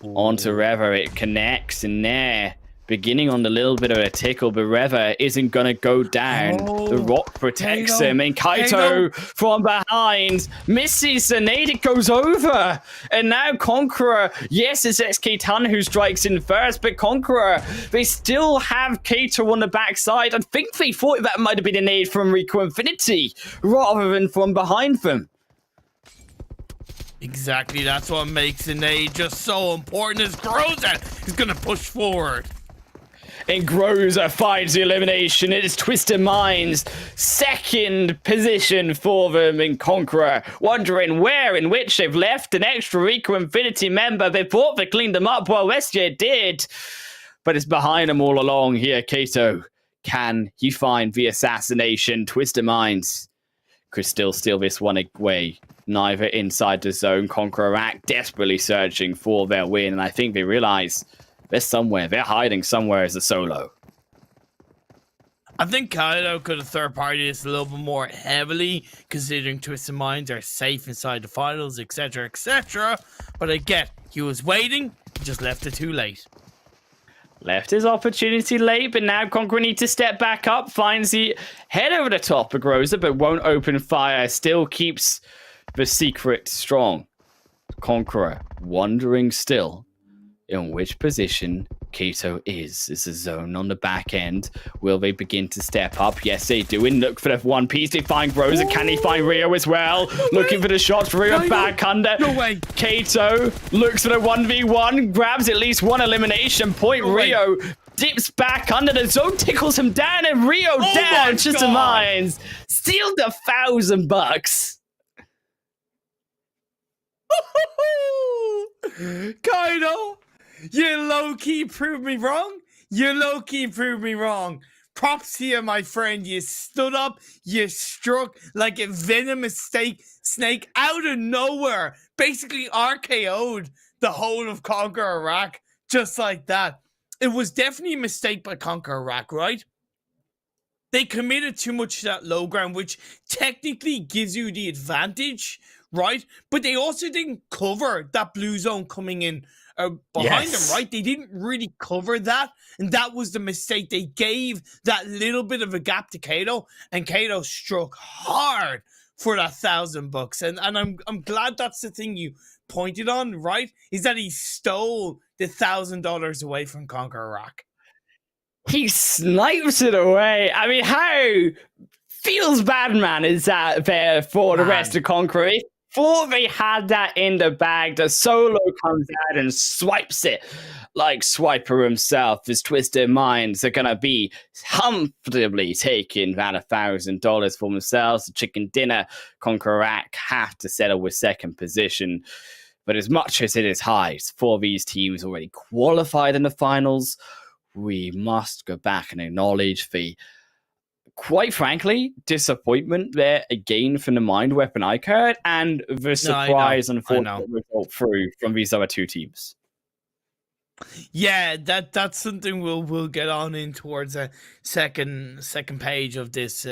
Onto Rever, it connects in there. Beginning on the little bit of a tickle, but Rever isn't going to go down. The rock protects him, and Kaito from behind misses the nade. It goes over. And now Conqueror, yes, it's XK Ton who strikes in first, but Conqueror, they still have Kaito on the backside. I think they thought that might have been a nade from Rico Infinity rather than from behind them. Exactly, that's what makes the nade just so important. As Groza is going to push forward. And Groza finds the elimination. It is Twisted Minds' second position for them in Conqueror. Wondering where in which they've left an extra Rico Infinity member. They thought they cleaned them up. Well, Westia did. But it's behind them all along here. Kato, can he find the assassination? Twisted Minds could still steal this one away. Neither inside the zone. Conqueror act desperately searching for their win. And I think they realize they're somewhere. They're hiding somewhere as a solo. I think Kaito could have third-partied this a little bit more heavily, considering Twisted Minds are safe inside the finals, etc., etc. But I get he was waiting, he just left it too late. Left his opportunity late, but now Conqueror needs to step back up, finds the head over the top of Groza, but won't open fire. Still keeps the secret strong. Conqueror wondering still in which position Kaito is. Is the zone on the back end? Will they begin to step up? Yes, they do. And look for the one piece. They find Groza. Can he find Rio as well? Looking for the shots. Rio back under. No way. Kaito looks for the 1v1. Grabs at least one elimination point. Rio dips back under. The zone tickles him down. And Rio down. Just the Minds. Steal the $1,000. Kaito, you low-key proved me wrong. You low-key proved me wrong. Props here, my friend. You stood up, you struck like a venomous snake out of nowhere. Basically RKO'd the whole of Conqueror Iraq just like that. It was definitely a mistake by Conqueror Iraq, right? They committed too much to that low ground, which technically gives you the advantage, right? But they also didn't cover that blue zone coming in behind them, right? They didn't really cover that, and that was the mistake. They gave that little bit of a gap to Kaito, and Kaito struck hard for that $1,000. And I'm glad that's the thing you pointed on, right? Is that he stole the $1,000 away from Conqueror Iraq. He snipes it away. I mean, how feels bad, man, is that there for the rest of Conqueror? Before they had that in the bag, the solo comes out and swipes it like Swiper himself. His Twisted Minds are going to be comfortably taking that $1,000 for themselves. The chicken dinner, Conqueror have to settle with second position. But as much as it is high for these teams already qualified in the finals, we must go back and acknowledge the, quite frankly, disappointment there again from the Mind Weapon iKURD and the surprise and unfortunate result through from these other two teams. Yeah, that's something we'll get on in towards a second page of this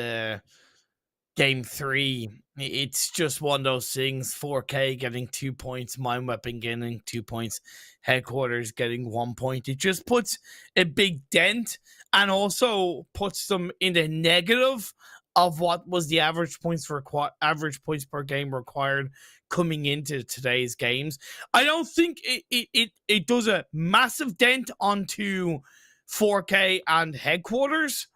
game 3. It's just one of those things. 4K getting 2 points, Mind Weapon getting 2 points, Headquarters getting 1 point. It just puts a big dent and also puts them in the negative of what was the average points per game required coming into today's games. I don't think it does a massive dent onto 4K and Headquarters,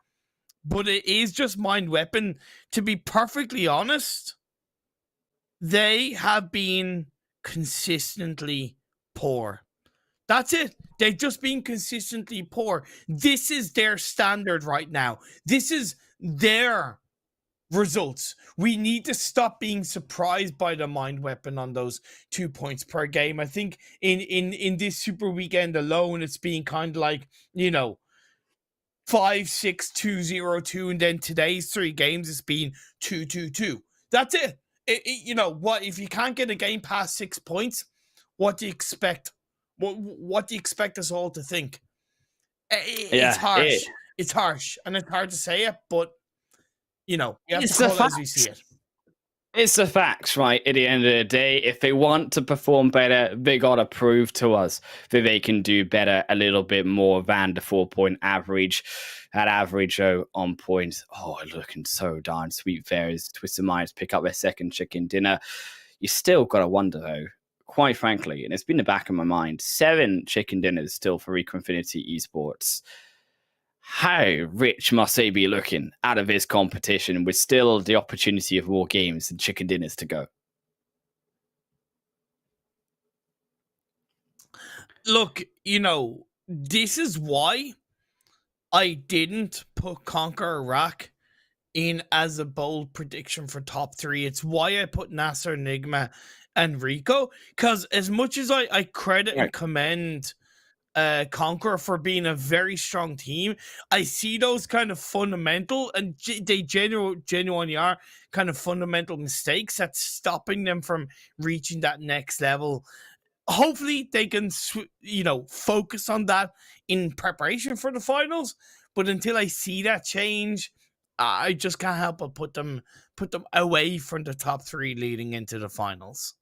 but it is just Mind Weapon. To be perfectly honest, they have been consistently poor. That's it. They've just been consistently poor. This is their standard right now. This is their results. We need to stop being surprised by the Mind Weapon on those 2 points per game. I think in this Super Weekend alone, it's been kind of like, 5-6-2-0-2, and then today's 3 games it's been 2-2-2. That's it. What if you can't get a game past 6 points? What do you expect? What do you expect us all to think? It's harsh. It's harsh, and it's hard to say it, but we have to call it as we see it. It's the facts, right? At the end of the day, if they want to perform better, they gotta prove to us that they can do better a little bit more than the 4-point average. That average on point. Oh, looking so darn sweet there as Twisted Minds pick up their second chicken dinner. You still gotta wonder though, quite frankly, and it's been in the back of my mind, 7 chicken dinners still for Rico Infinity Esports. How rich must they be looking out of this competition with still the opportunity of more games and chicken dinners to go? Look, this is why I didn't put Conqueror Iraq in as a bold prediction for top 3. It's why I put NASR, Nigma, and Rico. Because as much as I credit and commend Conqueror for being a very strong team, I see those kind of fundamental, and they genuinely are kind of fundamental mistakes that's stopping them from reaching that next level. Hopefully they can focus on that in preparation for the finals, but until I see that change, I just can't help but put them away from the top 3 leading into the finals.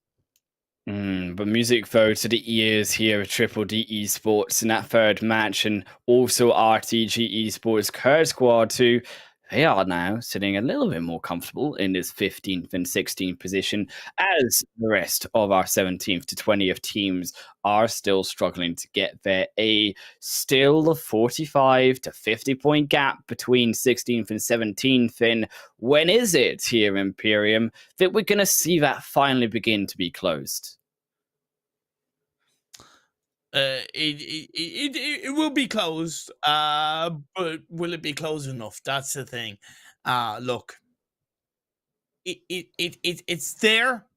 But music though to the ears here of DDD Esports in that third match, and also RTG Esports KURDSQUAD too. They are now sitting a little bit more comfortable in this 15th and 16th position, as the rest of our 17th to 20th teams are still struggling to get there. Still a 45 to 50 point gap between 16th and 17th. And when is it here in Imperium that we're going to see that finally begin to be closed? It will be closed, but will it be close enough? That's the thing. Look, it's there.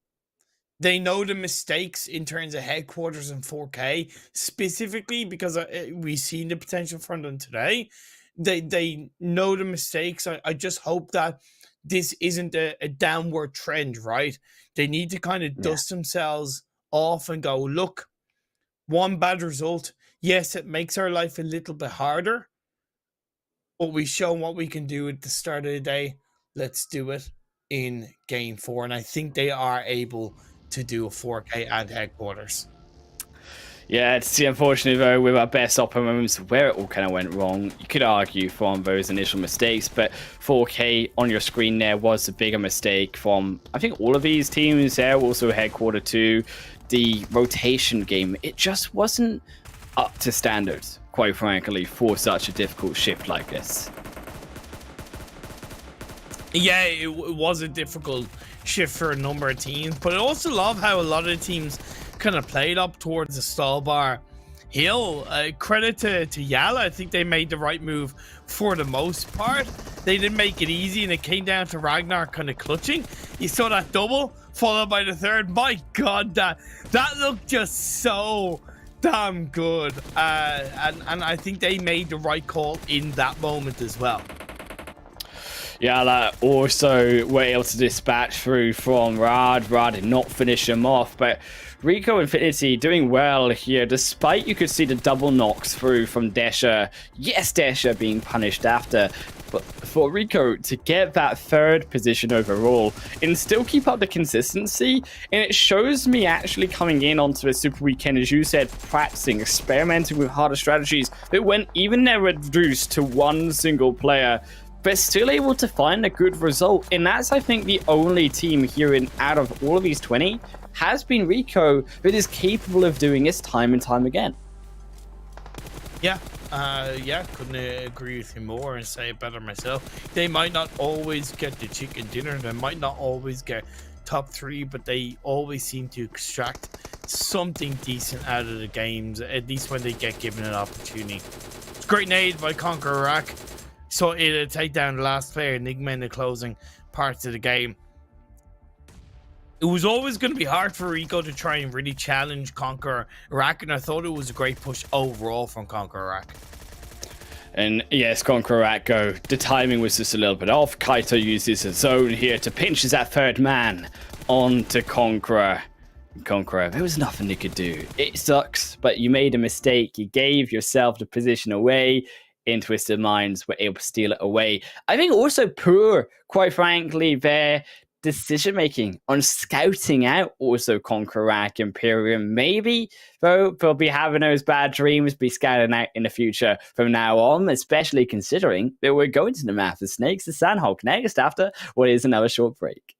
They know the mistakes in terms of Headquarters and 4K, specifically because we've seen the potential from them today. They know the mistakes. I just hope that this isn't a downward trend, right? They need to kind of dust themselves off and go, look, one bad result, yes, it makes our life a little bit harder, but we show what we can do at the start of the day. Let's do it in game 4, and I think they are able to do a 4K and Headquarters. Yeah, it's the unfortunate though with our best opera moments where it all kind of went wrong. You could argue from those initial mistakes, but 4K on your screen there was a bigger mistake from, I think, all of these teams there, also Headquarter 2. The rotation game, it just wasn't up to standards, quite frankly, for such a difficult shift like this. Yeah, it was a difficult shift for a number of teams, but I also love how a lot of teams kind of played up towards the Stalwart hill. Credit to YaLLa. I think they made the right move for the most part. They didn't make it easy, and it came down to Ragnar kind of clutching. You saw that double followed by the third. My God, that looked just so damn good. And I think they made the right call in that moment as well. YaLLa also were able to dispatch through from Rad. Rad did not finish him off, but Rico Infinity doing well here, despite you could see the double knocks through from Desha. Yes, Desha being punished after. But for Rico to get that third position overall and still keep up the consistency, and it shows me actually coming in onto a super weekend, as you said, practicing, experimenting with harder strategies, that when even they're reduced to one single player, but still able to find a good result. And that's, I think, the only team here in out of all of these 20 has been Rico that is capable of doing this time and time again. Yeah, couldn't agree with you more and say it better myself. They might not always get the chicken dinner, they might not always get top 3, but they always seem to extract something decent out of the games, at least when they get given an opportunity. It's a great nade by CONQUEROR. So it'll take down the last player, Nigma, in the closing parts of the game. It was always going to be hard for Rico to try and really challenge CONQUEROR, and I thought it was a great push overall from CONQUEROR. And yes, CONQUEROR go. The timing was just a little bit off. Kaito uses his zone here to pinch that third man onto CONQUEROR. CONQUEROR, there was nothing they could do. It sucks, but you made a mistake. You gave yourself the position away. In Twisted Minds were able to steal it away. I think also poor, quite frankly, their decision making on scouting out also CONQUEROR Imperium. Maybe though they'll be having those bad dreams, be scouting out in the future from now on, especially considering that we're going to the map of Snakes to Sanhok next after what is another short break.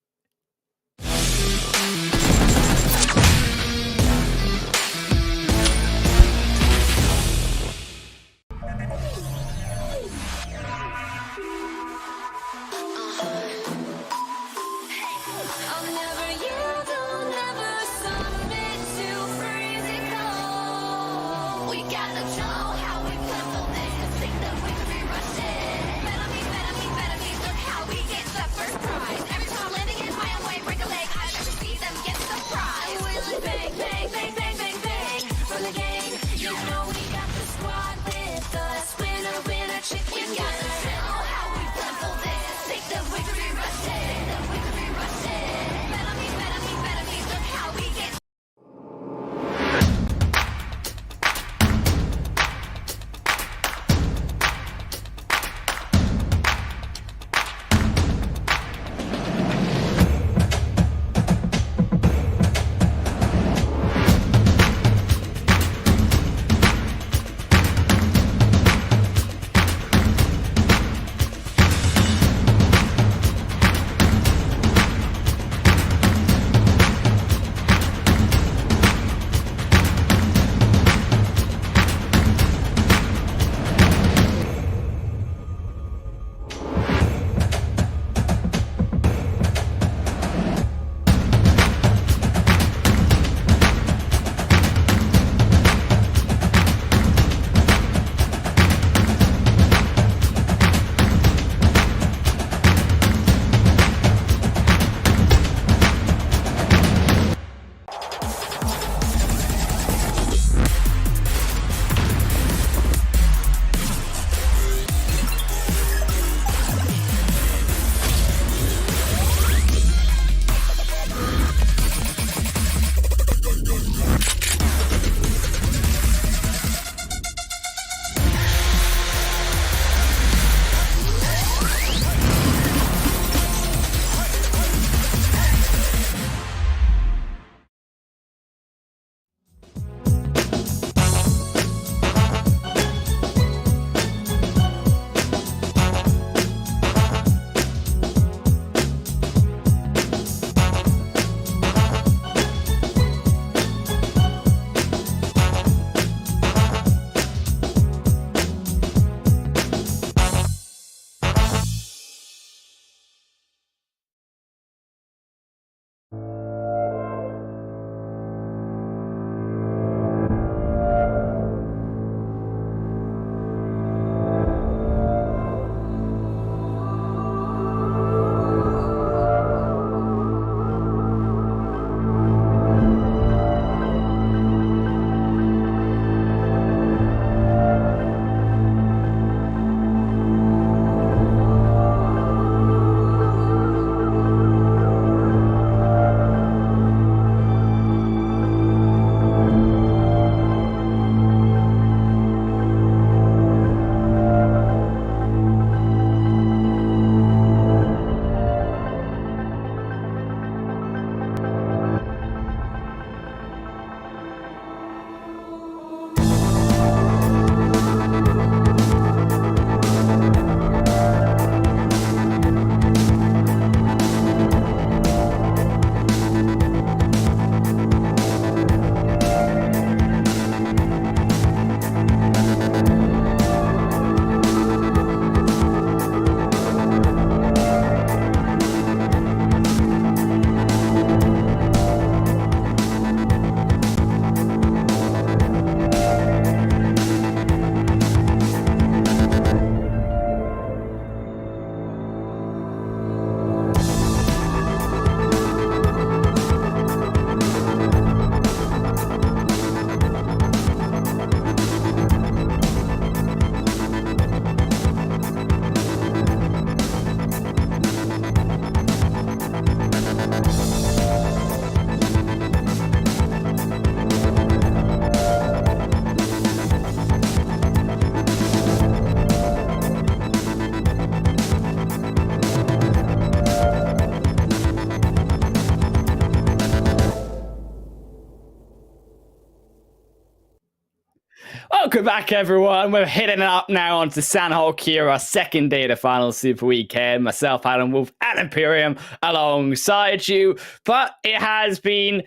Welcome back, everyone. We're heading up now onto Sanhok here, our second day of the final Super Weekend. Myself, Alan Wolf, and Imperium alongside you. But it has been,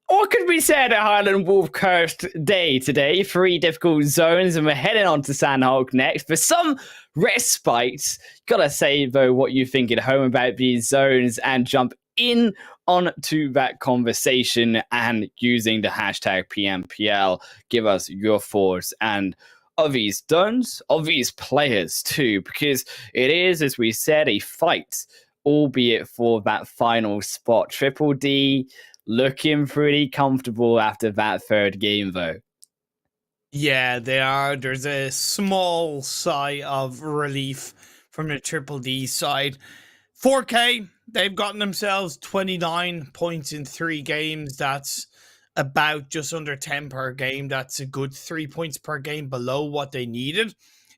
what could be said, a Highland Wolf cursed day today. 3 difficult zones, and we're heading on to Sanhok next for some respite. Gotta say, though, what you think at home about these zones and jump in onto that conversation and using the hashtag PMPL. Give us your thoughts and of these zones, of these players too, because it is, as we said, a fight, albeit for that final spot. Triple D looking pretty comfortable after that third game, though. Yeah, they are. There's a small sigh of relief from the Triple D side. 4K, they've gotten themselves 29 points in 3 games. That's about just under 10 per game. That's a good 3 points per game below what they needed.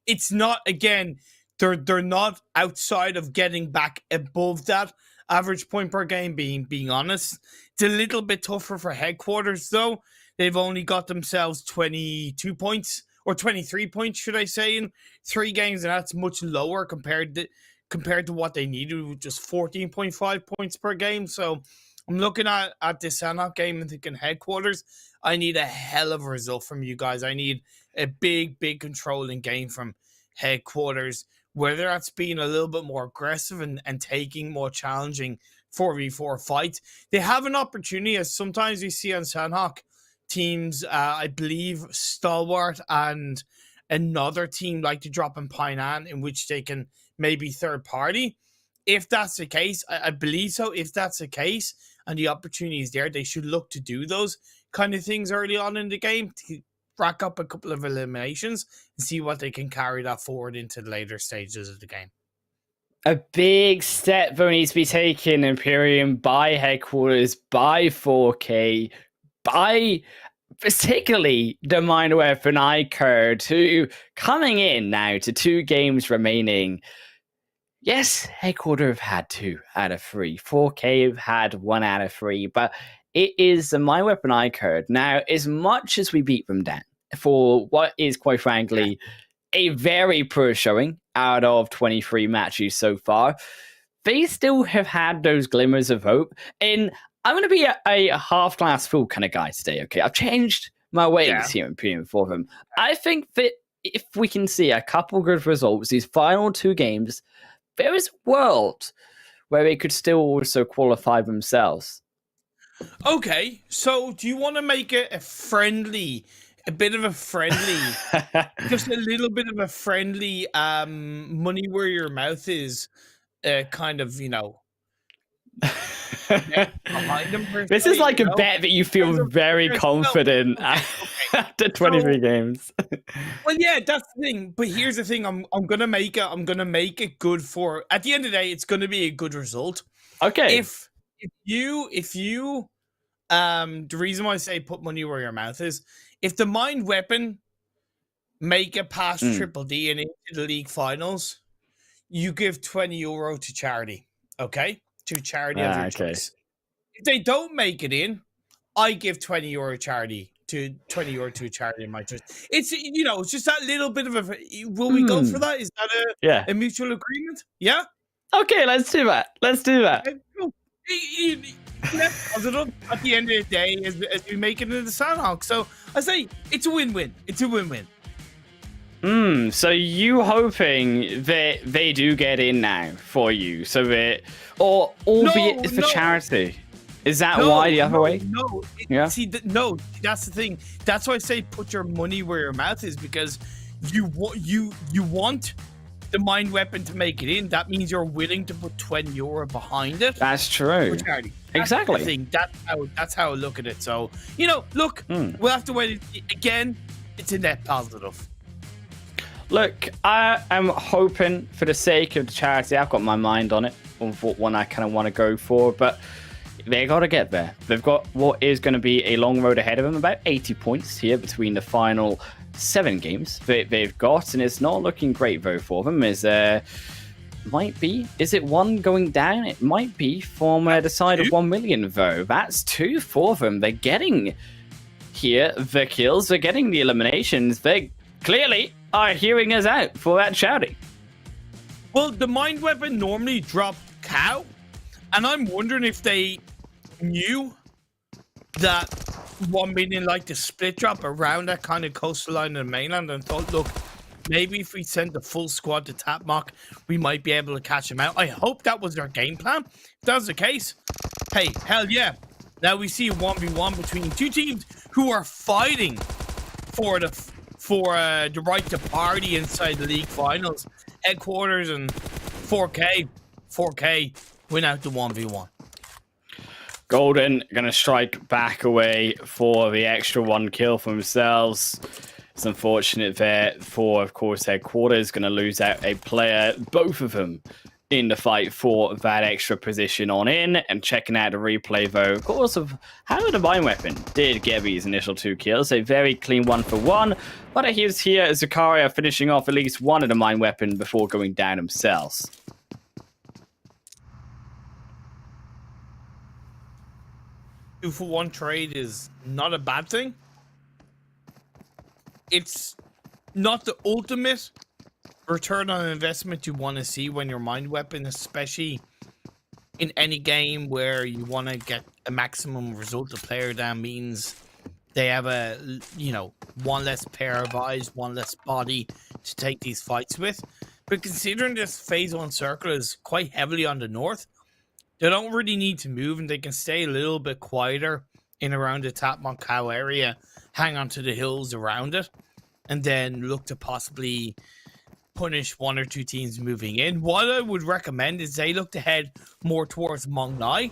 It's not, again, they're not outside of getting back above that average point per game, being honest. It's a little bit tougher for headquarters, though. They've only got themselves 22 points, or 23 points, should I say, in 3 games, and that's much lower compared to what they needed, with just 14.5 points per game. So I'm looking at this Sanhok game and thinking, headquarters, I need a hell of a result from you guys. I need a big controlling game from headquarters, whether that's being a little bit more aggressive and taking more challenging 4v4 fights. They have an opportunity, as sometimes we see on Sanhok, teams, I believe Stalwart and another team like to drop in Painan, in which they can maybe third party. If that's the case, I believe so. If that's the case and the opportunity is there, they should look to do those kind of things early on in the game to rack up a couple of eliminations and see what they can carry that forward into the later stages of the game. A big step though needs to be taken, Imperium, by headquarters, by 4K, by particularly the mind weapon iKURD, who coming in now to 2 games remaining. Yes, headquarters have had 2 out of 3. 4K have had 1 out of 3, but it is the mind weapon iKURD. Now, as much as we beat them down for what is, quite frankly, a very poor showing out of 23 matches so far, they still have had those glimmers of hope. And I'm going to be a half glass full kind of guy today, okay? I've changed my ways here in PM for them. I think that if we can see a couple good results, these final 2 games, there is a world where they could still also qualify themselves. Okay, so do you want to make it a bit of a friendly, just a little bit of a friendly money where your mouth is kind of, behind them? This is like a bet that you feel very confident after 23 games. Well, yeah, that's the thing. But here's the thing: I'm gonna make it good for. At the end of the day, it's gonna be a good result. Okay. If you, the reason why I say put money where your mouth is, if the mind weapon make it past Triple D and into the league finals, you give €20 to charity. Okay. To charity of your choice. If they don't make it in, I give €20 charity to €20 to a charity of my choice. It's it's just that little bit of a. Will we go for that? Is that a mutual agreement? Yeah. Okay, let's do that. Okay, cool. Positive at the end of the day as we make it into the Sanhok. So I say it's a win-win. It's a win-win. So you hoping that they do get in now for you, so that, or albeit for charity? Is that why the other way? No. See, that's the thing. That's why I say put your money where your mouth is, because you want the mind weapon to make it in. That means you're willing to put €20 behind it. That's true. For charity. Exactly. The thing. That's how I look at it. So look, we'll have to wait. Again, it's a net positive. Look, I am hoping for the sake of the charity, I've got my mind on it, on what one I kind of want to go for, but they got to get there. They've got what is going to be a long road ahead of them, about 80 points here between the final 7 games they've got, and it's not looking great though for them. Is it 1 going down? It might be from the side of 1 million though. That's 2 for them. They're getting here the kills, they're getting the eliminations, they're clearly are hearing us out for that shouting. Well, the mind weapon normally dropped cow, and I'm wondering if they knew that 1 million like to split drop around that kind of coastline in the mainland and thought, look, maybe if we send the full squad to Tapmock, we might be able to catch them out. I hope that was their game plan. If that's the case, hey, hell yeah. Now we see a 1v1 between two teams who are fighting for the right to party inside the league finals. Headquarters and 4K win out the 1v1. Golden gonna strike back away for the extra 1 kill for themselves. It's unfortunate there for, of course, Headquarters gonna lose out a player, both of them in the fight for that extra position on in. And checking out the replay though, of course, of how the mine weapon did get these initial 2 kills. A very clean 1-for-1, but he's here Zakaria finishing off at least one of the mine weapon before going down themselves. 2-for-1 trade is not a bad thing. It's not the ultimate return on investment you want to see when your mind weapon, especially in any game where you want to get a maximum result. The player down means they have a, one less pair of eyes, one less body to take these fights with. But considering this phase 1 circle is quite heavily on the north, they don't really need to move and they can stay a little bit quieter in around the Tapmock Cow area, hang on to the hills around it, and then look to possibly punish 1 or 2 teams moving in. What I would recommend is they look to head more towards Mong Nai,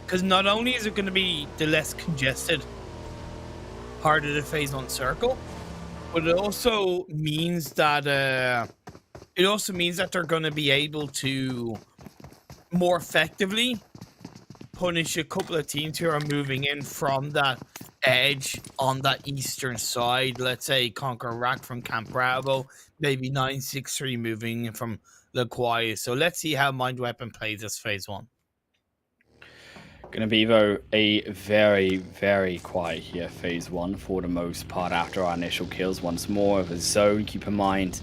because not only is it going to be the less congested part of the phase 1 circle, but it also means that they're going to be able to more effectively punish a couple of teams who are moving in from that edge on that eastern side. Let's say CONQUEROR from Camp Bravo, maybe 963 moving in from La Quaya. So let's see how Mind Weapon plays this phase 1. Going to be, though, a very, very quiet here, phase 1 for the most part after our initial kills. Once more of a zone, keep in mind,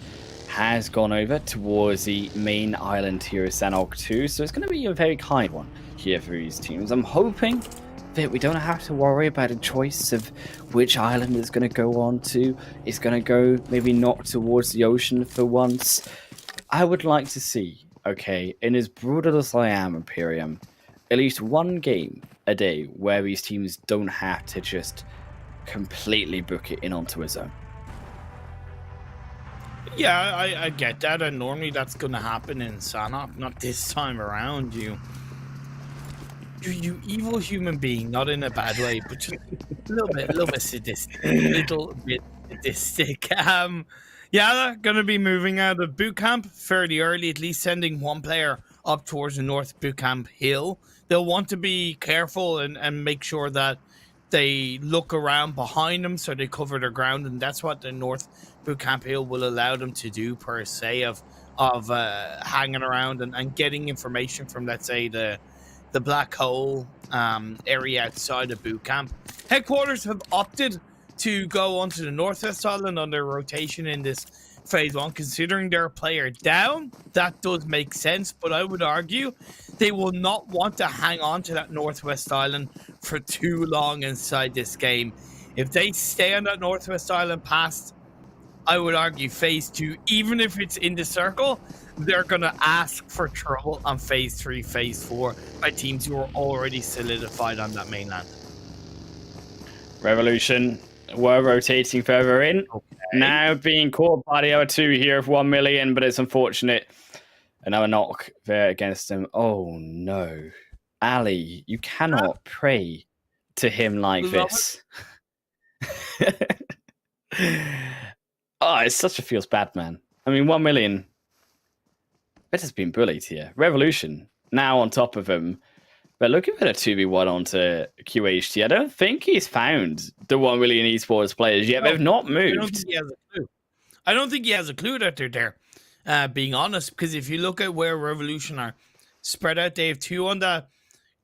has gone over towards the main island here of Sanhok 2, so it's going to be a very kind one here for these teams. I'm hoping that we don't have to worry about a choice of which island it's going to go on to. It's going to go maybe not towards the ocean for once. I would like to see, okay, in as brutal as I am, Imperium, at least one game a day where these teams don't have to just completely book it in onto a zone. Yeah, I get that, and normally that's going to happen in Sanhok. Not this time around, you evil human being, not in a bad way, but just a little bit sadistic, YaLLa gonna be moving out of boot camp fairly early, at least sending 1 player up towards the north boot camp hill. They'll want to be careful and make sure that they look around behind them so they cover their ground, and that's what the north boot camp hill will allow them to do, per se, of hanging around and getting information from, let's say, the black hole area outside of boot camp. Headquarters have opted to go onto the northwest island on their rotation in this phase 1, considering their player down. That does make sense, but I would argue they will not want to hang on to that northwest island for too long inside this game. If they stay on that northwest island past, I would argue, phase 2, even if it's in the circle, they're going to ask for trouble on phase 3, phase 4 by teams who are already solidified on that mainland. Revolution were rotating further in. Okay. Now being caught by the other 2 here of 1 million, but it's unfortunate. Another knock there against him. Oh no. Ali, you cannot pray to him like this. Oh, it such a feels bad, man. I mean, 1 million. It has been bullied here. Revolution now on top of him. But looking at a 2v1 onto QHT, I don't think he's found the 1 million esports players yet. No, they've not moved. I don't think he has a clue. I don't think he has a clue that they're there, being honest, because if you look at where Revolution are spread out, they have 2 on the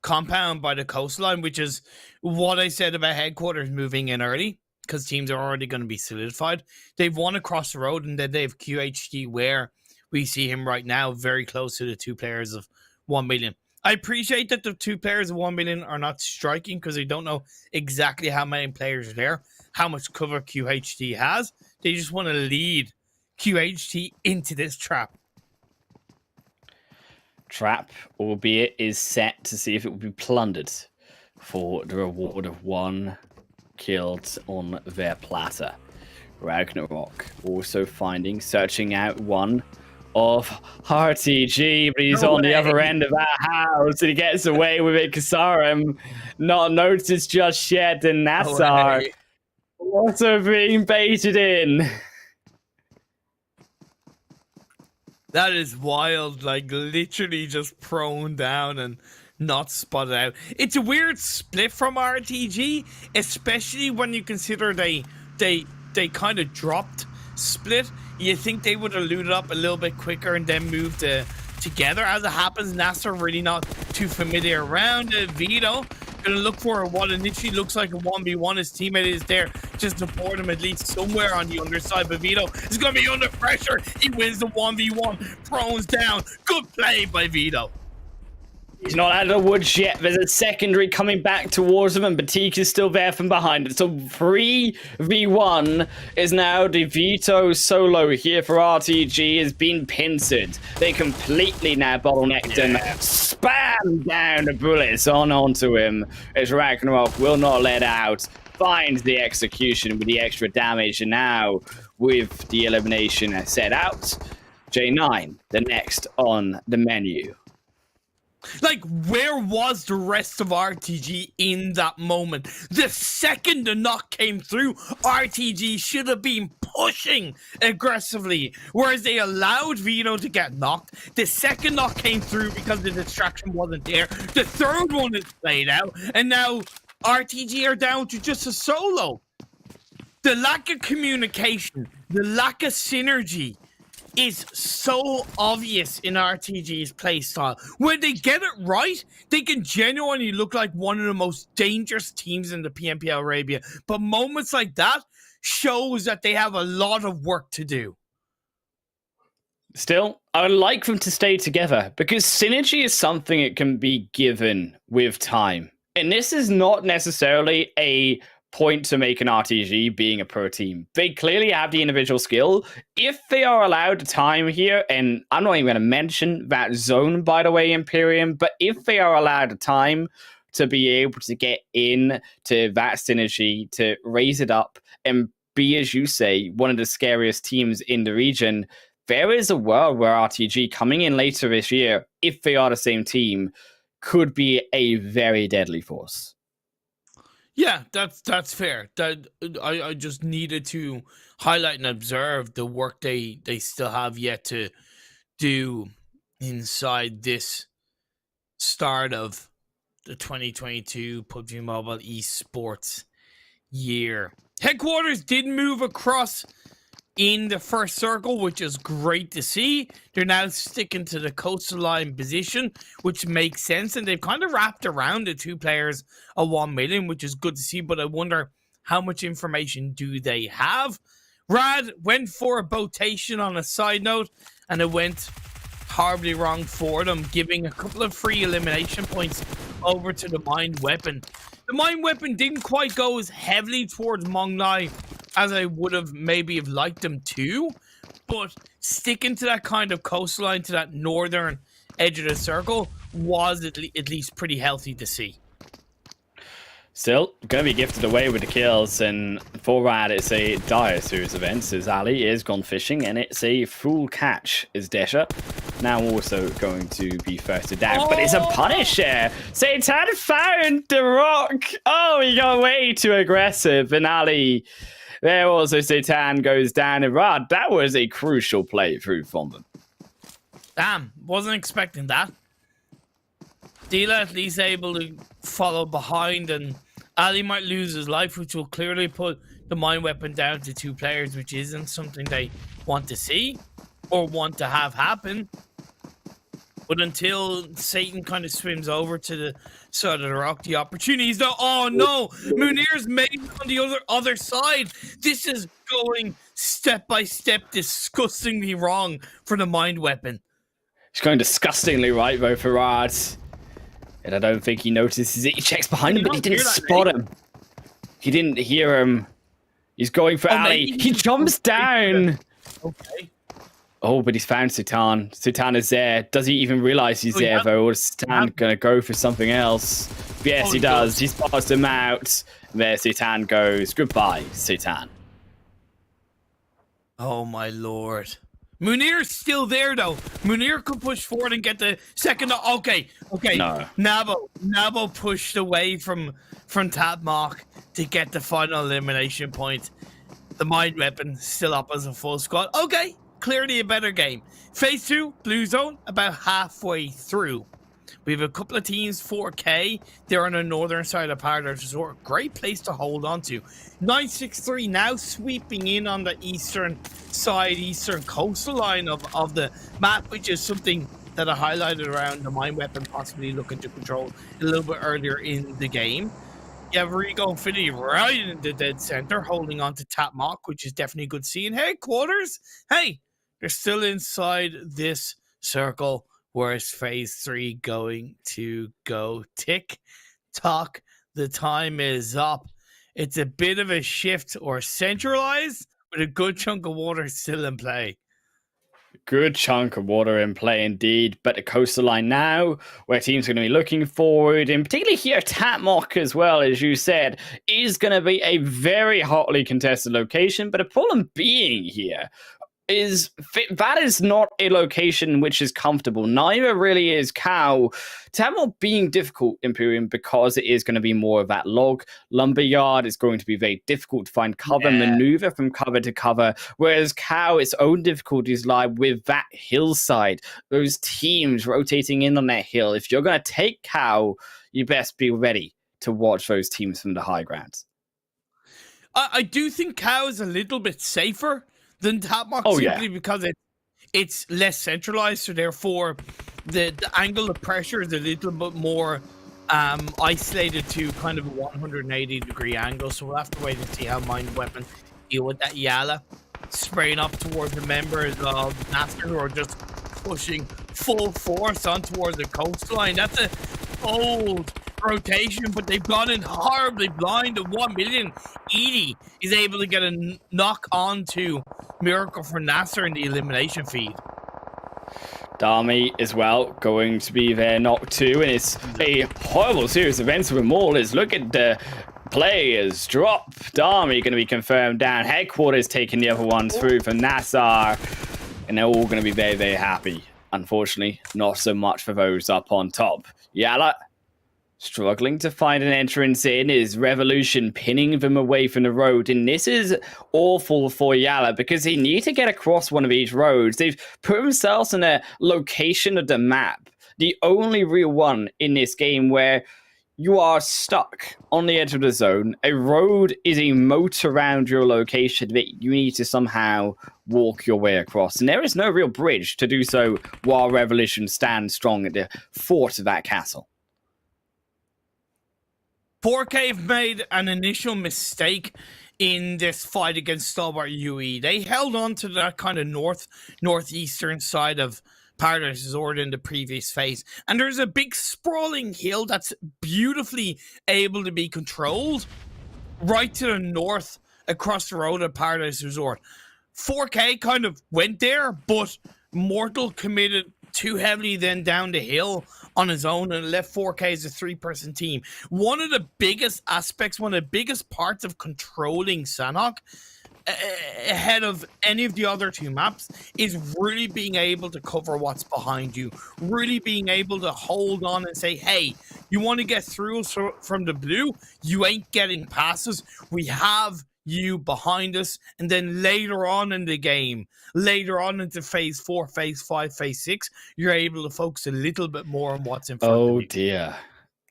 compound by the coastline, which is what I said about Headquarters moving in early. because teams are already going to be solidified. They've won across the road, and then they have QHD, where we see him right now very close to the 2 players of 1 million. I appreciate that the 2 players of 1 million are not striking because they don't know exactly how many players are there, how much cover QHD has. They just want to lead QHD into this trap. Trap, albeit, is set to see if it will be plundered for the reward of 1 killed on their platter. Ragnarok also searching out one of RTG, but he's on the other end of our house and he gets away with it. Kasaram not noticed just yet, and NASR also being baited in. That is wild, like literally just prone down and not spotted out. It's a weird split from RTG, especially when you consider they kind of dropped split. You think they would have looted up a little bit quicker and then moved together. As it happens, NASR really not too familiar around it. Vito gonna look for what initially looks like a 1v1. His teammate is there just to support him at least somewhere on the underside, but Vito is gonna be under pressure. He wins the 1v1, prones down. Good play by Vito. He's not out of the woods yet. There's a secondary coming back towards him, and Batik is still there from behind it. So 3v1 is now the Vito solo here for RTG has been pincered. They completely now bottlenecked him. Spam down the bullets onto him as Ragnarok will not let out. Finds the execution with the extra damage, and now with the elimination set out, J9, the next on the menu. Like, where was the rest of RTG in that moment? The second the knock came through, RTG should have been pushing aggressively, whereas they allowed Vito to get knocked. The second knock came through because the distraction wasn't there. The third one is played out, and now RTG are down to just a solo. The lack of communication, the lack of synergy is so obvious in RTG's playstyle. When they get it right, they can genuinely look like one of the most dangerous teams in the PMPL Arabia. But moments like that shows that they have a lot of work to do. Still, I would like them to stay together because synergy is something that can be given with time. And this is not necessarily a point to make an RTG being a pro team. They clearly have the individual skill. If they are allowed time here, and I'm not even going to mention that zone, by the way, Imperium, but if they are allowed time to be able to get in to that synergy, to raise it up and be, as you say, one of the scariest teams in the region, there is a world where RTG coming in later this year, if they are the same team, could be a very deadly force. Yeah, that's fair. That I just needed to highlight and observe the work they still have yet to do inside this start of the 2022 PUBG Mobile Esports year. Headquarters did move across in the first circle, which is great to see. They're now sticking to the coastal line position, which makes sense, and they've kind of wrapped around the 2 players of 1 million, which is good to see, but I wonder how much information do they have. Rad went for a botation on a side note, and it went horribly wrong for them, giving a couple of free elimination points over to the Mind Weapon. The Mind Weapon didn't quite go as heavily towards Mongnai as I would have maybe have liked them to, but sticking to that kind of coastline, to that northern edge of the circle, was at least pretty healthy to see. Still, going to be gifted away with the kills, and for Rad, it's a dire series of events, as Ali is gone fishing, and it's a full catch as Desha now also going to be firsted down, but it's a punish there. Satan found the rock. Oh, he got way too aggressive, and Ali, there also Satan goes down, and Rad, that was a crucial playthrough from them. Damn, wasn't expecting that. Dila at least able to follow behind, and Ali might lose his life, which will clearly put the Mind Weapon down to 2 players, which isn't something they want to see or want to have happen. But until Satan kind of swims over to the side of the rock, the opportunities though. Oh no, Munir's made on the other side. This is going step by step disgustingly wrong for the mind weapon. It's going disgustingly right though for Rad. And I don't think he notices it. He checks behind him, but he didn't spot him. He didn't hear him. He's going for Ali. He jumps down. Okay. Oh, but he's found Sultan. Sultan is there. Does he even realize he's there, though? Or is Sultan going to go for something else? Yes, he does. He's passed him out. There Sultan goes. Goodbye, Sultan. Oh, my lord. Munir's still there, though. Munir could push forward and get the second. Okay. No. Nabo pushed away from Tapmark to get the final elimination point. The mind weapon still up as a full squad. Okay. Clearly a better game. Phase 2, Blue Zone, about halfway through. We have a couple of teams, 4K. They're on the northern side of Paradise Resort. Great place to hold on to. 963 now sweeping in on the eastern side, eastern coastal line of the map, which is something that I highlighted around the mine weapon possibly looking to control a little bit earlier in the game. You have Rico Infinity right in the dead center, holding on to Tapmark, which is definitely good seeing. Headquarters, hey, they're still inside this circle. Where's phase 3 going to go? Tick tock. The time is up. It's a bit of a shift or centralized, but a good chunk of water still in play. Good chunk of water in play indeed, but the coastal line now, where teams are going to be looking forward, and particularly here, Tapmark as well, as you said, is going to be a very hotly contested location, but a problem being here is that is not a location which is comfortable. Neither really is Cow. Tapmark being difficult, Imperium, because it is going to be more of that log lumberyard. It's going to be very difficult to find cover, maneuver from cover to cover, whereas Cow, its own difficulties lie with that hillside, those teams rotating in on that hill. If you're going to take Cow, you best be ready to watch those teams from the high ground. I do think Cow is a little bit safer than Tapmark, simply because it's less centralized, so therefore the angle of pressure is a little bit more isolated to kind of a 180-degree angle. So we'll have to wait and see how Mind Weapon deal with that. YaLLa spraying up towards the members of NASR who are just pushing full force on towards the coastline. That's a bold rotation, but they've gone in horribly blind. The 1,000,000 Edie is able to get a knock onto Miracle for NASR in the elimination feed. Dami as well going to be there, knock 2, and it's a horrible series of events with them all. Is look at the players drop. Dami going to be confirmed down. Headquarters taking the other one through for NASR, and they're all going to be very, very happy. Unfortunately, not so much for those up on top. YaLLa struggling to find an entrance in, is Revolution pinning them away from the road, and this is awful for YaLLa because they need to get across one of these roads. They've put themselves in a location of the map, the only real one in this game where you are stuck on the edge of the zone. A road is a moat around your location that you need to somehow walk your way across, and there is no real bridge to do so while Revolution stands strong at the fort of that castle. 4K have made an initial mistake in this fight against Stalwart UAE. They held on to that kind of northeastern side of Paradise Resort in the previous phase. And there's a big sprawling hill that's beautifully able to be controlled right to the north across the road at Paradise Resort. 4K kind of went there, but Mortal committed too heavily then down the hill on his own and left 4K as a 3-person team. One of the biggest aspects, one of the biggest parts of controlling Sanhok ahead of any of the other 2 maps is really being able to cover what's behind you, really being able to hold on and say, hey, you want to get through from the blue, you ain't getting passes, we have you behind us. And then later on in the game, later on into phase 4, phase 5, phase 6, you're able to focus a little bit more on what's in front of you.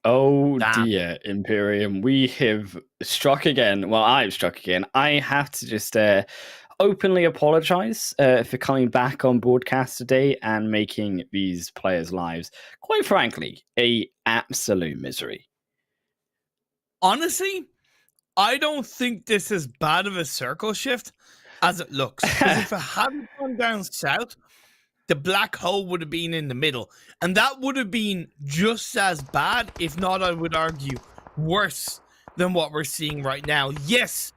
Oh dear, Imperium. We have struck again. Well, I've struck again. I have to just openly apologize for coming back on broadcast today and making these players' lives, quite frankly, a absolute misery. Honestly, I don't think this is bad of a circle shift as it looks. Because if it hadn't gone down south, the black hole would have been in the middle. And that would have been just as bad, if not, I would argue, worse than what we're seeing right now. Yes,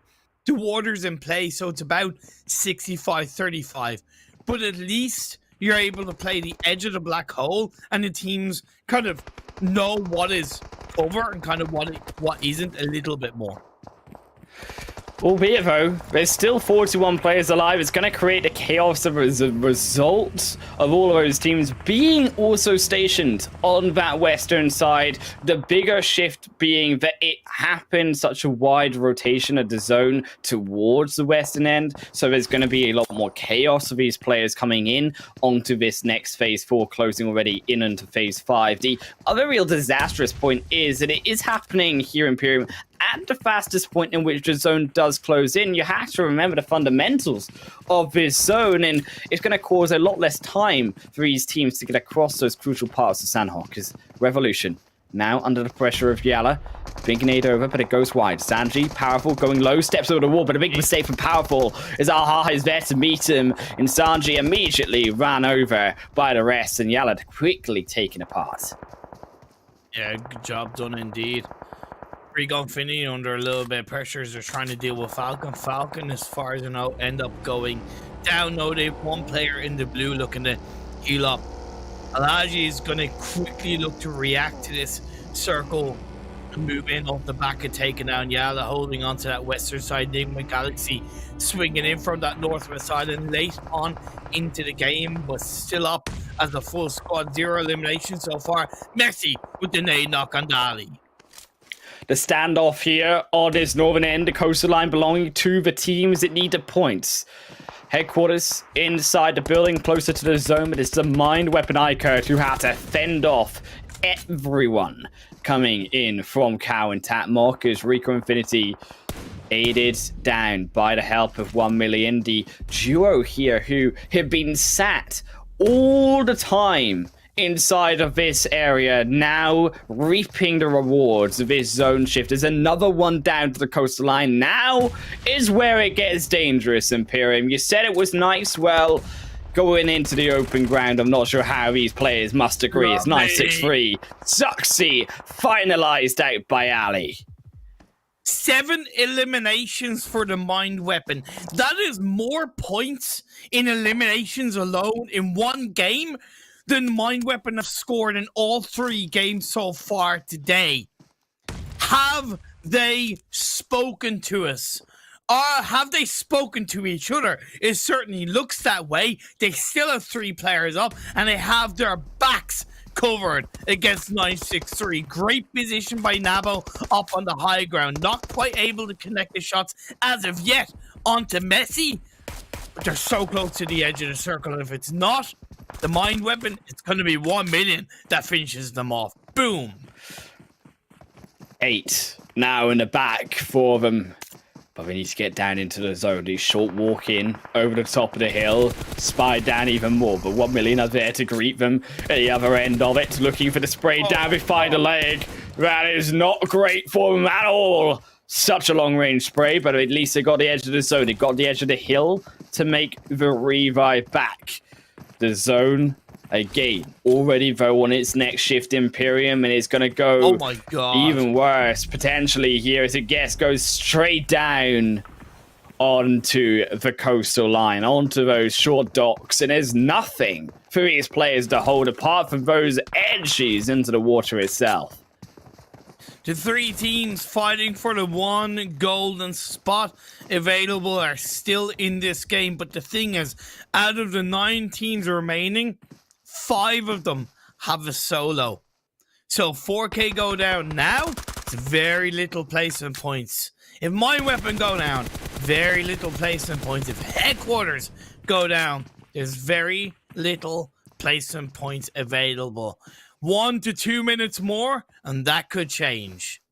the water's in play, so it's about 65-35. But at least you're able to play the edge of the black hole, and the teams kind of know what is cover and kind of what isn't a little bit more. Albeit, though, there's still 41 players alive. It's going to create a chaos as a result of all of those teams being also stationed on that western side. The bigger shift being that it happened such a wide rotation of the zone towards the western end. So there's going to be a lot more chaos of these players coming in onto this next phase 4, closing already in into phase 5. The other real disastrous point is that it is happening here in Imperium at the fastest point in which the zone does close in. You have to remember the fundamentals of this zone, and it's going to cause a lot less time for these teams to get across those crucial parts of Sanhok. Because Revolution, now under the pressure of YaLLa, big nade over, but it goes wide. Sanji, Powerful, going low, steps over the wall, but a big mistake for Powerful as Aha is there to meet him, and Sanji immediately ran over by the rest, and YaLLa quickly taken apart. Yeah, good job done indeed. Rico Infinity under a little bit of pressure as they're trying to deal with Falcon. Falcon, as far as I know, end up going down. No, they have one player in the blue looking to heal up. Alaji is going to quickly look to react to this circle and move in off the back of taking down YaLLa, holding on to that western side. Nigma Galaxy swinging in from that northwest side and late on into the game, but still up as a full squad. 0 elimination so far. Messi with the nade knock on Dali. The standoff here on this northern end, the coastal line belonging to the teams that need the points. Headquarters inside the building, closer to the zone, but it's the mind weapon iKURD who have to fend off everyone coming in from Cow and Tatmok as Rico Infinity aided down by the help of 1million. The duo here who have been sat all the time inside of this area, now reaping the rewards of this zone shift. There's another one down to the coastal line. Now is where it gets dangerous, Imperium. You said it was nice. Well, going into the open ground, I'm not sure how these players must agree. It's 963. Zuxi finalized out by Ali. 7 eliminations for the mind weapon. That is more points in eliminations alone in one game than Mind Weapon have scored in all 3 games so far today. Have they spoken to us? Have they spoken to each other? It certainly looks that way. They still have 3 players up, and they have their backs covered against 963. Great position by Nabo up on the high ground. Not quite able to connect the shots as of yet onto Messi. But they're so close to the edge of the circle, and if it's not the mind weapon, it's going to be 1million that finishes them off. Boom. 8 now in the back for them. But we need to get down into the zone. These short walk in over the top of the hill. Spy down even more. But 1million are there to greet them at the other end of it. Looking for the spray down. We find a leg. That is not great for them at all. Such a long range spray. But at least they got the edge of the zone. They got the edge of the hill to make the revive back. The zone, again, already though on its next shift, Imperium, and it's going to go oh my God. Even worse, potentially here, as it goes straight down onto the coastal line, onto those short docks, and there's nothing for these players to hold apart from those edges into the water itself. The 3 teams fighting for the 1 golden spot available are still in this game. But the thing is, out of the 9 teams remaining, 5 of them have a solo. So 4K go down now, it's very little placement points. If Mind Weapon go down, very little placement points. If Headquarters go down, there's very little placement points available. 1 to 2 minutes more, and that could change.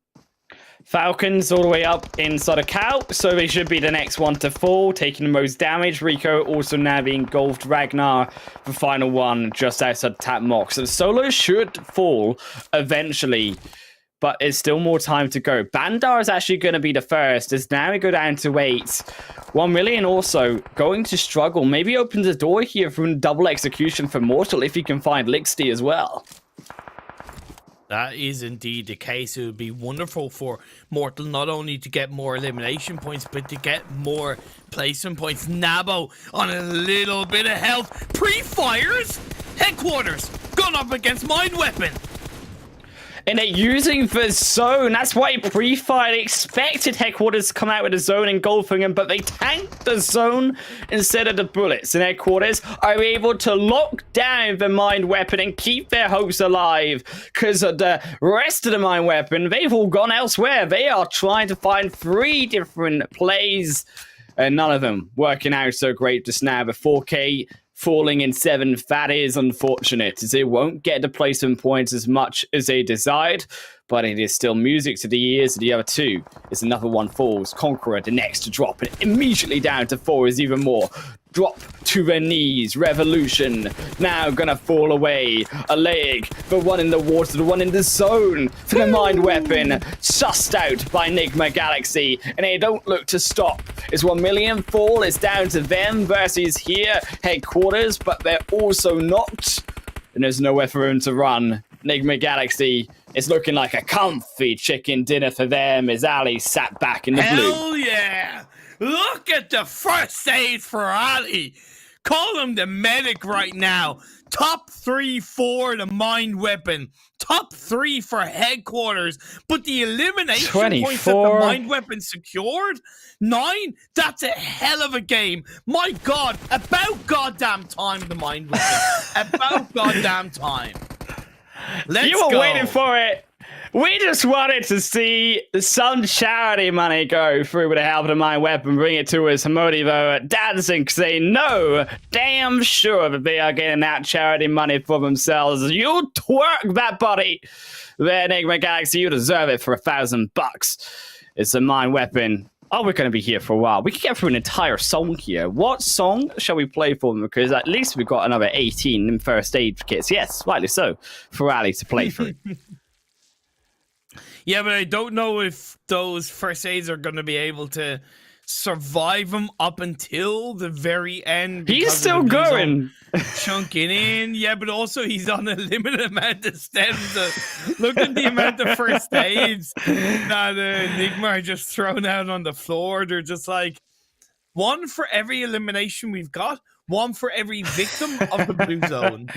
Falcons all the way up inside a cow, so they should be the next one to fall, taking the most damage. Rico also now being engulfed. Ragnar, the final one, just outside Tap Mock. So the solo should fall eventually, but there's still more time to go. Bandar is actually going to be the first, as now we go down to 8. 1million also going to struggle. Maybe opens a door here for a double execution for Mortal if he can find Lixty as well. That is indeed the case. It would be wonderful for Mortal not only to get more elimination points, but to get more placement points. Nabo on a little bit of health. Pre-fires. Headquarters gone up against Mind Weapon. And they're using the zone. That's why pre-fire expected Headquarters to come out with a zone engulfing him, but they tanked the zone instead of the bullets. And Headquarters are able to lock down the Mind Weapon and keep their hopes alive. Because the rest of the Mind Weapon, they've all gone elsewhere. They are trying to find 3 different plays, and none of them working out so great just now. But 4K falling in 7th, that is unfortunate, as they won't get the placement points as much as they desired, but it is still music to the ears of the other 2. As another one falls, Conqueror the next to drop, and immediately down to 4 is even more. Drop to their knees. Revolution now gonna fall away. A leg, the one in the water, the one in the zone for the Mind Weapon. Sussed out by Nigma Galaxy, and they don't look to stop. It's 1million fall. It's down to them versus here, Headquarters, but they're also knocked, and there's nowhere for them to run. Nigma Galaxy is looking like a comfy chicken dinner for them as Ali sat back in the blue. Hell yeah! Look at the first aid for Ali. Call him the medic right now. Top 3 for the Mind Weapon. Top 3 for Headquarters. But the elimination 24 points that the Mind Weapon secured, 9, that's a hell of a game. My God, about goddamn time, the Mind Weapon. About goddamn time. Let's You were go. waiting for it. We just wanted to see some charity money go through with the help of the Mind Weapon, bring it to us. Hamodivo dancing, saying no, damn sure that they are getting that charity money for themselves. You twerk that body there, Nigma Galaxy. You deserve it for $1,000. It's a Mind Weapon. Oh, we're going to be here for a while. We could get through an entire song here. What song shall we play for them? Because at least we've got another 18 in first aid kits. Yes, rightly so, for Ali to play through. Yeah, but I don't know if those first aids are going to be able to survive him up until the very end. He's still going. Chunking in. Yeah, but also he's on a limited amount of stems. Look at the amount of first aids that Nigma are just thrown out on the floor. They're just like, 1 for every elimination we've got, 1 for every victim of the blue zone.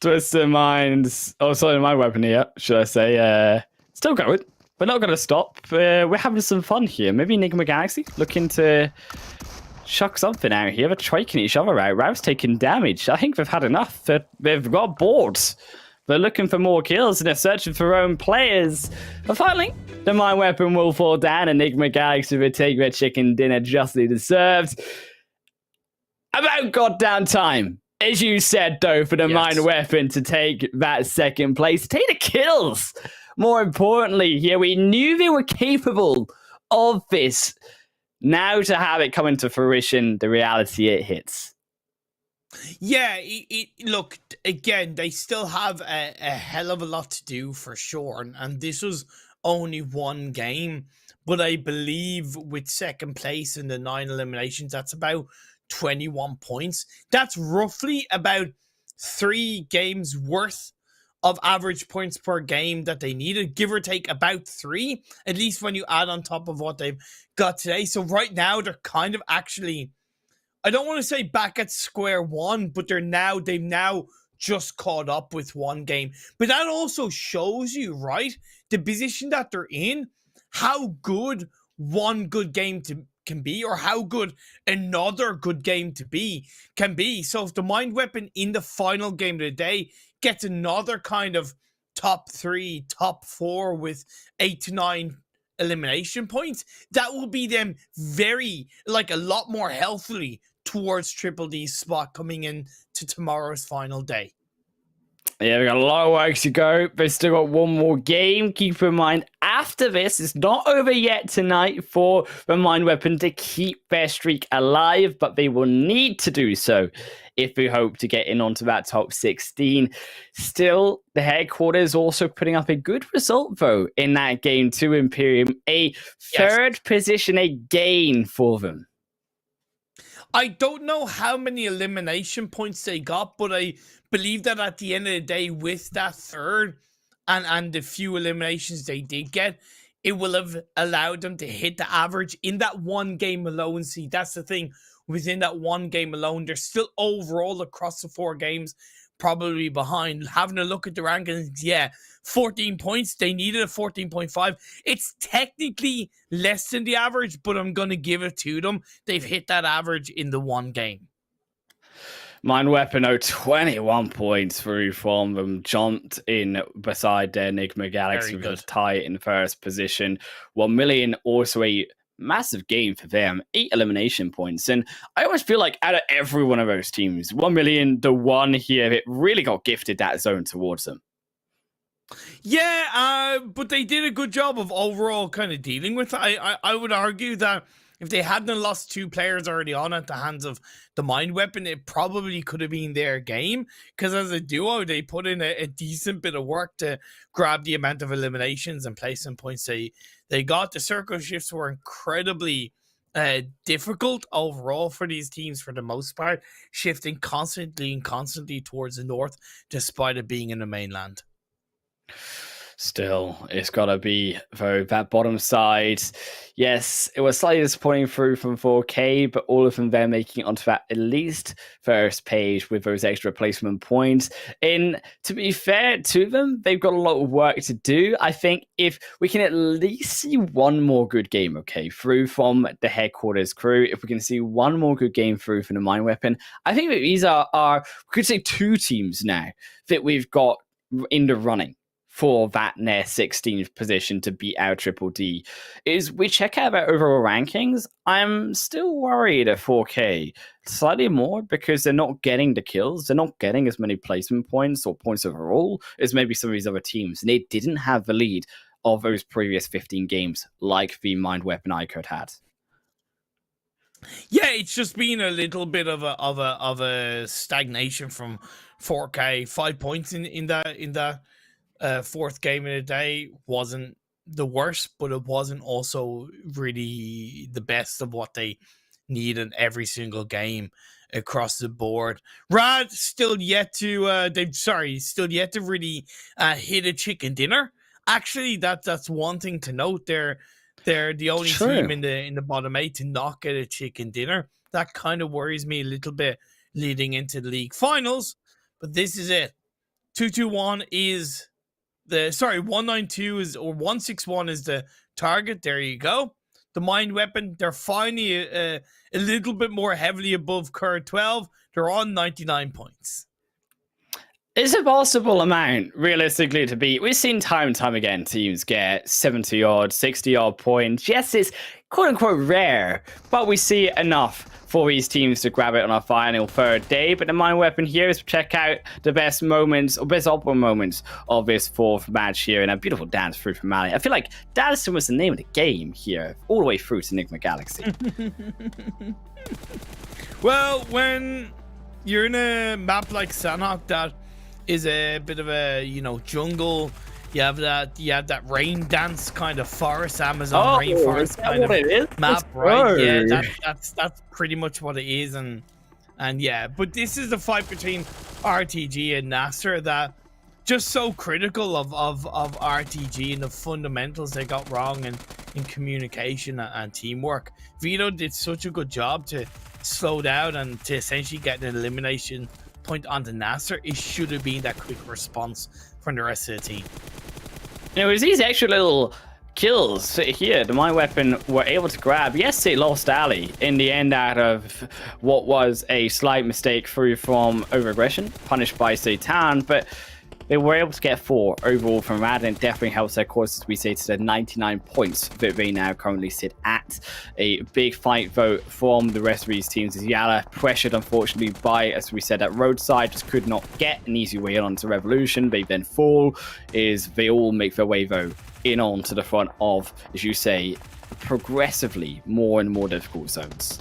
Twisted Minds. Oh, sorry, my weapon here, should I say. Still going. We're not going to stop. We're having some fun here. Maybe Nigma Galaxy looking to chuck something out here. They're triking each other out. Rouse taking damage. I think they've had enough. They've got bored. They're looking for more kills and they're searching for their own players. But finally, the Mind Weapon will fall down and Nigma Galaxy will take their chicken dinner justly deserved. About goddamn time. As you said, though, for the Mind Weapon to take that second place, take the kills. More importantly, here we knew they were capable of this. Now to have it come into fruition, the reality it hits. Yeah, look, again, they still have a hell of a lot to do for sure. And this was only 1 game. But I believe with second place in the 9 eliminations, that's about 21 points. That's roughly about 3 games worth of average points per game that they needed, give or take about 3, at least when you add on top of what they've got today. So right now they're kind of actually, I don't want to say back at square one, but they've now just caught up with 1 game. But that also shows you, right, the position that they're in, how good 1 good game can be, or how good another good game can be. So if the Mind Weapon in the final game of the day gets another kind of top 3, top 4 with 8 to 9 elimination points, that will be them very, like, a lot more healthily towards Triple D's spot coming in to tomorrow's final day. Yeah, we got a lot of work to go, but still got one more game. Keep in mind, after this, it's not over yet tonight for the Mind Weapon to keep their streak alive, but they will need to do so if we hope to get in onto that top 16. Still, the headquarters also putting up a good result, though, in that game to Imperium. A third position, a gain for them. I don't know how many elimination points they got, but I believe that at the end of the day, with that third and the few eliminations they did get, it will have allowed them to hit the average in that one game alone. See, that's the thing. Within that one game alone, they're still overall across the 4 games probably behind. Having a look at the rankings, yeah, 14 points. They needed a 14.5. It's technically less than the average, but I'm going to give it to them. They've hit that average in the one game. Mind Weapon, 21 points through from them. Jumped in beside their Nigma Galaxy with a tie in first position. 1million also a massive game for them. 8 elimination points. And I always feel like out of every one of those teams, 1million, the one here, that really got gifted that zone towards them. Yeah, but they did a good job of overall kind of dealing with it. I would argue that if they hadn't lost 2 players early on at the hands of the Mind Weapon, it probably could have been their game. Because as a duo, they put in a decent bit of work to grab the amount of eliminations and placement points they got. The circle shifts were incredibly difficult overall for these teams for the most part, shifting constantly towards the north, despite it being in the mainland. Still, it's got to be, though, that bottom side. Yes, it was slightly disappointing through from 4K, but all of them there making it onto that at least first page with those extra placement points. And to be fair to them, they've got a lot of work to do. I think if we can at least see one more good game, okay, through from the headquarters crew, if we can see one more good game through from the Mind Weapon, I think that these are we could say 2 teams now that we've got in the running for that near 16th position to beat our Triple D. Is we check out our overall rankings, I'm still worried at 4K slightly more because they're not getting the kills. They're not getting as many placement points or points overall as maybe some of these other teams. And they didn't have the lead of those previous 15 games like the Mind Weapon iKURD had. Yeah, it's just been a little bit of a stagnation from 4K. 5 points in that fourth game of the day wasn't the worst, but it wasn't also really the best of what they need in every single game across the board. Rad still yet to really hit a chicken dinner. Actually, that's one thing to note. They're the only team in the bottom 8 to not get a chicken dinner. That kind of worries me a little bit leading into the league finals. But this is it. 221 is 192 is, or 161 is the target. There you go. The Mind Weapon, they're finally a little bit more heavily above KURD 12. They're on 99 points. It's a possible amount, realistically, to beat. We've seen time and time again teams get 70-odd, 60-odd points. Yes, it's quote-unquote rare, but we see enough for these teams to grab it on our final 3rd day. But the Mind Weapon here is to check out the best moments, or best opera moments of this 4th match here, and a beautiful dance through from Mali. I feel like dancing was the name of the game here, all the way through to Nigma Galaxy. Well, when you're in a map like Sanhok that is a bit of a, jungle, you have that rain dance kind of forest, Amazon rainforest kind of map, right? Yeah, that's pretty much what it is, and yeah. But this is the fight between RTG and NASR that just so critical of RTG and the fundamentals they got wrong and in communication and teamwork. Vito did such a good job to slow down and to essentially get an elimination point onto NASR. It should have been that quick response from the rest of the team. It was these extra little kills here the Mind Weapon were able to grab. Yes, they lost Ali in the end out of what was a slight mistake through from overaggression, punished by Satan, but they were able to get 4 overall from Rad, and it definitely helps their course, as we say, to the 99 points that they now currently sit at. A big fight, though, from the rest of these teams as YaLLa, pressured, unfortunately, by, as we said, that roadside, just could not get an easy way onto Revolution. They then fall, they all make their way, though, in onto the front of, as you say, progressively more and more difficult zones.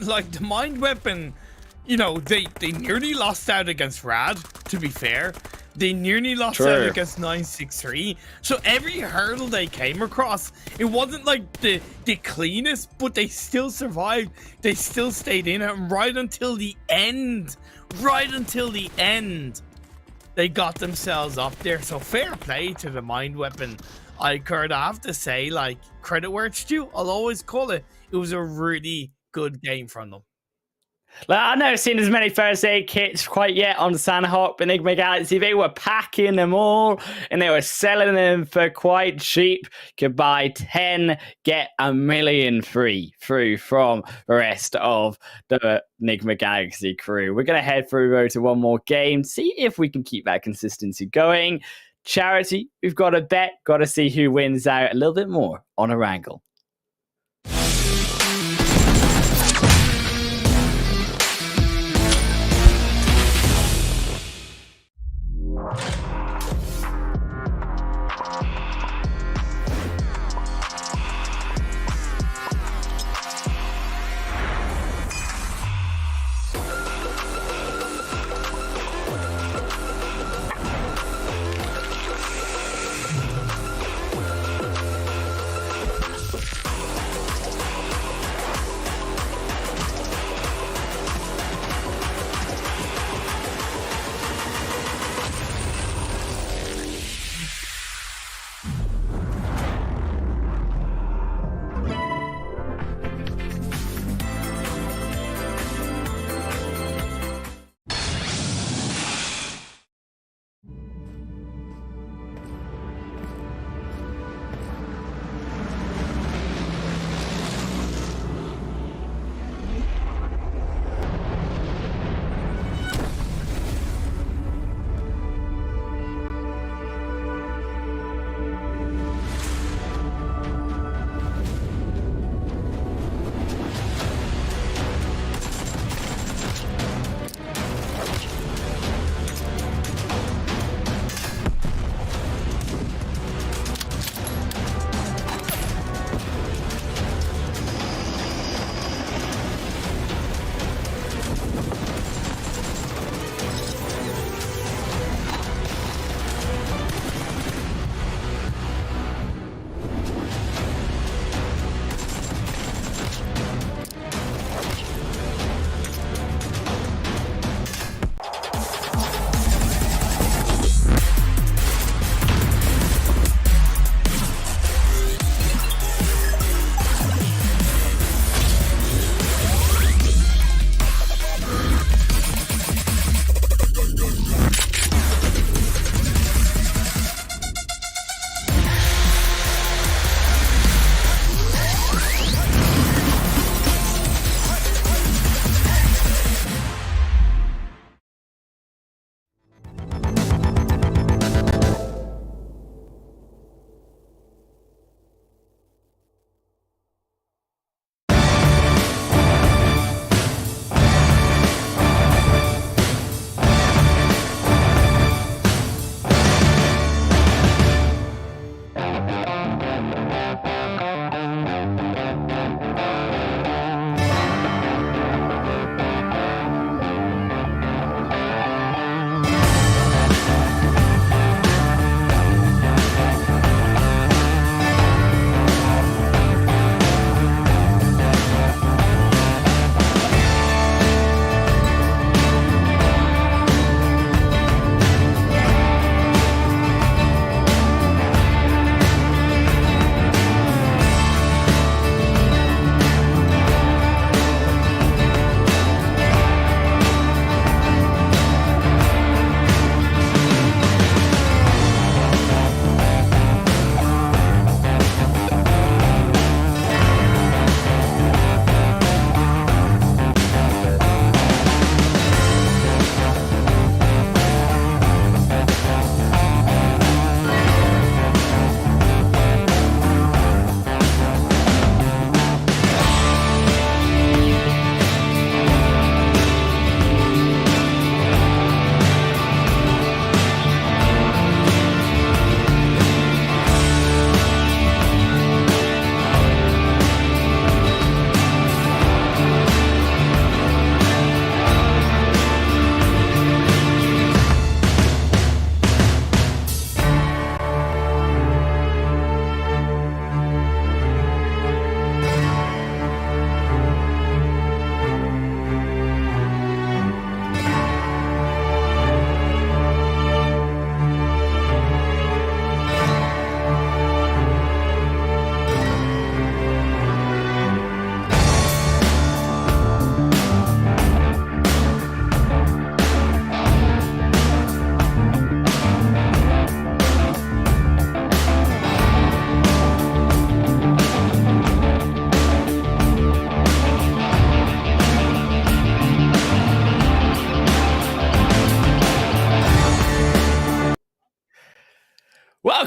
Like the mind weapon, you know, they nearly lost out against Rad, to be fair. They nearly lost out against 963. So every hurdle they came across, it wasn't like the cleanest, but they still survived. They still stayed in it right until the end. Right until the end, they got themselves up there. So fair play to the mind weapon. iKURD, I have to say, like, credit where it's due. I'll always call it. It was a really good game from them. Like, I've never seen as many first aid kits quite yet on Sanhok, but Nigma Galaxy, they were packing them all and they were selling them for quite cheap. Could buy 10, get 1 million free through from the rest of the Nigma Galaxy crew. We're going to head through to one more game, see if we can keep that consistency going. Charity, we've got a bet, got to see who wins out a little bit more on Erangel.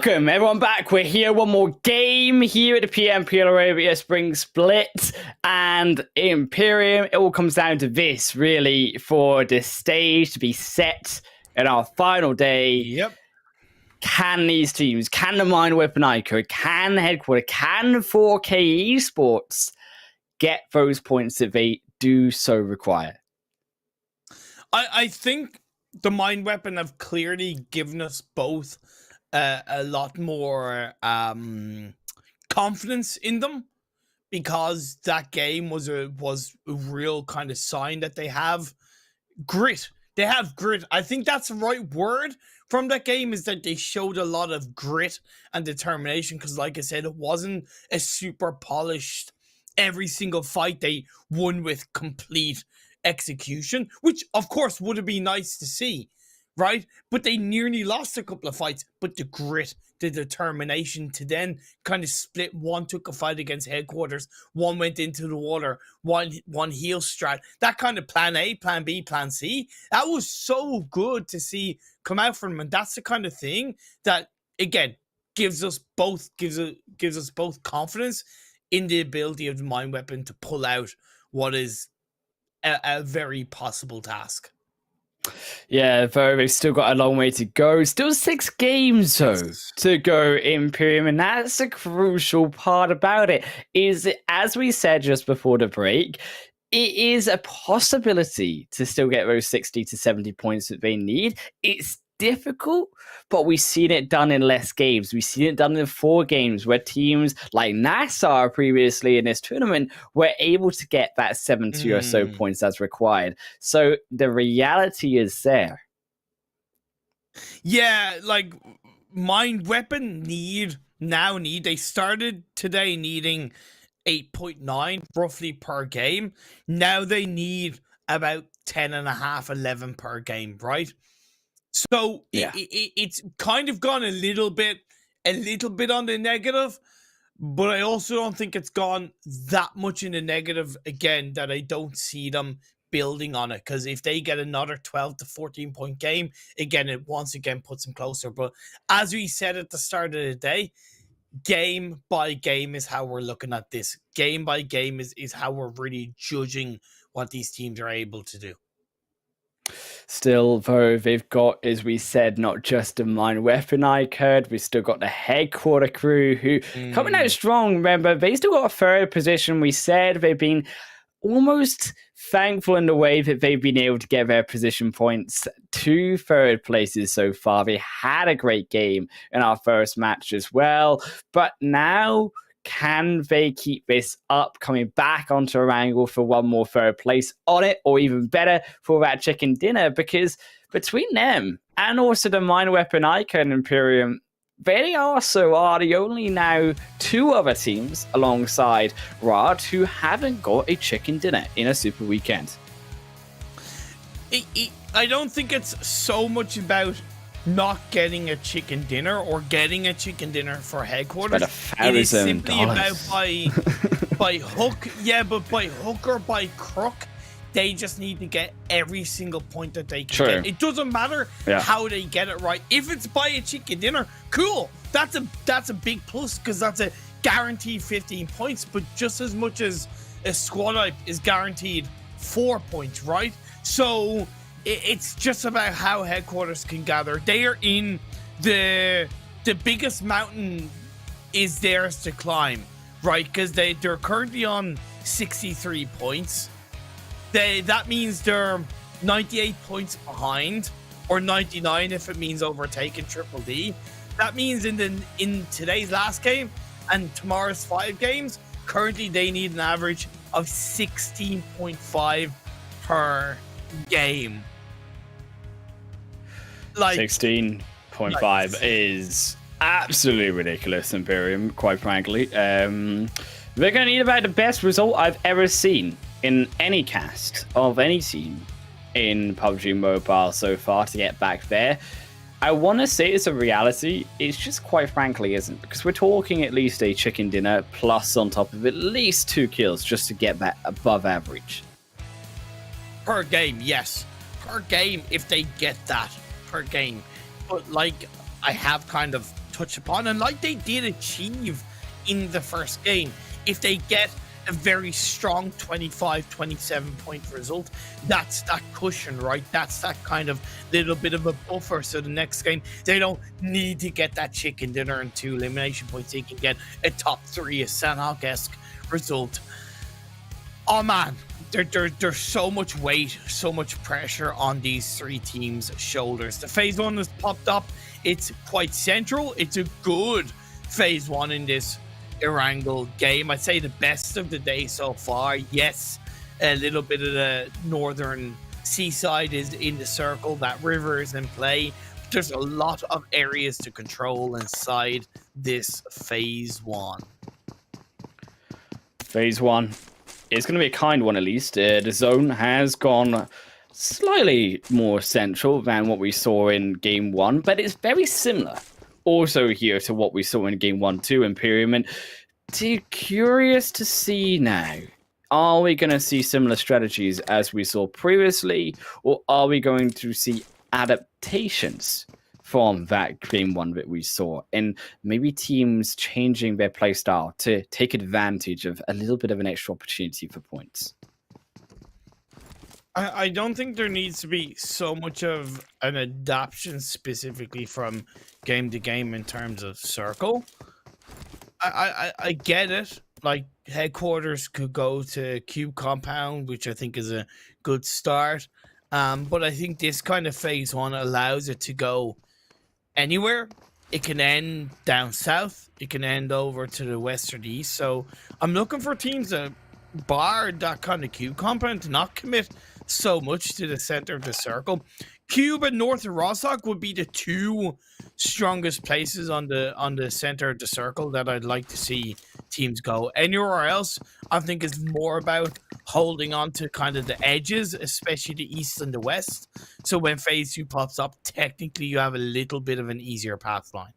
Welcome everyone back. We're here one more game here at the PMPL Arabia Spring Split and Imperium. It all comes down to this really for the stage to be set in our final day. Yep. Can these teams, can the Mind Weapon iKURD, can Headquarter, can 4K Esports get those points that they do so require? I think the Mind Weapon have clearly given us both a lot more confidence in them, because that game was a real kind of sign that they have grit. They have grit. I think that's the right word from that game, is that they showed a lot of grit and determination, because like I said, it wasn't a super polished, every single fight they won with complete execution, which of course would have been nice to see, right? But they nearly lost a couple of fights. But the grit, the determination to then kind of split. One took a fight against Headquarters, one went into the water, one heel strat. That kind of plan A, plan B, plan C. That was so good to see come out from them. And that's the kind of thing that, again, gives us both confidence in the ability of the Mind Weapon to pull out what is a very possible task. Yeah, though they've still got a long way to go. Still 6 games, though, to go Imperium, and that's the crucial part about it, is that, as we said just before the break, it is a possibility to still get those 60 to 70 points that they need. It's difficult, but we've seen it done in less games. We've seen it done in 4 games where teams like NASR previously in this tournament were able to get that 70 or so points as required. So the reality is there. Yeah, like Mind Weapon they started today needing 8.9 roughly per game. Now they need about 10.5, 11 per game, right? So yeah, it's kind of gone a little bit on the negative, but I also don't think it's gone that much in the negative again, that I don't see them building on it. Because if they get another 12 to 14 point game, again, it once again puts them closer. But as we said at the start of the day, game by game is how we're looking at this. Game by game is how we're really judging what these teams are able to do. Still, though, they've got, as we said, not just a Mind Weapon iKURD, we've still got the Headquarter crew who coming out strong. Remember, they still got a 3rd position. We said they've been almost thankful in the way that they've been able to get their position points to 3rd places so far. They had a great game in our first match as well, but now, can they keep this up, coming back onto Erangel for one more 3rd place on it, or even better, for that chicken dinner? Because between them and also the Mind Weapon iKURD and Imperium, they also are the only now 2 other teams alongside Rod who haven't got a chicken dinner in a super weekend. I don't think it's so much about not getting a chicken dinner or getting a chicken dinner for Headquarters. It is simply about by hook, but by hook or by crook, they just need to get every single point that they can get. It doesn't matter how they get it right. If it's by a chicken dinner, cool. That's a big plus, because that's a guaranteed 15 points. But just as much as a squad hype is guaranteed 4 points, right? So it's just about how Headquarters can gather. They are in the biggest mountain is theirs to climb, right? Because they're currently on 63 points. That means they're 98 points behind, or 99 if it means overtaking Triple D. That means in today's last game and tomorrow's 5 games, currently they need an average of 16.5 per game. Like 16.5 is absolutely ridiculous, Imperium, quite frankly. They're going to need about the best result I've ever seen in any cast of any team in PUBG Mobile so far to get back there. I want to say it's a reality. It's just quite frankly isn't, because we're talking at least a chicken dinner plus on top of at least 2 kills just to get that above average. Per game, yes. Per game, if they get that. Per game. But like I have kind of touched upon, and like they did achieve in the first game, if they get a very strong 25-27 point result, that's that cushion, right? That's that kind of little bit of a buffer, so the next game they don't need to get that chicken dinner and 2 elimination points. They can get a top 3, a Sanhok-esque result. Oh man, there's so much weight, so much pressure on these 3 teams' shoulders. The phase 1 has popped up. It's quite central. It's a good phase 1 in this Erangel game. I'd say the best of the day so far. Yes, a little bit of the northern seaside is in the circle. That river is in play. There's a lot of areas to control inside this phase 1. Phase 1 is going to be a kind one, at least. The zone has gone slightly more central than what we saw in game 1, but it's very similar also here to what we saw in game 1-2 Imperium. And curious to see now, are we going to see similar strategies as we saw previously, or are we going to see adaptations from that game 1 that we saw, and maybe teams changing their playstyle to take advantage of a little bit of an extra opportunity for points? I don't think there needs to be so much of an adaptation specifically from game to game in terms of circle. I get it. Like, headquarters could go to Cube Compound, which I think is a good start. But I think this kind of phase 1 allows it to go anywhere. It can end down south. It can end over to the west or the east. So I'm looking for teams that bar that kind of Cube Compound to not commit so much to the center of the circle. Cube and north of Rostock would be the 2 strongest places on the center of the circle that I'd like to see teams go. Anywhere else, I think, is more about holding on to kind of the edges, especially the east and the west. So when phase 2 pops up, technically you have a little bit of an easier path line.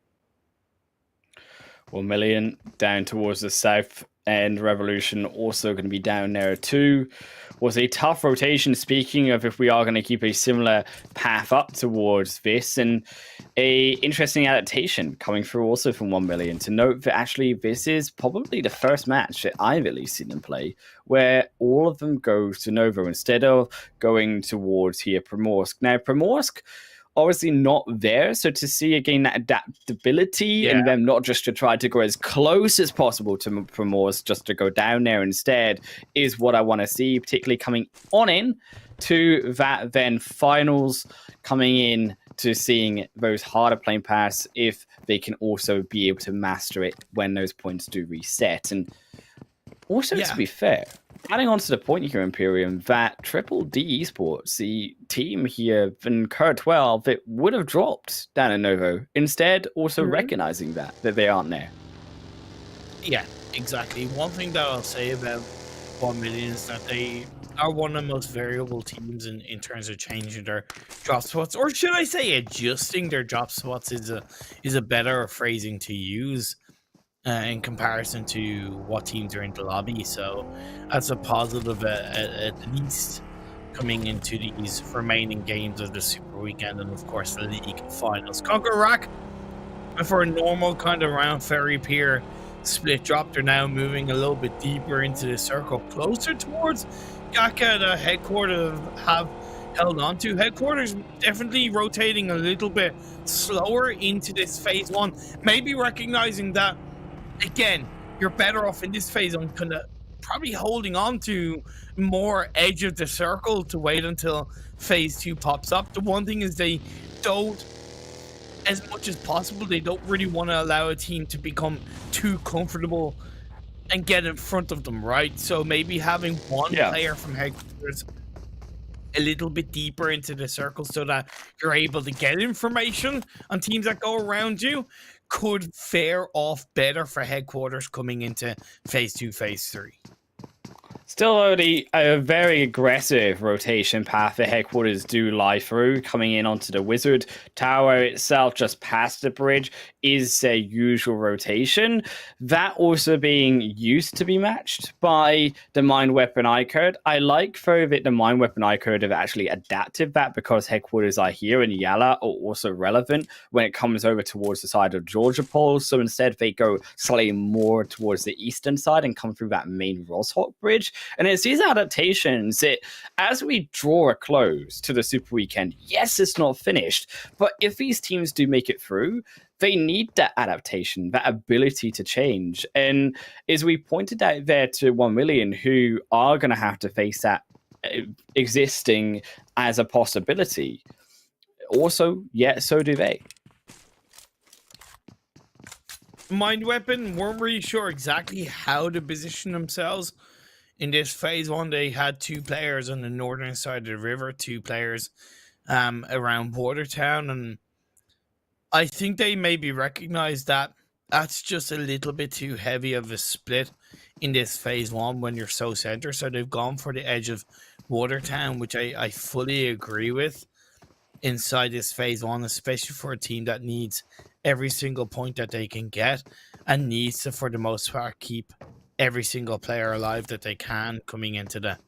1,000,000 down towards the south, and Revolution also going to be down there too. Was a tough rotation, speaking of if we are going to keep a similar path up towards this, and a interesting adaptation coming through also from 1,000,000 to note that actually this is probably the first match that I've at least seen them play where all of them go to Novo instead of going towards here Primorsk. Now Primorsk obviously not there, so to see again that adaptability and them not just to try to go as close as possible to Primorsk, just to go down there instead, is what I want to see, particularly coming on in to that then finals, coming in to seeing those harder playing paths, if they can also be able to master it when those points do reset. And also, to be fair, adding on to the point here, Imperium, that DDD Esports, the team here in KURD 12, it would have dropped down in Novo. Instead, also recognizing that they aren't there. Yeah, exactly. One thing that I'll say about 1,000,000 is that they are one of the most variable teams in terms of changing their drop spots, or should I say adjusting their drop spots is a better phrasing to use. In comparison to what teams are in the lobby. So that's a positive at least coming into these remaining games of the Super Weekend, and of course the league finals. KONQUEROR, and for a normal kind of round ferry pier split drop, they're now moving a little bit deeper into the circle, closer towards Gaka, the headquarters have held on to. Headquarters definitely rotating a little bit slower into this phase 1, maybe recognizing that again, you're better off in this phase on kind of probably holding on to more edge of the circle to wait until phase 2 pops up. The one thing is they don't, as much as possible, they don't really want to allow a team to become too comfortable and get in front of them, right? So maybe having one player from headquarters a little bit deeper into the circle so that you're able to get information on teams that go around you could fare off better for headquarters coming into phase 2, phase 3. Still only a very aggressive rotation path that Headquarters do lie through, coming in onto the Wizard. Tower itself, just past the bridge, is their usual rotation. That also being used to be matched by the Mind Weapon iKURD. I like, though, that the Mind Weapon iKURD have actually adapted that because Headquarters are here and YaLLa are also relevant when it comes over towards the side of Georgia Pole. So instead, they go slightly more towards the eastern side and come through that main Roshawk bridge. And it's these adaptations that, as we draw a close to the Super Weekend, yes, it's not finished, but if these teams do make it through, they need that adaptation, that ability to change. And as we pointed out there to 1 million, who are going to have to face that existing as a possibility, also, yeah, so do they. Mind Weapon weren't really sure exactly how to position themselves in this phase one. They had 2 players on the northern side of the river, 2 players around Watertown, and I think they maybe recognized that that's just a little bit too heavy of a split in this phase one when you're so center. So they've gone for the edge of Watertown, which I fully agree with inside this phase one, especially for a team that needs every single point that they can get and needs to, for the most part, keep every single player alive that they can coming into the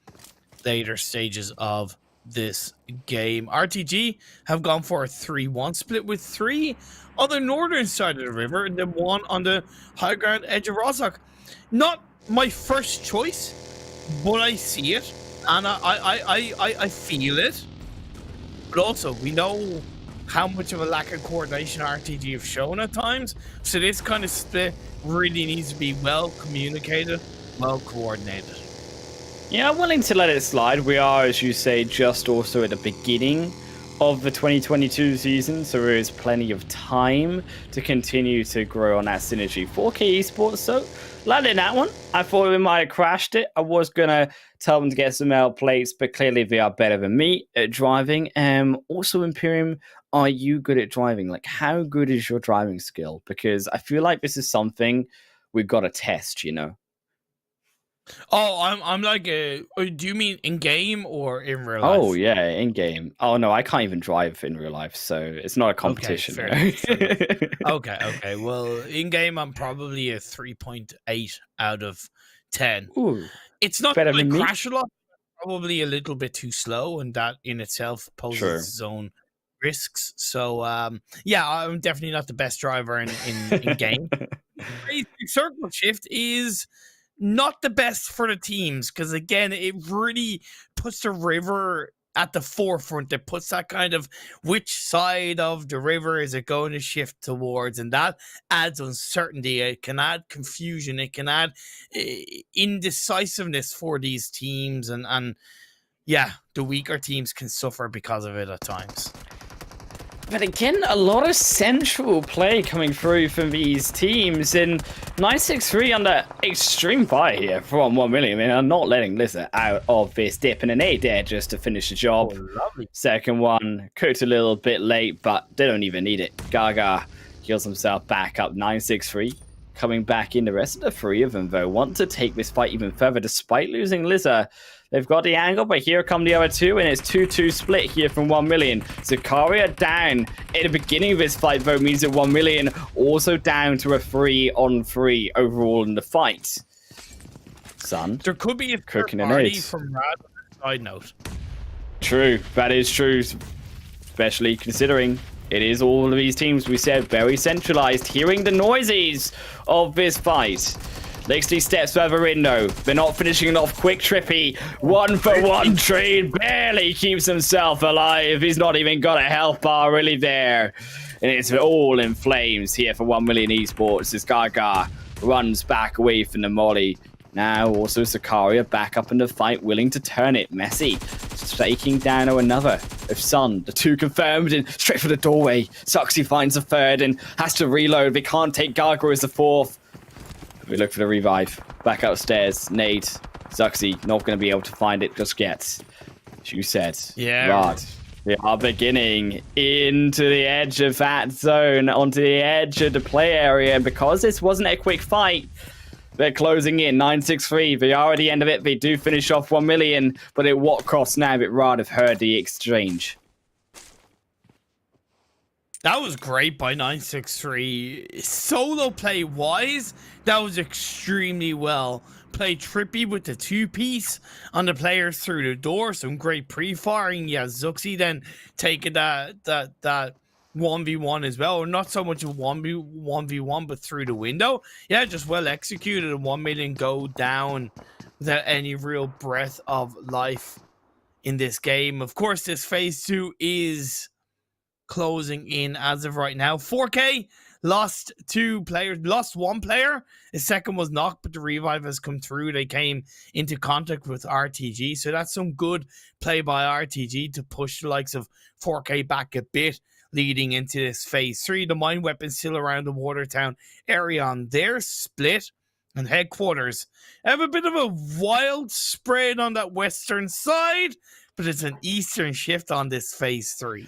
later stages of this game. RTG have gone for a 3-1 split with 3 on the northern side of the river and then 1 on the high ground edge of Roshawk. Not my first choice, but I see it and I feel it. But also, we know how much of a lack of coordination RTG have shown at times. So this kind of split really needs to be well communicated, well coordinated. Yeah, I'm willing to let it slide. We are, as you say, just also at the beginning of the 2022 season, so there is plenty of time to continue to grow on that synergy. 4K Esports, so landing that one. I thought we might have crashed it. I was going to tell them to get some L plates, but clearly they are better than me at driving. Also, Imperium, are you good at driving? Like, how good is your driving skill? Because I feel like this is something we've got to test, you know? Oh, I'm like do you mean in game or in real life? Oh yeah, in game. Oh no, I can't even drive in real life, so it's not a competition. Okay, fair. Okay. Well, in game I'm probably a 3.8 out of 10. Ooh, it's not better like than me. crash a lot, probably a little bit too slow, and that in itself poses its own risks. So yeah, I'm definitely not the best driver in game. Circle shift is not the best for the teams because, again, it really puts the river at the forefront. It puts that kind of which side of the river is it going to shift towards, and that adds uncertainty. It can add confusion. It can add indecisiveness for these teams, and yeah, the weaker teams can suffer because of it at times. But again, a lot of central play coming through from these teams. And 963 under extreme fire here from 1 million. I mean, I'm not letting Lizard out of this dip and an A there just to finish the job. Oh, lovely. Second one, cooked a little bit late, but they don't even need it. Gaga heals himself back up. 963 coming back in. The rest of the 3 of them, though, want to take this fight even further despite losing Lizard. They've got the angle, but here come the other 2, and it's 2-2 split here from 1 million. Zakaria down at the beginning of this fight, though, means that 1 million also down to a 3-on-3 overall in the fight. Son, there could be a cooking third an party ace. from Rad. Side note. True, that is true, especially considering it is all of these teams, we said, very centralized. Hearing the noises of this fight. Lixley steps further in, though. They're not finishing it off quick. Trippy, 1-for-1 trade, barely keeps himself alive. He's not even got a health bar really there. And it's all in flames here for 1 million Esports as Gaga runs back away from the molly. Now also Zakaria back up in the fight, willing to turn it. Messi taking down another of Sun. The 2 confirmed and straight for the doorway. Suxy finds a 3rd and has to reload. They can't take Gaga as the 4th. We look for the revive. Back upstairs. Nade. Zuxy not going to be able to find it just yet. As you said. Yeah. Right. We are beginning into the edge of that zone, onto the edge of the play area. And because this wasn't a quick fight, They're closing in 9-6-3. They are at the end of it. They do finish off 1 million, but at what cost now? But rather have heard the exchange. That was great by 963. Solo play wise, that was extremely well played. Trippy with the 2-piece on the players through the door. Some great pre-firing. Yeah, Zuxi then taking that 1v1 as well, or not so much a 1v1 but through the window. Yeah, just well executed, and 1 million go down without any real breath of life in this game. Of course, this phase 2 is closing in as of right now. 4K lost 2 players, lost 1 player. The second was knocked, but the revive has come through. They came into contact with RTG, so that's some good play by RTG to push the likes of 4K back a bit leading into this phase 3. The mine weapons still around the Watertown area on their split, and headquarters have a bit of a wild spread on that western side, but it's an eastern shift on this phase 3.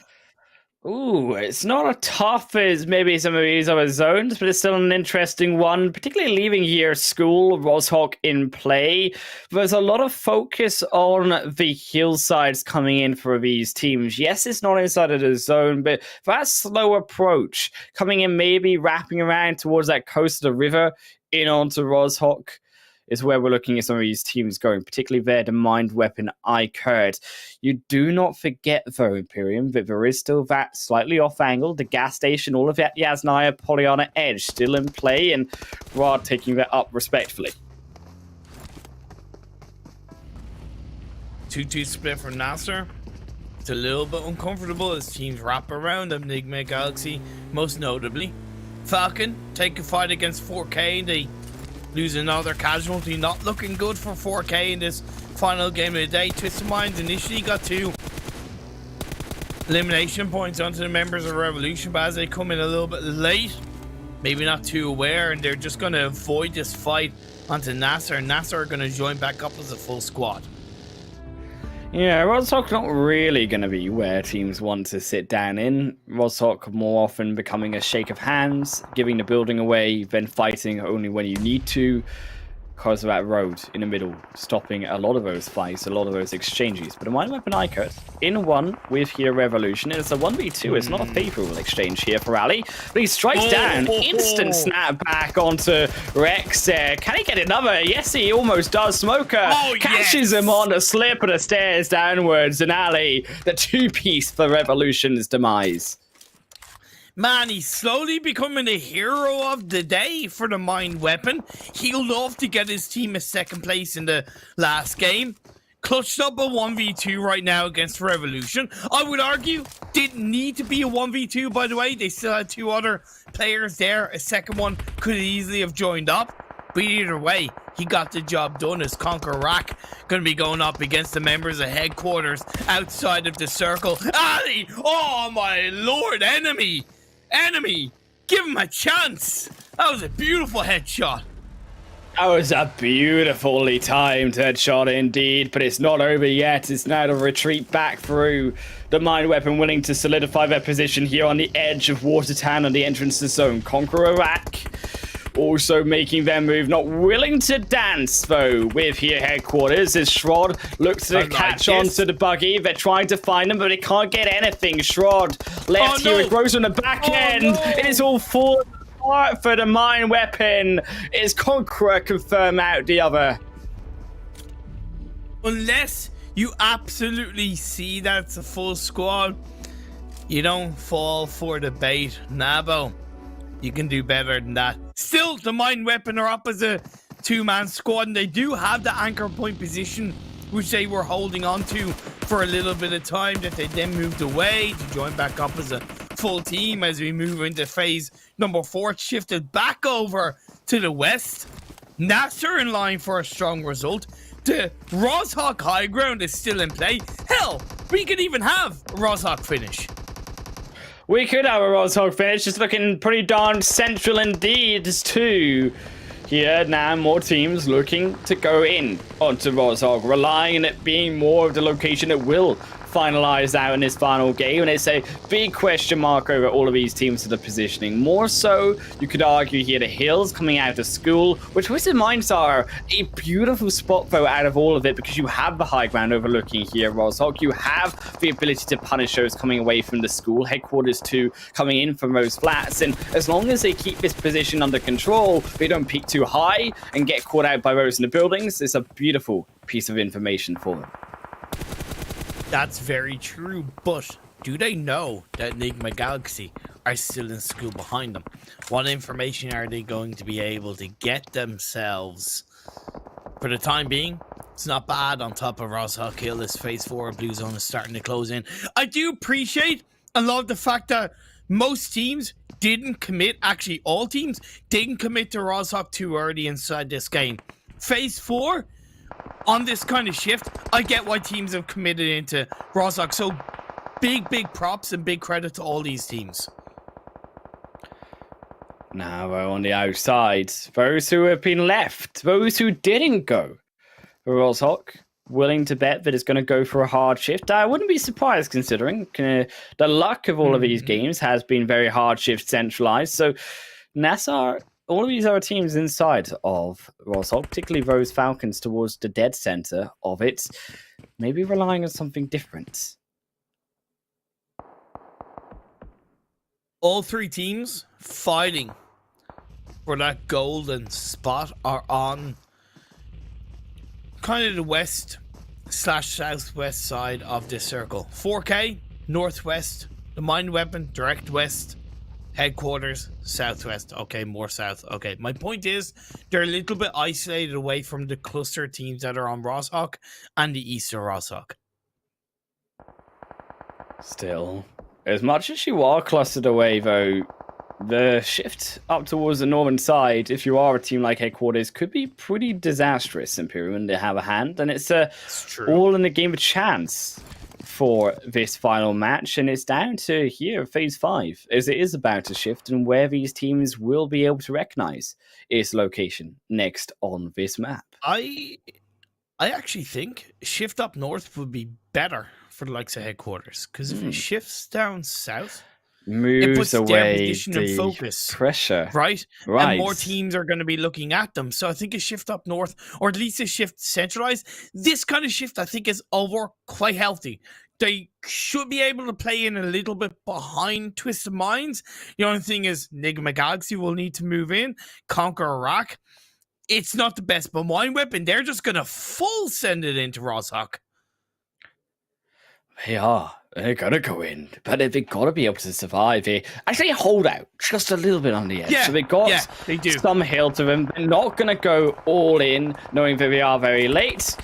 Ooh, it's not as tough as maybe some of these other zones, but it's still an interesting one, particularly leaving here school, Roshawk in play. There's a lot of focus on the hillsides coming in for these teams. Yes, it's not inside of the zone, but that slow approach coming in, maybe wrapping around towards that coast of the river in onto Roshawk, is where we're looking at some of these teams going, particularly there, the mined weapon iKURD. You do not forget, though, Imperium, that there is still that slightly off angle, the gas station, all of that Yasnaya, Polyana edge still in play, and Rod taking that up respectfully. 2-2 split from NASR. It's a little bit uncomfortable as teams wrap around them. Nigma Galaxy, most notably. Falcon take a fight against 4K. They lose another casualty. Not looking good for 4K in this final game of the day. Twisted Minds initially got 2 elimination points onto the members of Revolution, but as they come in a little bit late, maybe not too aware, and they're just going to avoid this fight onto NASR, and NASR are going to join back up as a full squad. Yeah, Roshawk not really going to be where teams want to sit down in. Roshawk more often becoming a shake of hands, giving the building away, then fighting only when you need to, because of that road in the middle, stopping a lot of those fights, a lot of those exchanges. But a mine weapon iKURD in 1 with here Revolution. It's a 1v2. It's not a favorable exchange here for Ali, but he strikes down. Instant snap back onto Rex there. Can he get another? Yes, he almost does. Smoker catches him on the slip of the stairs downwards, and Ali, the 2-piece for Revolution's demise. Man, he's slowly becoming the hero of the day for the mine weapon. He'll love to get his team a 2nd place in the last game. Clutched up a 1v2 right now against Revolution. I would argue didn't need to be a 1v2, by the way. They still had 2 other players there. A second one could easily have joined up. But either way, he got the job done as CONQUEROR going to be going up against the members of headquarters outside of the circle. Ali! Oh my lord, enemy! Enemy! Give him a chance! That was a beautiful headshot. That was a beautifully timed headshot indeed, but it's not over yet. It's now to retreat back through the mine weapon, willing to solidify their position here on the edge of Watertown on the entrance to the zone. CONQUEROR also making their move, not willing to dance though with here headquarters as Shrod looks to catch on to the buggy. They're trying to find them, but they can't get anything. Shrod left here, it grows on the back end. It is all falling apart for the mine weapon. Is CONQUEROR confirm out the other? Unless you absolutely see that it's a full squad, you don't fall for the bait. Nabo, you can do better than that. Still, the mine weapon are up as a 2-man squad, and they do have the anchor point position, which they were holding on to for a little bit of time, that they then moved away to join back up as a full team as we move into phase number 4. It's shifted back over to the west. NASR in line for a strong result. The Roshawk high ground is still in play. Hell, we could even have a Roshawk finish. We could have a Roshawk finish. It's looking pretty darn central indeed too. Here now, more teams looking to go in onto Roshawk, relying on it being more of the location that will finalized out in this final game, and it's a big question mark over all of these teams to the positioning. More so, you could argue here the Hills coming out of school, which Twisted Minds are a beautiful spot though out of all of it, because you have the high ground overlooking here, ROSHOK. You have the ability to punish those coming away from the school. Headquarters 2 coming in from those flats, and as long as they keep this position under control, they don't peak too high and get caught out by those in the buildings, it's a beautiful piece of information for them. That's very true, but do they know that Nigma Galaxy are still in school behind them? What information are they going to be able to get themselves? For the time being, it's not bad on top of ROSHOK Hill. This phase 4 Blue Zone is starting to close in. I do appreciate and love the fact that most teams didn't commit, actually all teams didn't commit to ROSHOK too early inside this game. Phase 4, on this kind of shift, I get why teams have committed into ROSHOK. So big props and big credit to all these teams. Now we're on the outside. Those who have been left, those who didn't go. ROSHOK willing to bet that it's going to go for a hard shift. I wouldn't be surprised considering the luck of all of these games has been very hard shift centralized. So NASR, all of these other teams inside of ROSHOK, particularly those Falcons towards the dead center of it, maybe relying on something different. All three teams fighting for that golden spot are on kind of the west/southwest side of this circle. 4K, northwest, the mine weapon, direct west, headquarters, southwest. Okay, more south. Okay, my point is they're a little bit isolated away from the cluster teams that are on ROSHOK and the east of ROSHOK. Still, as much as you are clustered away, though, the shift up towards the northern side, if you are a team like Headquarters, could be pretty disastrous, Imperial, when they have a hand. And it's all in the game of chance for this final match. And it's down to here, phase 5, as it is about to shift and where these teams will be able to recognize its location next on this map. I actually think shift up north would be better for the likes of Headquarters, because if it shifts down south, it puts Moves their away position and the focus, pressure. right? Right. And more teams are going to be looking at them. So I think a shift up north, or at least a shift centralized, this kind of shift I think is over quite healthy. They should be able to play in a little bit behind Twisted Minds. The only thing is Nigma Galaxy will need to move in. KONQUEROR. It's not the best, but Mine Weapon, they're just going to full send it into ROSHOK. They are. They're going to go in, but they've got to be able to survive here. Actually, hold out just a little bit on the edge. Yeah, so they've got they do. some hill to them. They're not going to go all in, knowing that they are very late.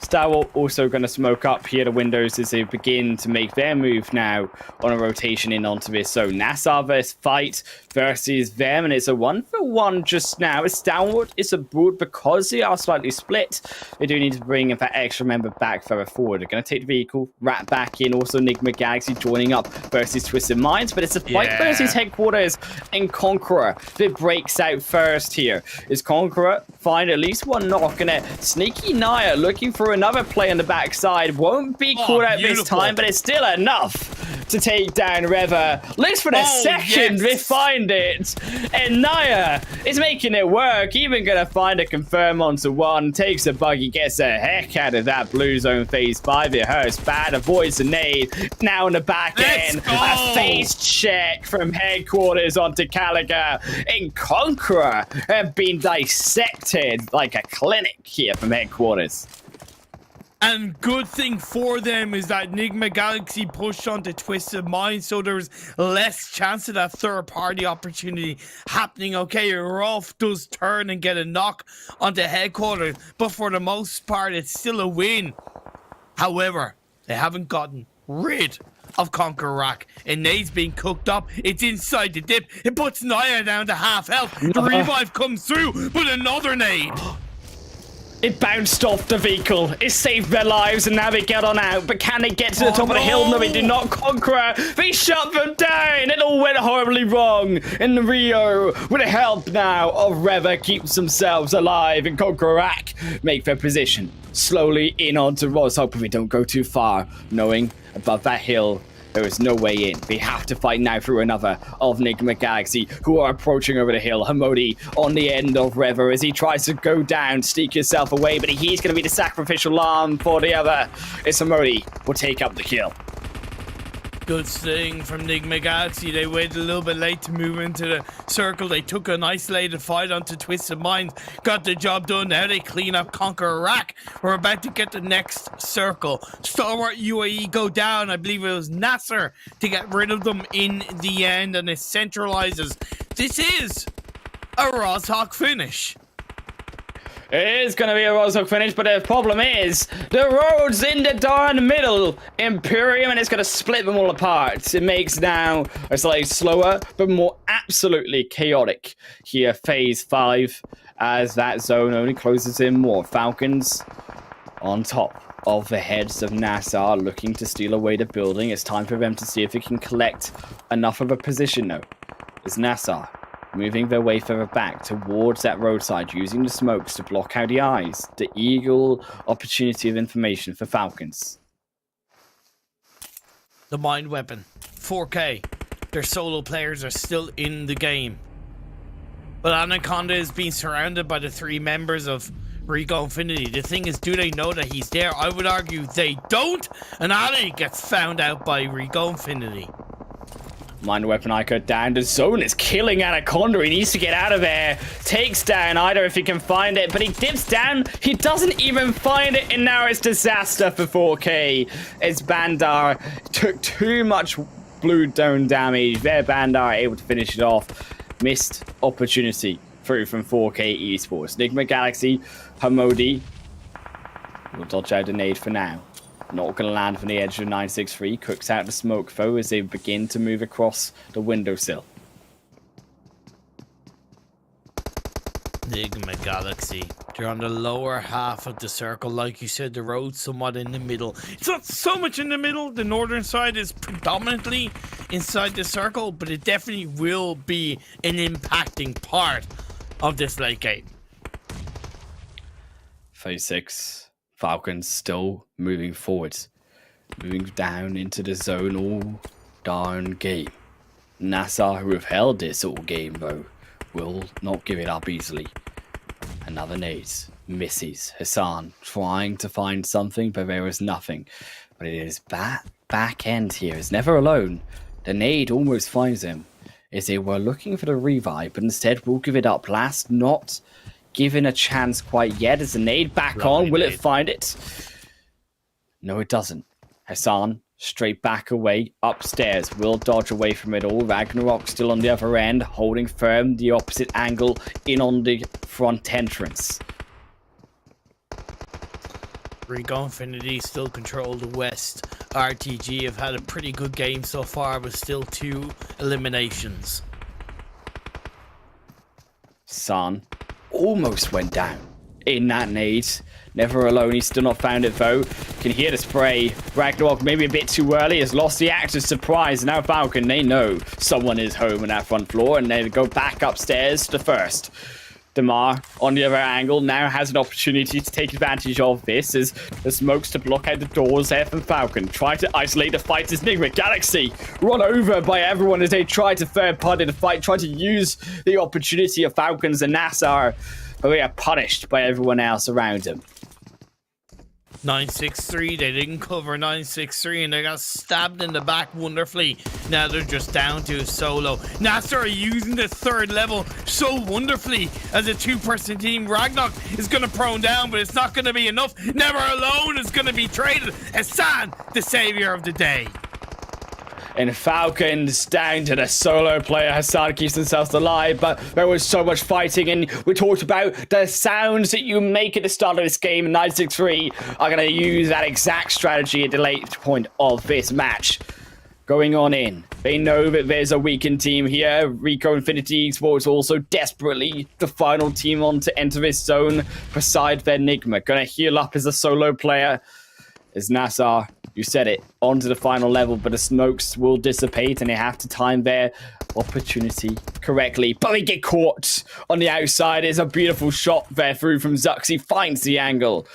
Stalwart also going to smoke up here the windows as they begin to make their move now on a rotation in onto this. So NASR versus Fight versus them, and it's a 1-for-1 just now. Stalwart is a brood because they are slightly split. They do need to bring that extra member back further forward. They're going to take the vehicle, wrap back in. Also Nigma Galaxy joining up versus Twisted Minds, but it's a fight versus Headquarters and KONQUEROR that breaks out first here. Is KONQUEROR find at least one knock, and a sneaky Naya looking for another play on the backside. Won't be caught out this time, but it's still enough to take down Reva. Looks for the second, they find it. And Naya is making it work. Even gonna find a confirm onto one. Takes a buggy, gets the heck out of that blue zone phase 5. It hurts bad, avoids the nade. Now in the back end, a face check from Headquarters onto Caliga. And KONQUEROR have been dissected like a clinic here from Headquarters. And good thing for them is that Nigma Galaxy pushed onto Twisted Minds, so there's less chance of that third-party opportunity happening. Okay, Rolf does turn and get a knock onto Headquarters, but for the most part, it's still a win. However, they haven't gotten rid of KONQUEROR, and Nade's being cooked up. It's inside the dip. It puts Naya down to half health. The revive comes through, but another nade. It bounced off the vehicle. It saved their lives and now they get on out. But can they get to the top of the hill? No, they do not. Conqueror. They shut them down. It all went horribly wrong. And Rio, with the help now of Reva, keeps themselves alive. And Conqueror make their position slowly in onto Ross. Hoping we don't go too far. Knowing above that hill, there is no way in. We have to fight now through another of Nigma Galaxy, who are approaching over the hill. Hamodi on the end of Reva as he tries to go down, sneak himself away, but he's going to be the sacrificial lamb for the other. It's Hamodi will take up the kill. Good thing from Nigma Galaxy. They waited a little bit late to move into the circle. They took an isolated fight onto Twisted Minds, got the job done. Now they clean up KONQUEROR. We're about to get the next circle. Stalwart UAE go down. I believe it was NASR to get rid of them in the end, and it centralizes. This is a Rozhawk finish. It is going to be a Rozhawk finish, but the problem is the road's in the darn middle. Imperium, and it's going to split them all apart. It makes now a slightly slower, but more absolutely chaotic here, phase 5, as that zone only closes in more. Falcons on top of the heads of NASR, looking to steal away the building. It's time for them to see if they can collect enough of a position, though. It's NASR moving their way further back towards that roadside, using the smokes to block out the eyes. The eagle opportunity of information for Falcons. The mind weapon. 4K. Their solo players are still in the game. But Anaconda is being surrounded by the 3 members of Rico Infinity. The thing is, do they know that he's there? I would argue they don't. And Ali gets found out by Rico Infinity. Mind weapon iKURD down. The zone is killing Anaconda. He needs to get out of there. Takes down either if he can find it, but he dips down. He doesn't even find it, and now it's disaster for 4K. As Bandar took too much blue dome damage. There, Bandar able to finish it off. Missed opportunity through from 4K Esports. Nigma Galaxy, Hamodi will dodge out a nade for now. Not going to land from the edge of 963. Cooks out the smoke, though, as they begin to move across the windowsill. Nigma Galaxy. They're on the lower half of the circle. Like you said, the road's somewhat in the middle. It's not so much in the middle. The northern side is predominantly inside the circle, but it definitely will be an impacting part of this late game. Phase 6. Falcons still moving forwards. Moving down into the zone all darn game. NASR, who have held this all game, though, will not give it up easily. Another nade. Misses. Hassan trying to find something, but there is nothing. But it is back end here. It's never alone. The nade almost finds him. As they were looking for the revive, but instead will give it up. Last not given a chance quite yet. Is the nade back on? Will it find it? No, it doesn't. Hassan straight back away upstairs. Will dodge away from it all. Ragnarok still on the other end, holding firm the opposite angle in on the front entrance. Rico Infinity still control the west. RTG have had a pretty good game so far, but still 2 eliminations. San almost went down in that nade. Never alone. He's still not found it, though. Can hear the spray. Ragnarok maybe a bit too early. Has lost the actor's surprise. Now Falcon, they know someone is home on that front floor, and they go back upstairs to first. Damar, on the other angle, now has an opportunity to take advantage of this as the smokes to block out the doors there from Falcon. Try to isolate the fight as Nigma Galaxy run over by everyone as they try to third-party the fight, try to use the opportunity of Falcons and NASR, but they are punished by everyone else around them. 963, they didn't cover 963 and they got stabbed in the back wonderfully. Now they're just down to a solo. NASR are using the 3rd level so wonderfully as a 2-person team. Ragnarok is going to prone down, but it's not going to be enough. Never Alone is going to be traded. Hassan, the savior of the day. And Falcons down to the solo player. Hassan keeps themselves alive, but there was so much fighting, and we talked about the sounds that you make at the start of this game. 963 are going to use that exact strategy at the late point of this match. going on in. They know that there's a weakened team here. Rico Infinity Esports also desperately the final team on to enter this zone beside their Nigma. Gonna heal up as a solo player. As NASR, you said it, onto the final level, but the smokes will dissipate and they have to time their opportunity correctly. But they get caught on the outside. It's a beautiful shot there through from Zux. He finds the angle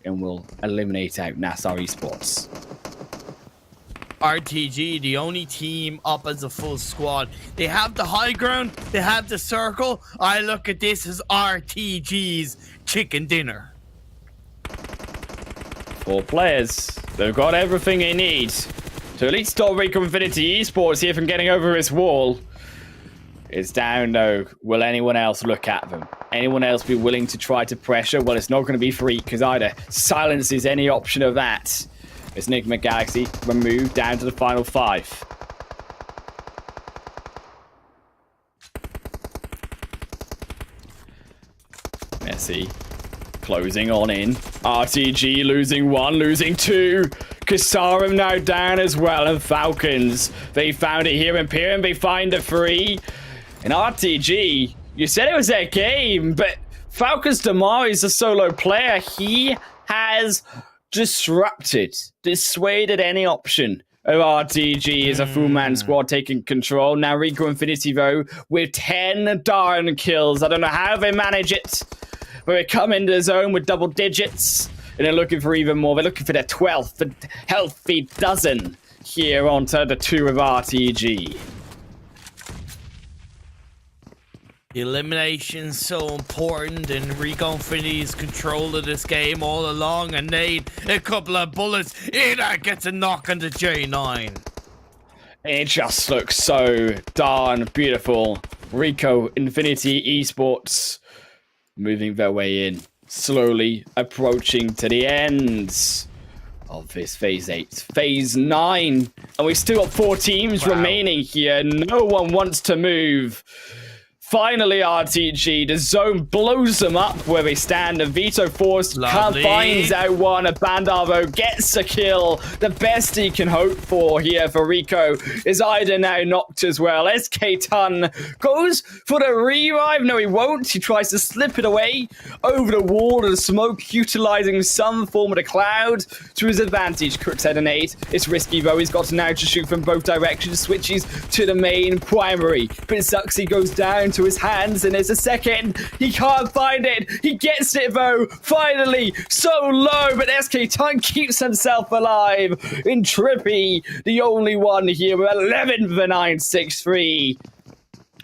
and will eliminate out NASR Esports. RTG, the only team up as a full squad. They have the high ground, they have the circle. I look at this as RTG's chicken dinner. 4 players. They've got everything they need to at least stop Rico Infinity Esports here from getting over his wall. It's down though. Will anyone else look at them? Anyone else be willing to try to pressure? Well, it's not going to be free because either silence is any option of that. It's Nigma Galaxy removed down to the final 5. Messi closing on in. RTG losing 1, losing 2. Kasarum now down as well. And Falcons, they found it here in Imperium. They find a 3. And RTG, you said it was their game, but Falcons Damar is a solo player. He has dissuaded any option of RTG as a full-man squad taking control. Now Rico Infinity, though, with 10 darn kills. I don't know how they manage it, but they come into the zone with double digits, and they're looking for even more. They're looking for their 12th healthy dozen here onto the 2 of RTG. Elimination so important, and Rico Infinity's control of this game all along, and need a couple of bullets. It gets a knock on the J9. It just looks so darn beautiful. Rico Infinity Esports moving their way in, slowly approaching to the ends of this Phase 8. Phase 9, and we still got 4 teams remaining here. No one wants to move. Finally, RTG, the zone blows them up where they stand. And Vito Force finds out one. Bandavo gets a kill. The best he can hope for here for Rico is Ida now knocked as well. SK Ton goes for the revive. No, he won't. He tries to slip it away over the wall of the smoke, utilizing some form of the cloud to his advantage. Crooks had an 8. It's risky, though. He's got to now to shoot from both directions. Switches to the main primary. But Zuxi goes down to his hands, and there's a second. He can't find it. He gets it though. Finally, so low, but SK Ton keeps himself alive. In Trippy, the only one here with 11 for 963.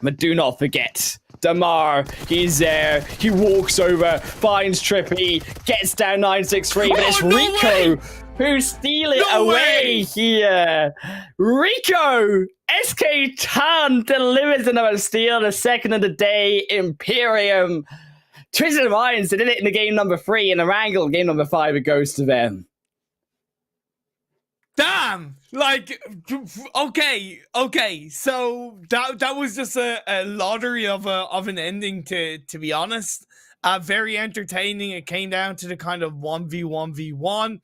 But do not forget, Damar, he's there. He walks over, finds Trippy, gets down 963, but it's Rico who steal it away here. Rico! SK Ton delivers another steal, the second of the day. Imperium. Twisted Minds, they did it in the game number 3, and Erangel, game number 5, it goes to them. Damn! Like, okay. So that was just a lottery of an ending, to be honest. Very entertaining. It came down to the kind of 1v1v1.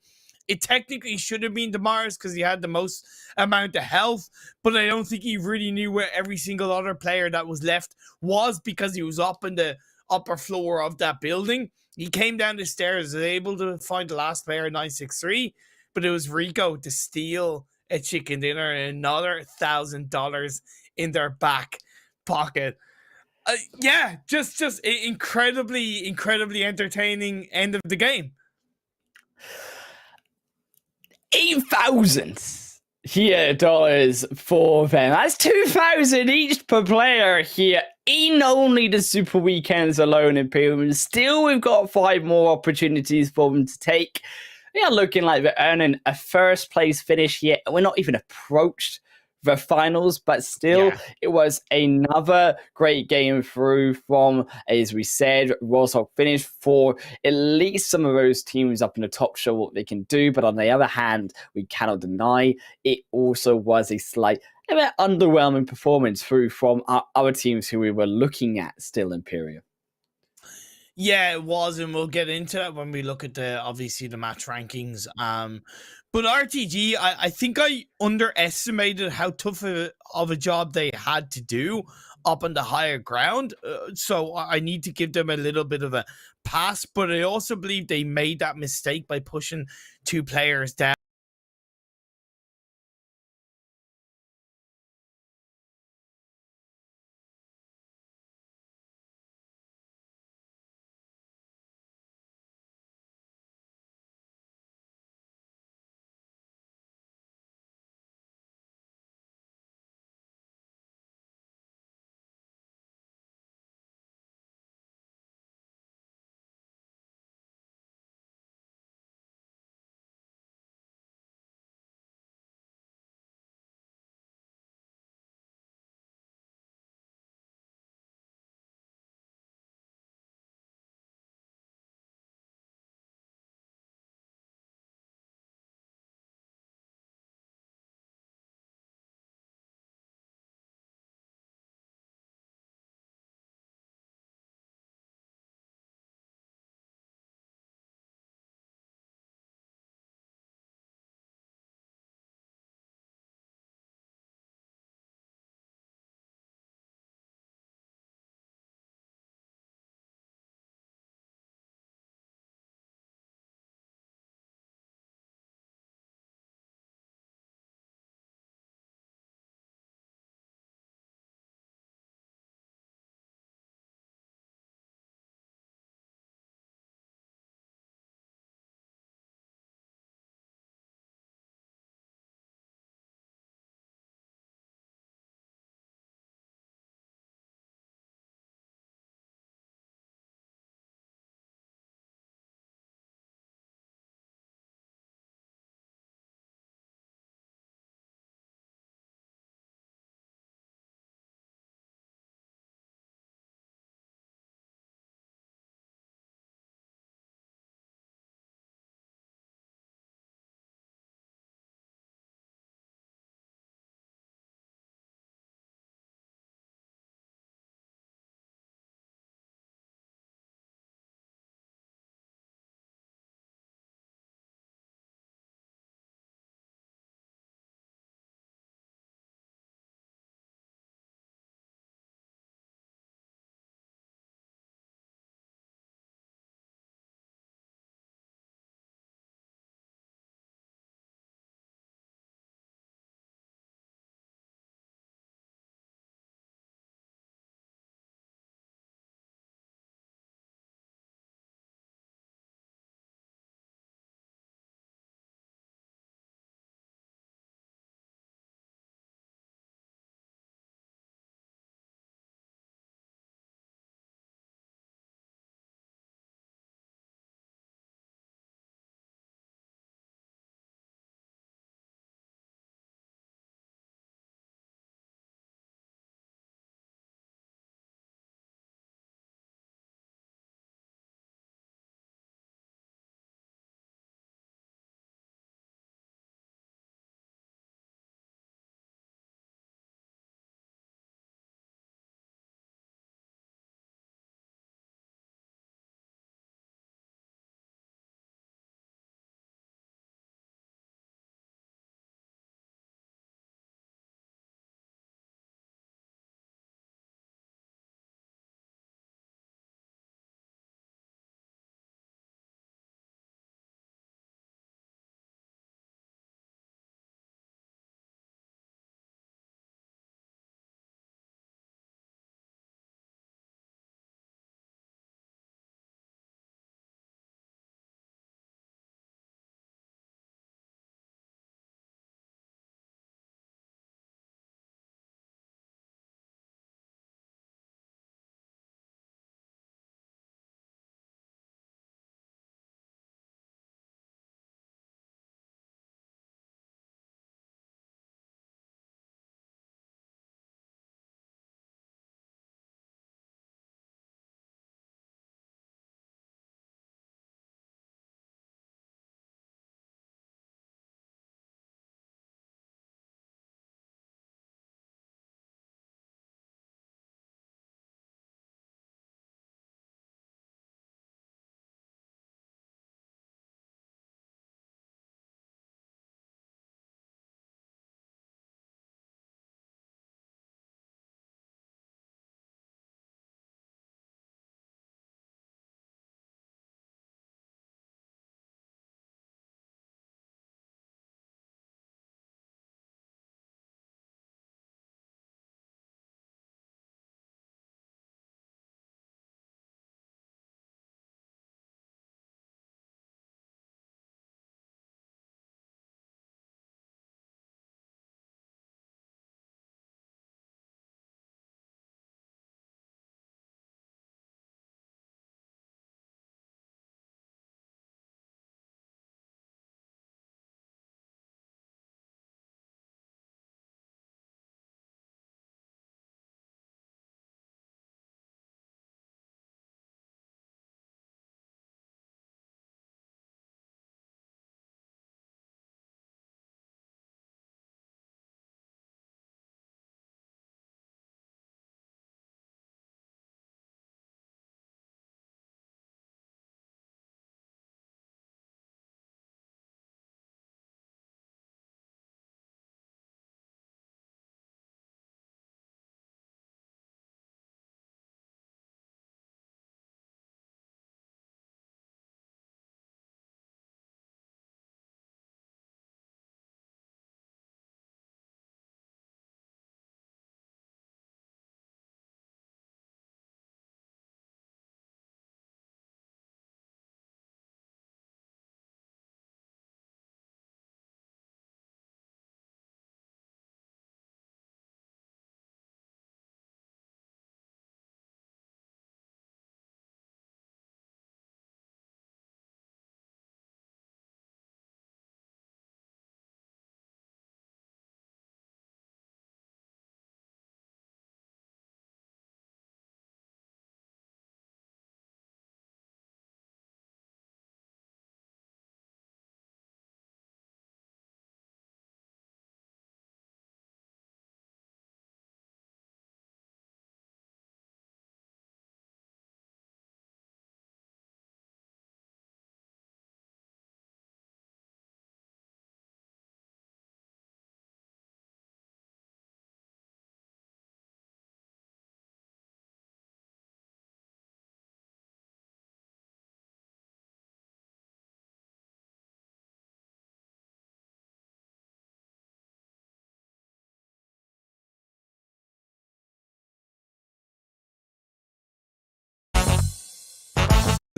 It technically should have been Damar's because he had the most amount of health, but I don't think he really knew where every single other player that was left was because he was up in the upper floor of that building. He came down the stairs, was able to find the last player, 963, but it was Rico to steal a chicken dinner and another $1,000 in their back pocket. Yeah, just incredibly entertaining end of the game. 8,000 here dollars for them. That's 2,000 each per player here in only the Super Weekends alone in Imperium. Still, we've got 5 more opportunities for them to take. They are looking like they're earning a first place finish here. We're not even approached the finals, but still, It was another great game through from, as we said, Roshok finished for at least some of those teams up in the top show what they can do. But on the other hand, we cannot deny it also was a slight underwhelming performance through from our other teams who we were looking at still, Imperium. Yeah, it was, and we'll get into that when we look at the obviously the match rankings. But RTG, I think I underestimated how tough of a job they had to do up on the higher ground. So I need to give them a little bit of a pass. But I also believe they made that mistake by pushing 2 players down.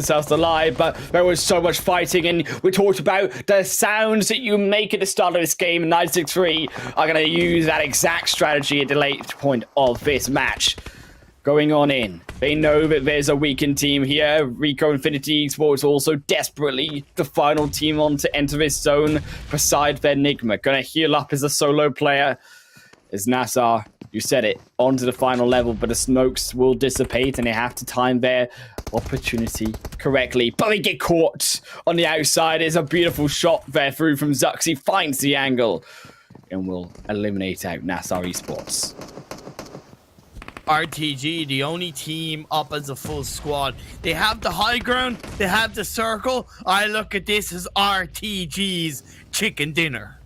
themselves alive, but there was so much fighting, and we talked about the sounds that you make at the start of this game. 963 are going to use that exact strategy at the late point of this match. Going on in. They know that there's a weakened team here. Rico Infinity Esports also desperately the final team on to enter this zone beside their Nigma. Gonna heal up as a solo player. As NASR, you said it, onto the final level, but the smokes will dissipate and they have to time their opportunity correctly. But they get caught on the outside. It's a beautiful shot there through from Zuxi. Finds the angle and will eliminate out NASR Esports. RTG, the only team up as a full squad. They have the high ground, they have the circle. I look at this as RTG's chicken dinner.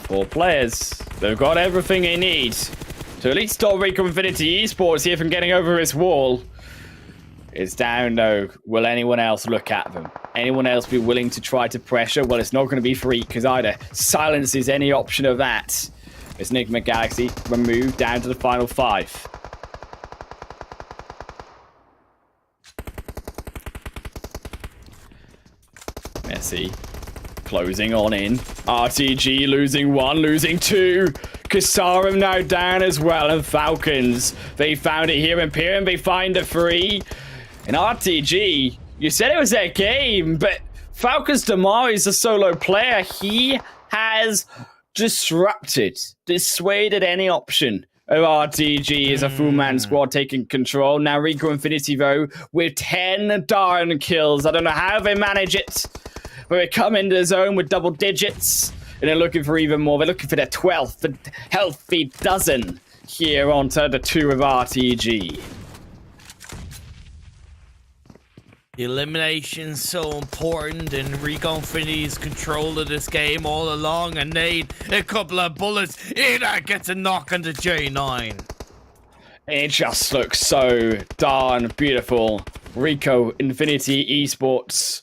4 players. They've got everything they need to at least stop Rico Infinity Esports here from getting over his wall. It's down though. Will anyone else look at them? Anyone else be willing to try to pressure? Well, it's not going to be free because either silence is any option of that. It's Nigma Galaxy removed down to the final 5. Messi closing on in. RTG losing 1, losing 2. Kasarim now down as well, and Falcons. They found it here in Pyram. They find a 3. And RTG, you said it was their game, but Falcons Damar is a solo player. He has dissuaded any option of RTG as a full-man squad taking control. Now Rico Infinity, though, with 10 darn kills. I don't know how they manage it, but they come into the zone with double digits, and they're looking for even more. They're looking for their 12th healthy dozen here onto the 2 of RTG. The elimination's so important, and Rico Infinity's control of this game all along, and need a couple of bullets. Ida gets a knock on the J9. It just looks so darn beautiful. Rico Infinity Esports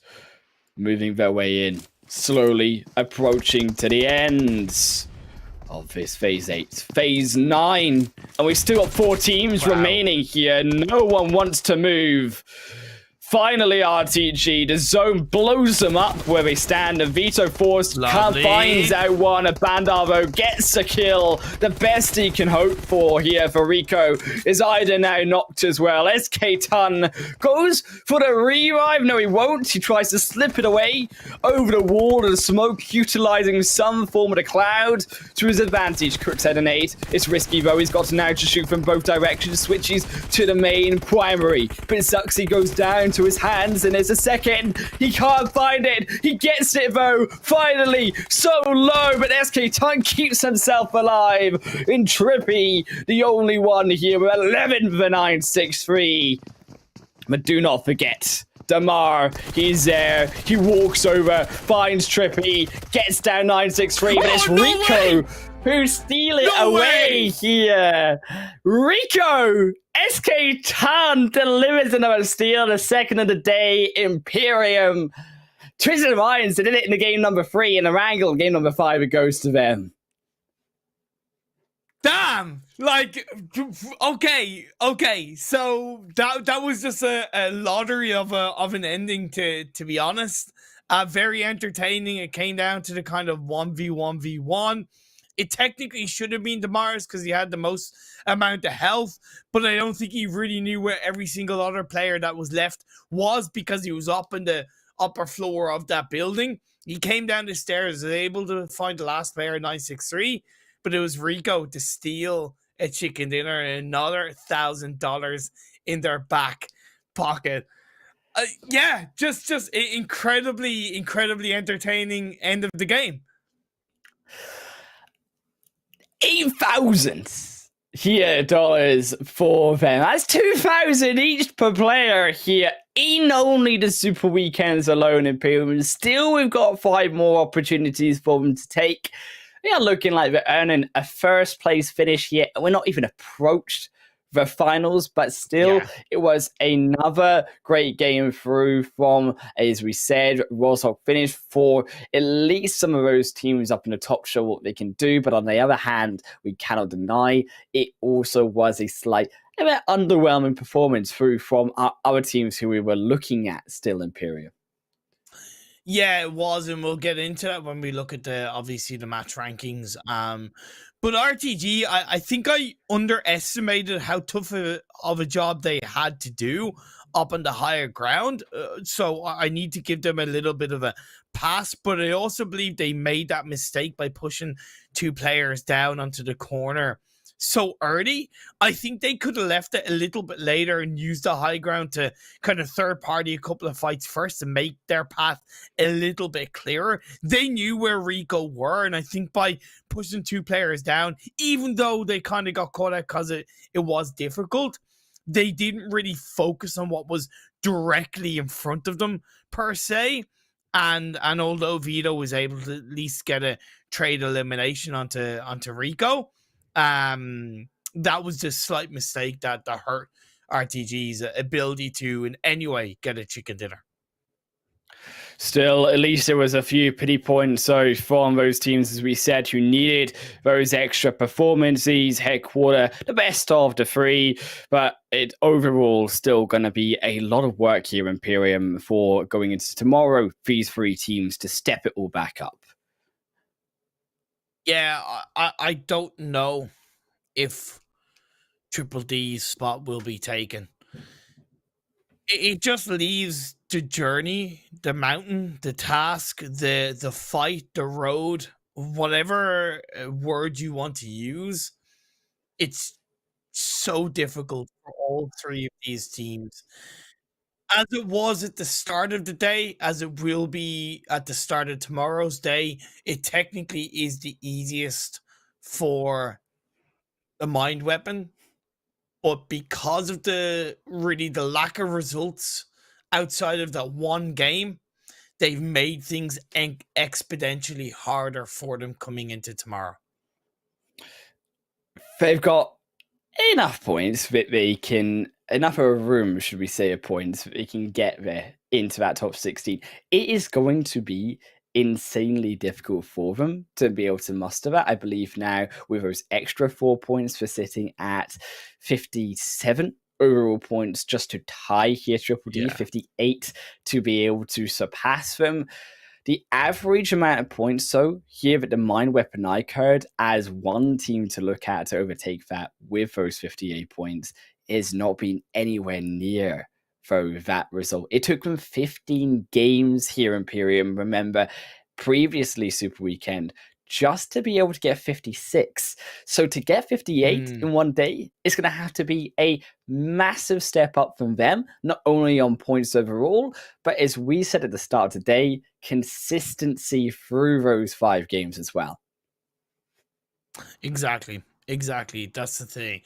moving their way in, slowly approaching to the ends of this Phase 8. Phase 9. And we still got 4 teams remaining here. No one wants to move. Finally, RTG, the zone blows them up where they stand. And Vito Force finds out one. Bandavo gets a kill. The best he can hope for here for Rico is Ida now knocked as well. SK Ton goes for the revive. No, he won't. He tries to slip it away over the wall of the smoke, utilizing some form of the cloud to his advantage. Crooks had an 8. It's risky, though. He's got to now to shoot from both directions. Switches to the main primary. But Zuxi goes down to his hands, and there's a second. He can't find it. He gets it though. Finally, so low, but SK Ton keeps himself alive. In Trippy, the only one here with 11 for 963. But do not forget, Damar, he's there. He walks over, finds Trippy, gets down 963, but it's Rico who steal it away here. Rico! SK Ton delivers another steal, the second of the day. Imperium. Twisted Minds, they did it in the game number 3, and Erangel, game number 5, it goes to them. Damn! Like, okay. So that was just a lottery of an ending, to be honest. Very entertaining. It came down to the kind of 1v1v1. It technically should have been Damar's because he had the most amount of health, but I don't think he really knew where every single other player that was left was because he was up in the upper floor of that building. He came down the stairs, was able to find the last player, 963, but it was Rico to steal a chicken dinner and another $1,000 in their back pocket. Yeah, just incredibly entertaining end of the game. 8,000 here dollars for them. That's 2,000 each per player here in only the Super Weekends alone in Pyram. Still, we've got 5 more opportunities for them to take. They are looking like they're earning a first place finish here. We're not even approached the finals, but still, it was another great game through from, as we said, Rostock finished for at least some of those teams up in the top show what they can do. But on the other hand, we cannot deny it also was a slight a bit underwhelming performance through from our teams who we were looking at still Imperium. Yeah, it was, and we'll get into that when we look at obviously the match rankings. But RTG, I think I underestimated how tough of a job they had to do up on the higher ground. So I need to give them a little bit of a pass, but I also believe they made that mistake by pushing 2 players down onto the corner so early. I think they could have left it a little bit later and used the high ground to kind of third party a couple of fights first and make their path a little bit clearer. They knew where Rico were, and I think by pushing 2 players down, even though they kind of got caught out because it was difficult, they didn't really focus on what was directly in front of them per se. And although Vito was able to at least get a trade elimination onto Rico, that was just a slight mistake that hurt RTG's ability to in any way get a chicken dinner. Still, at least there was a few pity points so from those teams, as we said, who needed those extra performances. Headquarter, the best of the 3, but it overall still going to be a lot of work here, Imperium, for going into tomorrow, these 3 teams to step it all back up. Yeah, I don't know if Triple D's spot will be taken. It just leaves the journey, the mountain, the task, the fight, the road, whatever word you want to use. It's so difficult for all 3 of these teams. As it was at the start of the day, as it will be at the start of tomorrow's day, it technically is the easiest for the mind weapon. But because of the lack of results outside of that one game, they've made things exponentially harder for them coming into tomorrow. They've got enough points that they can, enough of a room, should we say, of points that they can get there into that top 16. It is going to be insanely difficult for them to be able to muster that. I believe now with those extra 4 points for sitting at 57 overall points just to tie here Triple D, 58 to be able to surpass them. The average amount of points, so here at the Mind Weapon iKURD as one team to look at to overtake that with those 58 points is not being anywhere near for that result. It took them 15 games here, Imperium. Remember, previously Super Weekend, just to be able to get 56. So to get 58 in one day, it's going to have to be a massive step up from them, not only on points overall, but as we said at the start of the day, consistency through those 5 games as well. Exactly. That's the thing.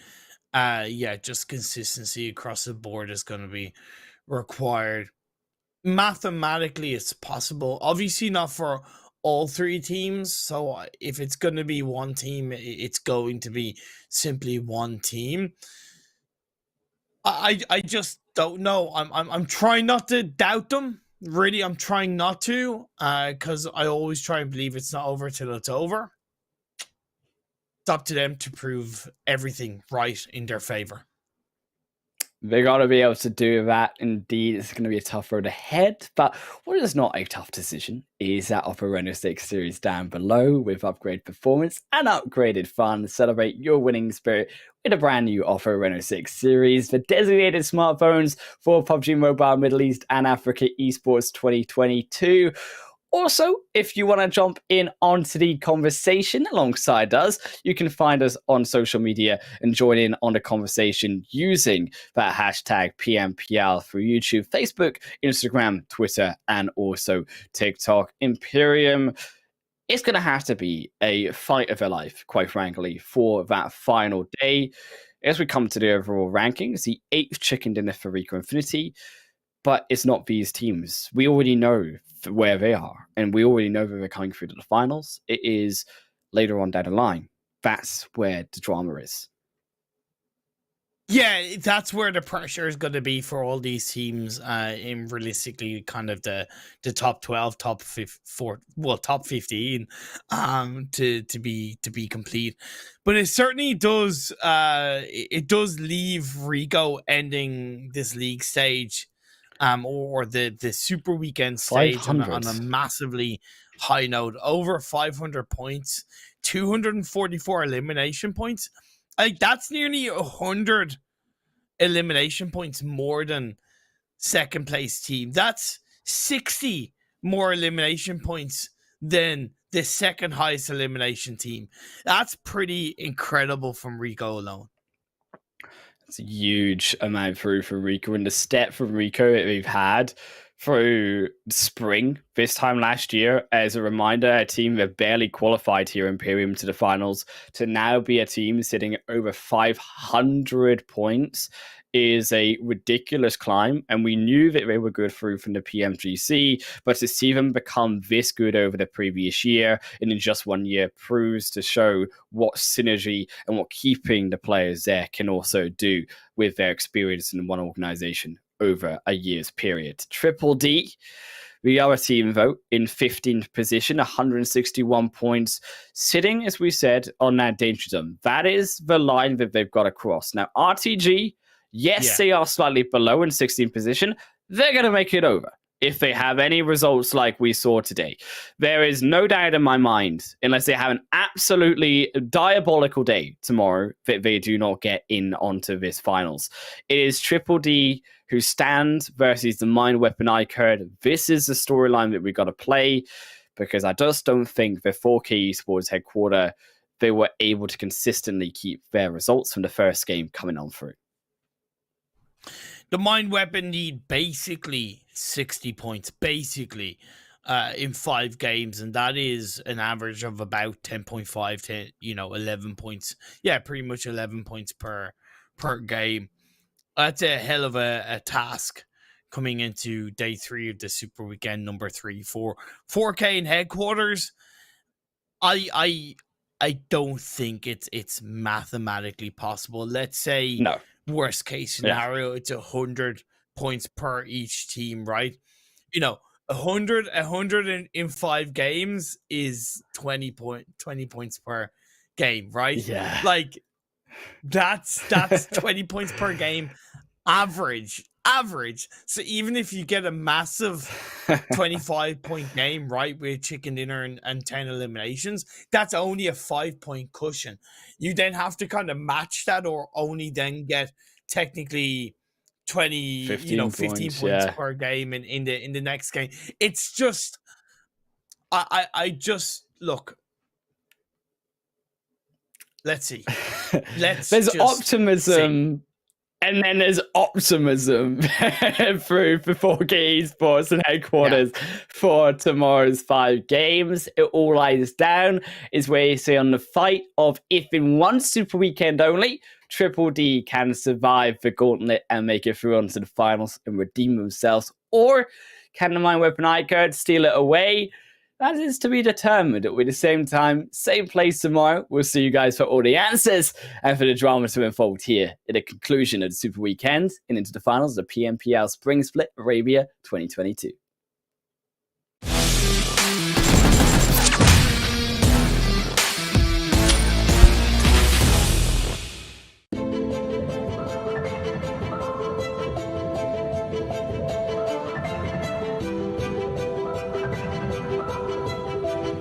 Just consistency across the board is going to be required. Mathematically, it's possible. Obviously, not for all 3 teams. So if it's going to be one team, it's going to be simply one team. I just don't know. I'm trying not to doubt them. Really, I'm trying not to, because I always try and believe it's not over till it's over. It's up to them to prove everything right in their favor. They got to be able to do that. Indeed, it's going to be a tough road ahead. But what is not a tough decision is that of a Renault 6 series down below with upgrade performance and upgraded fun. Celebrate your winning spirit with a brand new offer Renault 6 series for designated smartphones for PUBG Mobile Middle East and Africa Esports 2022. Also, if you want to jump in onto the conversation alongside us, you can find us on social media and join in on the conversation using that hashtag PMPL through YouTube, Facebook, Instagram, Twitter, and also TikTok. Imperium, it's going to have to be a fight of a life, quite frankly, for that final day. As we come to the overall rankings, the 8th chicken dinner for Rico Infinity, but it's not these teams. We already know where they are, and we already know that they're coming through to the finals. It is later on down the line. That's where the drama is. Yeah, that's where the pressure is going to be for all these teams in realistically kind of the top 12, top 15 to be complete. But it certainly does it does leave Rico ending this league stage or the super weekend stage on a massively high note, over 500 points, 244 elimination points. Like, that's nearly 100 elimination points more than second place team. That's 60 more elimination points than the second highest elimination team. That's pretty incredible from Rico alone. It's a huge amount through for Rico, and the step from Rico that we've had through spring this time last year, as a reminder, a team that barely qualified here in Imperium to the finals, to now be a team sitting at over 500 points is a ridiculous climb. And we knew that they were good through from the PMGC, but to see them become this good over the previous year and in just 1 year proves to show what synergy and what keeping the players there can also do with their experience in one organization over a year's period. Triple D, we are a team vote in 15th position, 161 points, sitting, as we said, on that danger zone. That is the line that they've got to cross. Now, RTG, yes, they are slightly below in 16th position. They're going to make it over if they have any results like we saw today. There is no doubt in my mind, unless they have an absolutely diabolical day tomorrow, that they do not get in onto this finals. It is Triple D who stand versus the Mind Weapon iKURD. This is the storyline that we've got to play, because I just don't think the 4K Esports headquarters, they were able to consistently keep their results from the first game coming on through. The Mind Weapon need basically 60 points, in 5 games, and that is an average of about 10.5 to 11 points. Yeah, pretty much 11 points per game. That's a hell of a task coming into day 3 of the Super Weekend number 3 for 4K in headquarters. I don't think it's mathematically possible. Let's say no. Worst case scenario, it's 100 points per each team, right? 100 in 5 games is 20 points per game, right? Yeah. Like, that's 20 points per game average. So even if you get a massive 25-point game, right, with chicken dinner and 10 eliminations, that's only a 5-point cushion. You then have to kind of match that, or only then get technically 15 points per game in the next game. It's just, I just look. Let's see. There's optimism. And then there's optimism through for 4K Esports and headquarters for tomorrow's 5 games. It all lies down is where you say on the fight of if in one Super Weekend only, Triple D can survive the gauntlet and make it through onto the finals and redeem themselves, or can the Mind Weapon iKURD steal it away? That is to be determined. At the same time, same place tomorrow. We'll see you guys for all the answers and for the drama to unfold here at the conclusion of the Super Weekend and into the finals of the PMPL Spring Split Arabia 2022.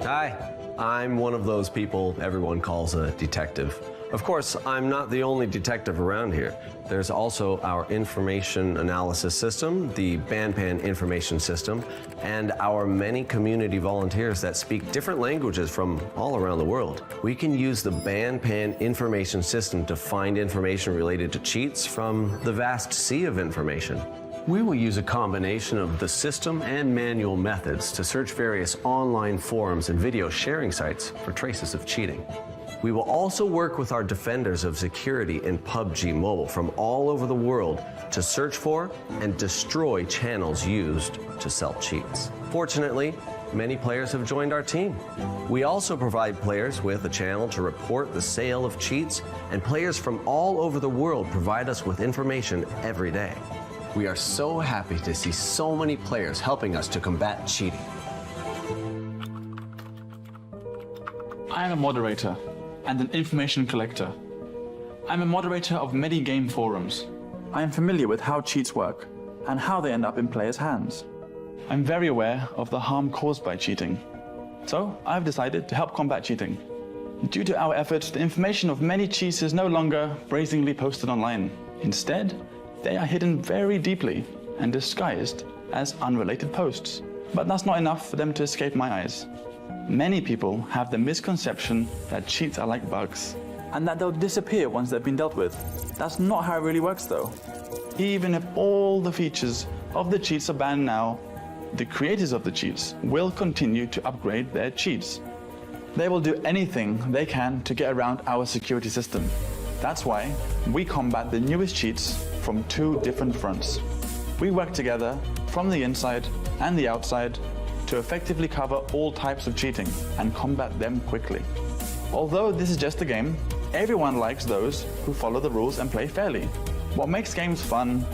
Hi, I'm one of those people everyone calls a detective. Of course, I'm not the only detective around here. There's also our information analysis system, the BANPAN information system, and our many community volunteers that speak different languages from all around the world. We can use the BANPAN information system to find information related to cheats from the vast sea of information. We will use a combination of the system and manual methods to search various online forums and video sharing sites for traces of cheating. We will also work with our defenders of security in PUBG Mobile from all over the world to search for and destroy channels used to sell cheats. Fortunately, many players have joined our team. We also provide players with a channel to report the sale of cheats, and players from all over the world provide us with information every day. We are so happy to see so many players helping us to combat cheating. I am a moderator and an information collector. I'm a moderator of many game forums. I am familiar with how cheats work and how they end up in players' hands. I'm very aware of the harm caused by cheating. So I've decided to help combat cheating. Due to our efforts, the information of many cheats is no longer brazenly posted online. Instead, they are hidden very deeply and disguised as unrelated posts. But that's not enough for them to escape my eyes. Many people have the misconception that cheats are like bugs and that they'll disappear once they've been dealt with. That's not how it really works though. Even if all the features of the cheats are banned now, the creators of the cheats will continue to upgrade their cheats. They will do anything they can to get around our security system. That's why we combat the newest cheats from two different fronts. We work together from the inside and the outside to effectively cover all types of cheating and combat them quickly. Although this is just a game, everyone likes those who follow the rules and play fairly. What makes games fun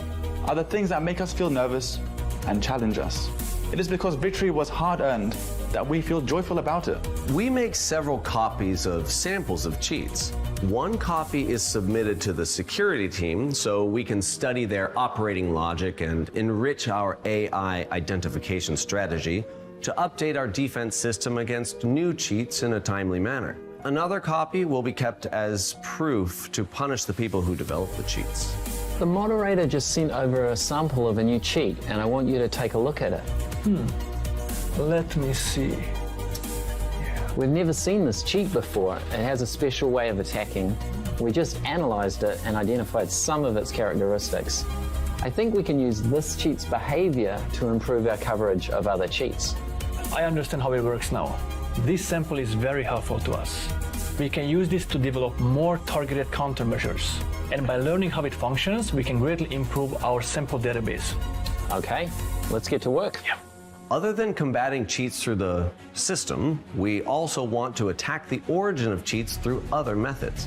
are the things that make us feel nervous and challenge us. It is because victory was hard-earned that we feel joyful about it. We make several copies of samples of cheats. One copy is submitted to the security team so we can study their operating logic and enrich our AI identification strategy to update our defense system against new cheats in a timely manner. Another copy will be kept as proof to punish the people who develop the cheats. The moderator just sent over a sample of a new cheat, and I want you to take a look at it. Let me see. We've never seen this cheat before. It has a special way of attacking. We just analyzed it and identified some of its characteristics. I think we can use this cheat's behavior to improve our coverage of other cheats. I understand how it works now. This sample is very helpful to us. We can use this to develop more targeted countermeasures. And by learning how it functions, we can greatly improve our sample database. Okay, let's get to work. Yeah. Other than combating cheats through the system, we also want to attack the origin of cheats through other methods.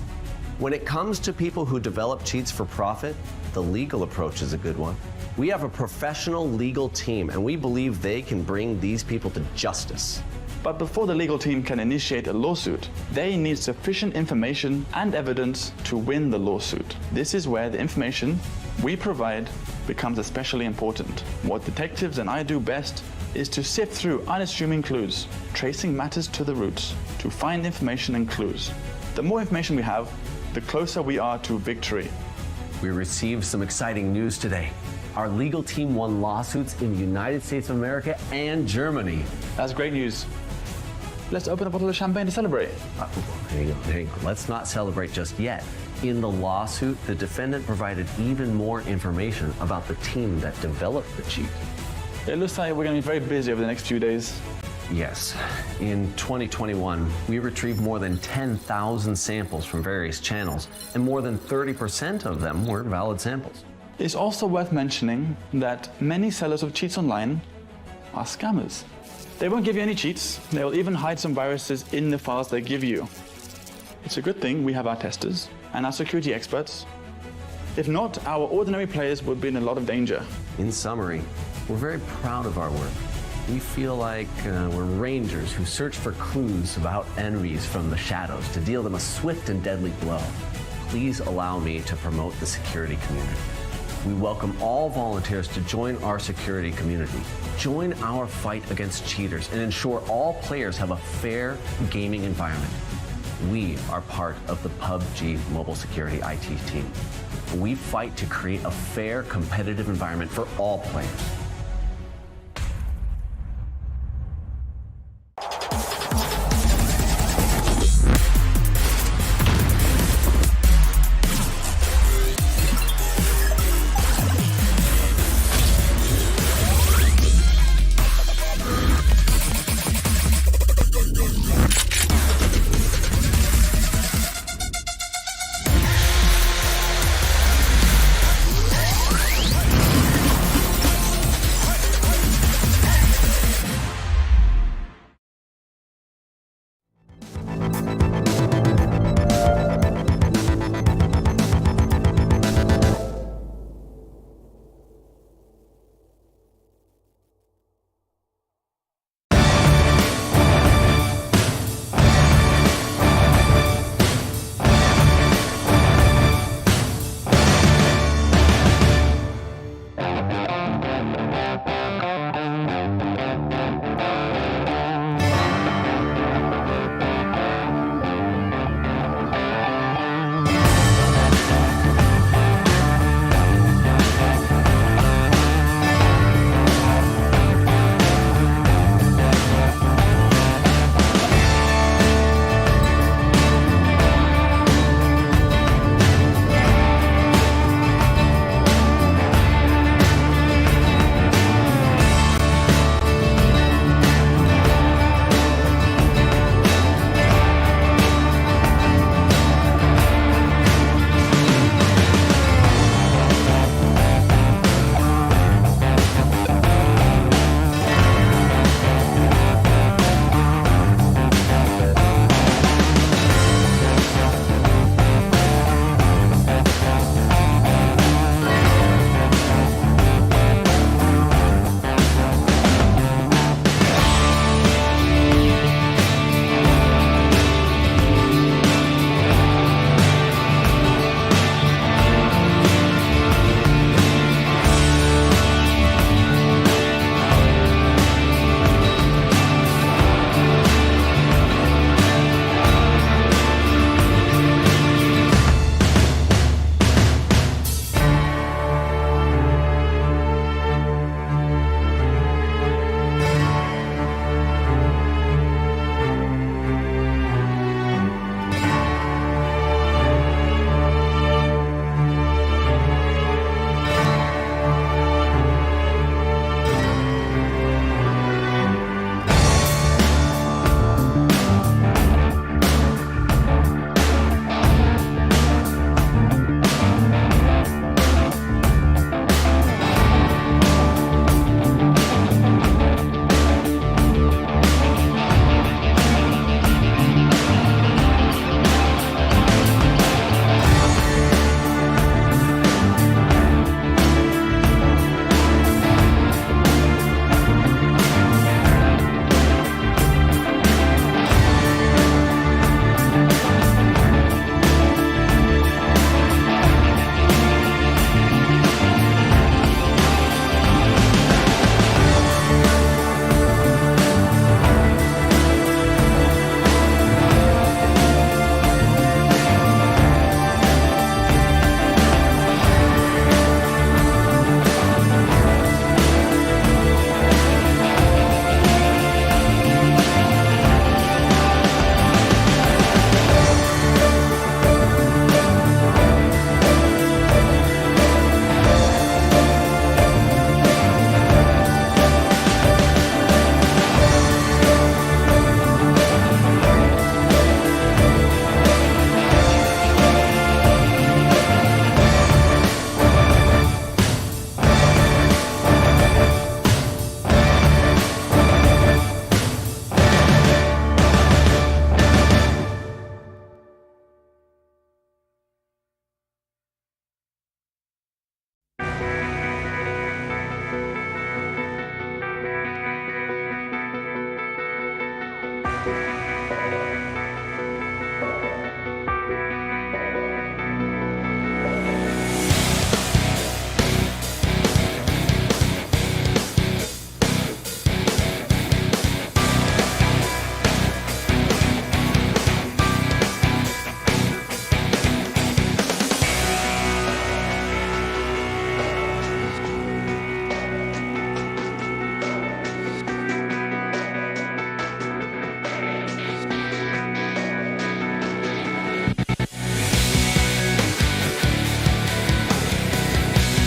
When it comes to people who develop cheats for profit, the legal approach is a good one. We have a professional legal team, and we believe they can bring these people to justice. But before the legal team can initiate a lawsuit, they need sufficient information and evidence to win the lawsuit. This is where the information we provide becomes especially important. What detectives and I do best is to sift through unassuming clues, tracing matters to the roots, to find information and clues. The more information we have, the closer we are to victory. We received some exciting news today. Our legal team won lawsuits in the United States of America and Germany. That's great news. Let's open a bottle of champagne to celebrate. Hang on. Let's not celebrate just yet. In the lawsuit, the defendant provided even more information about the team that developed the cheat. It looks like we're going to be very busy over the next few days. Yes. In 2021, we retrieved more than 10,000 samples from various channels, and more than 30% of them were valid samples. It's also worth mentioning that many sellers of cheats online are scammers. They won't give you any cheats. They will even hide some viruses in the files they give you. It's a good thing we have our testers and our security experts. If not, our ordinary players would be in a lot of danger. In summary, we're very proud of our work. We feel like we're rangers who search for clues about enemies from the shadows to deal them a swift and deadly blow. Please allow me to promote the security community. We welcome all volunteers to join our security community. Join our fight against cheaters and ensure all players have a fair gaming environment. We are part of the PUBG mobile security IT team. We fight to create a fair, competitive environment for all players.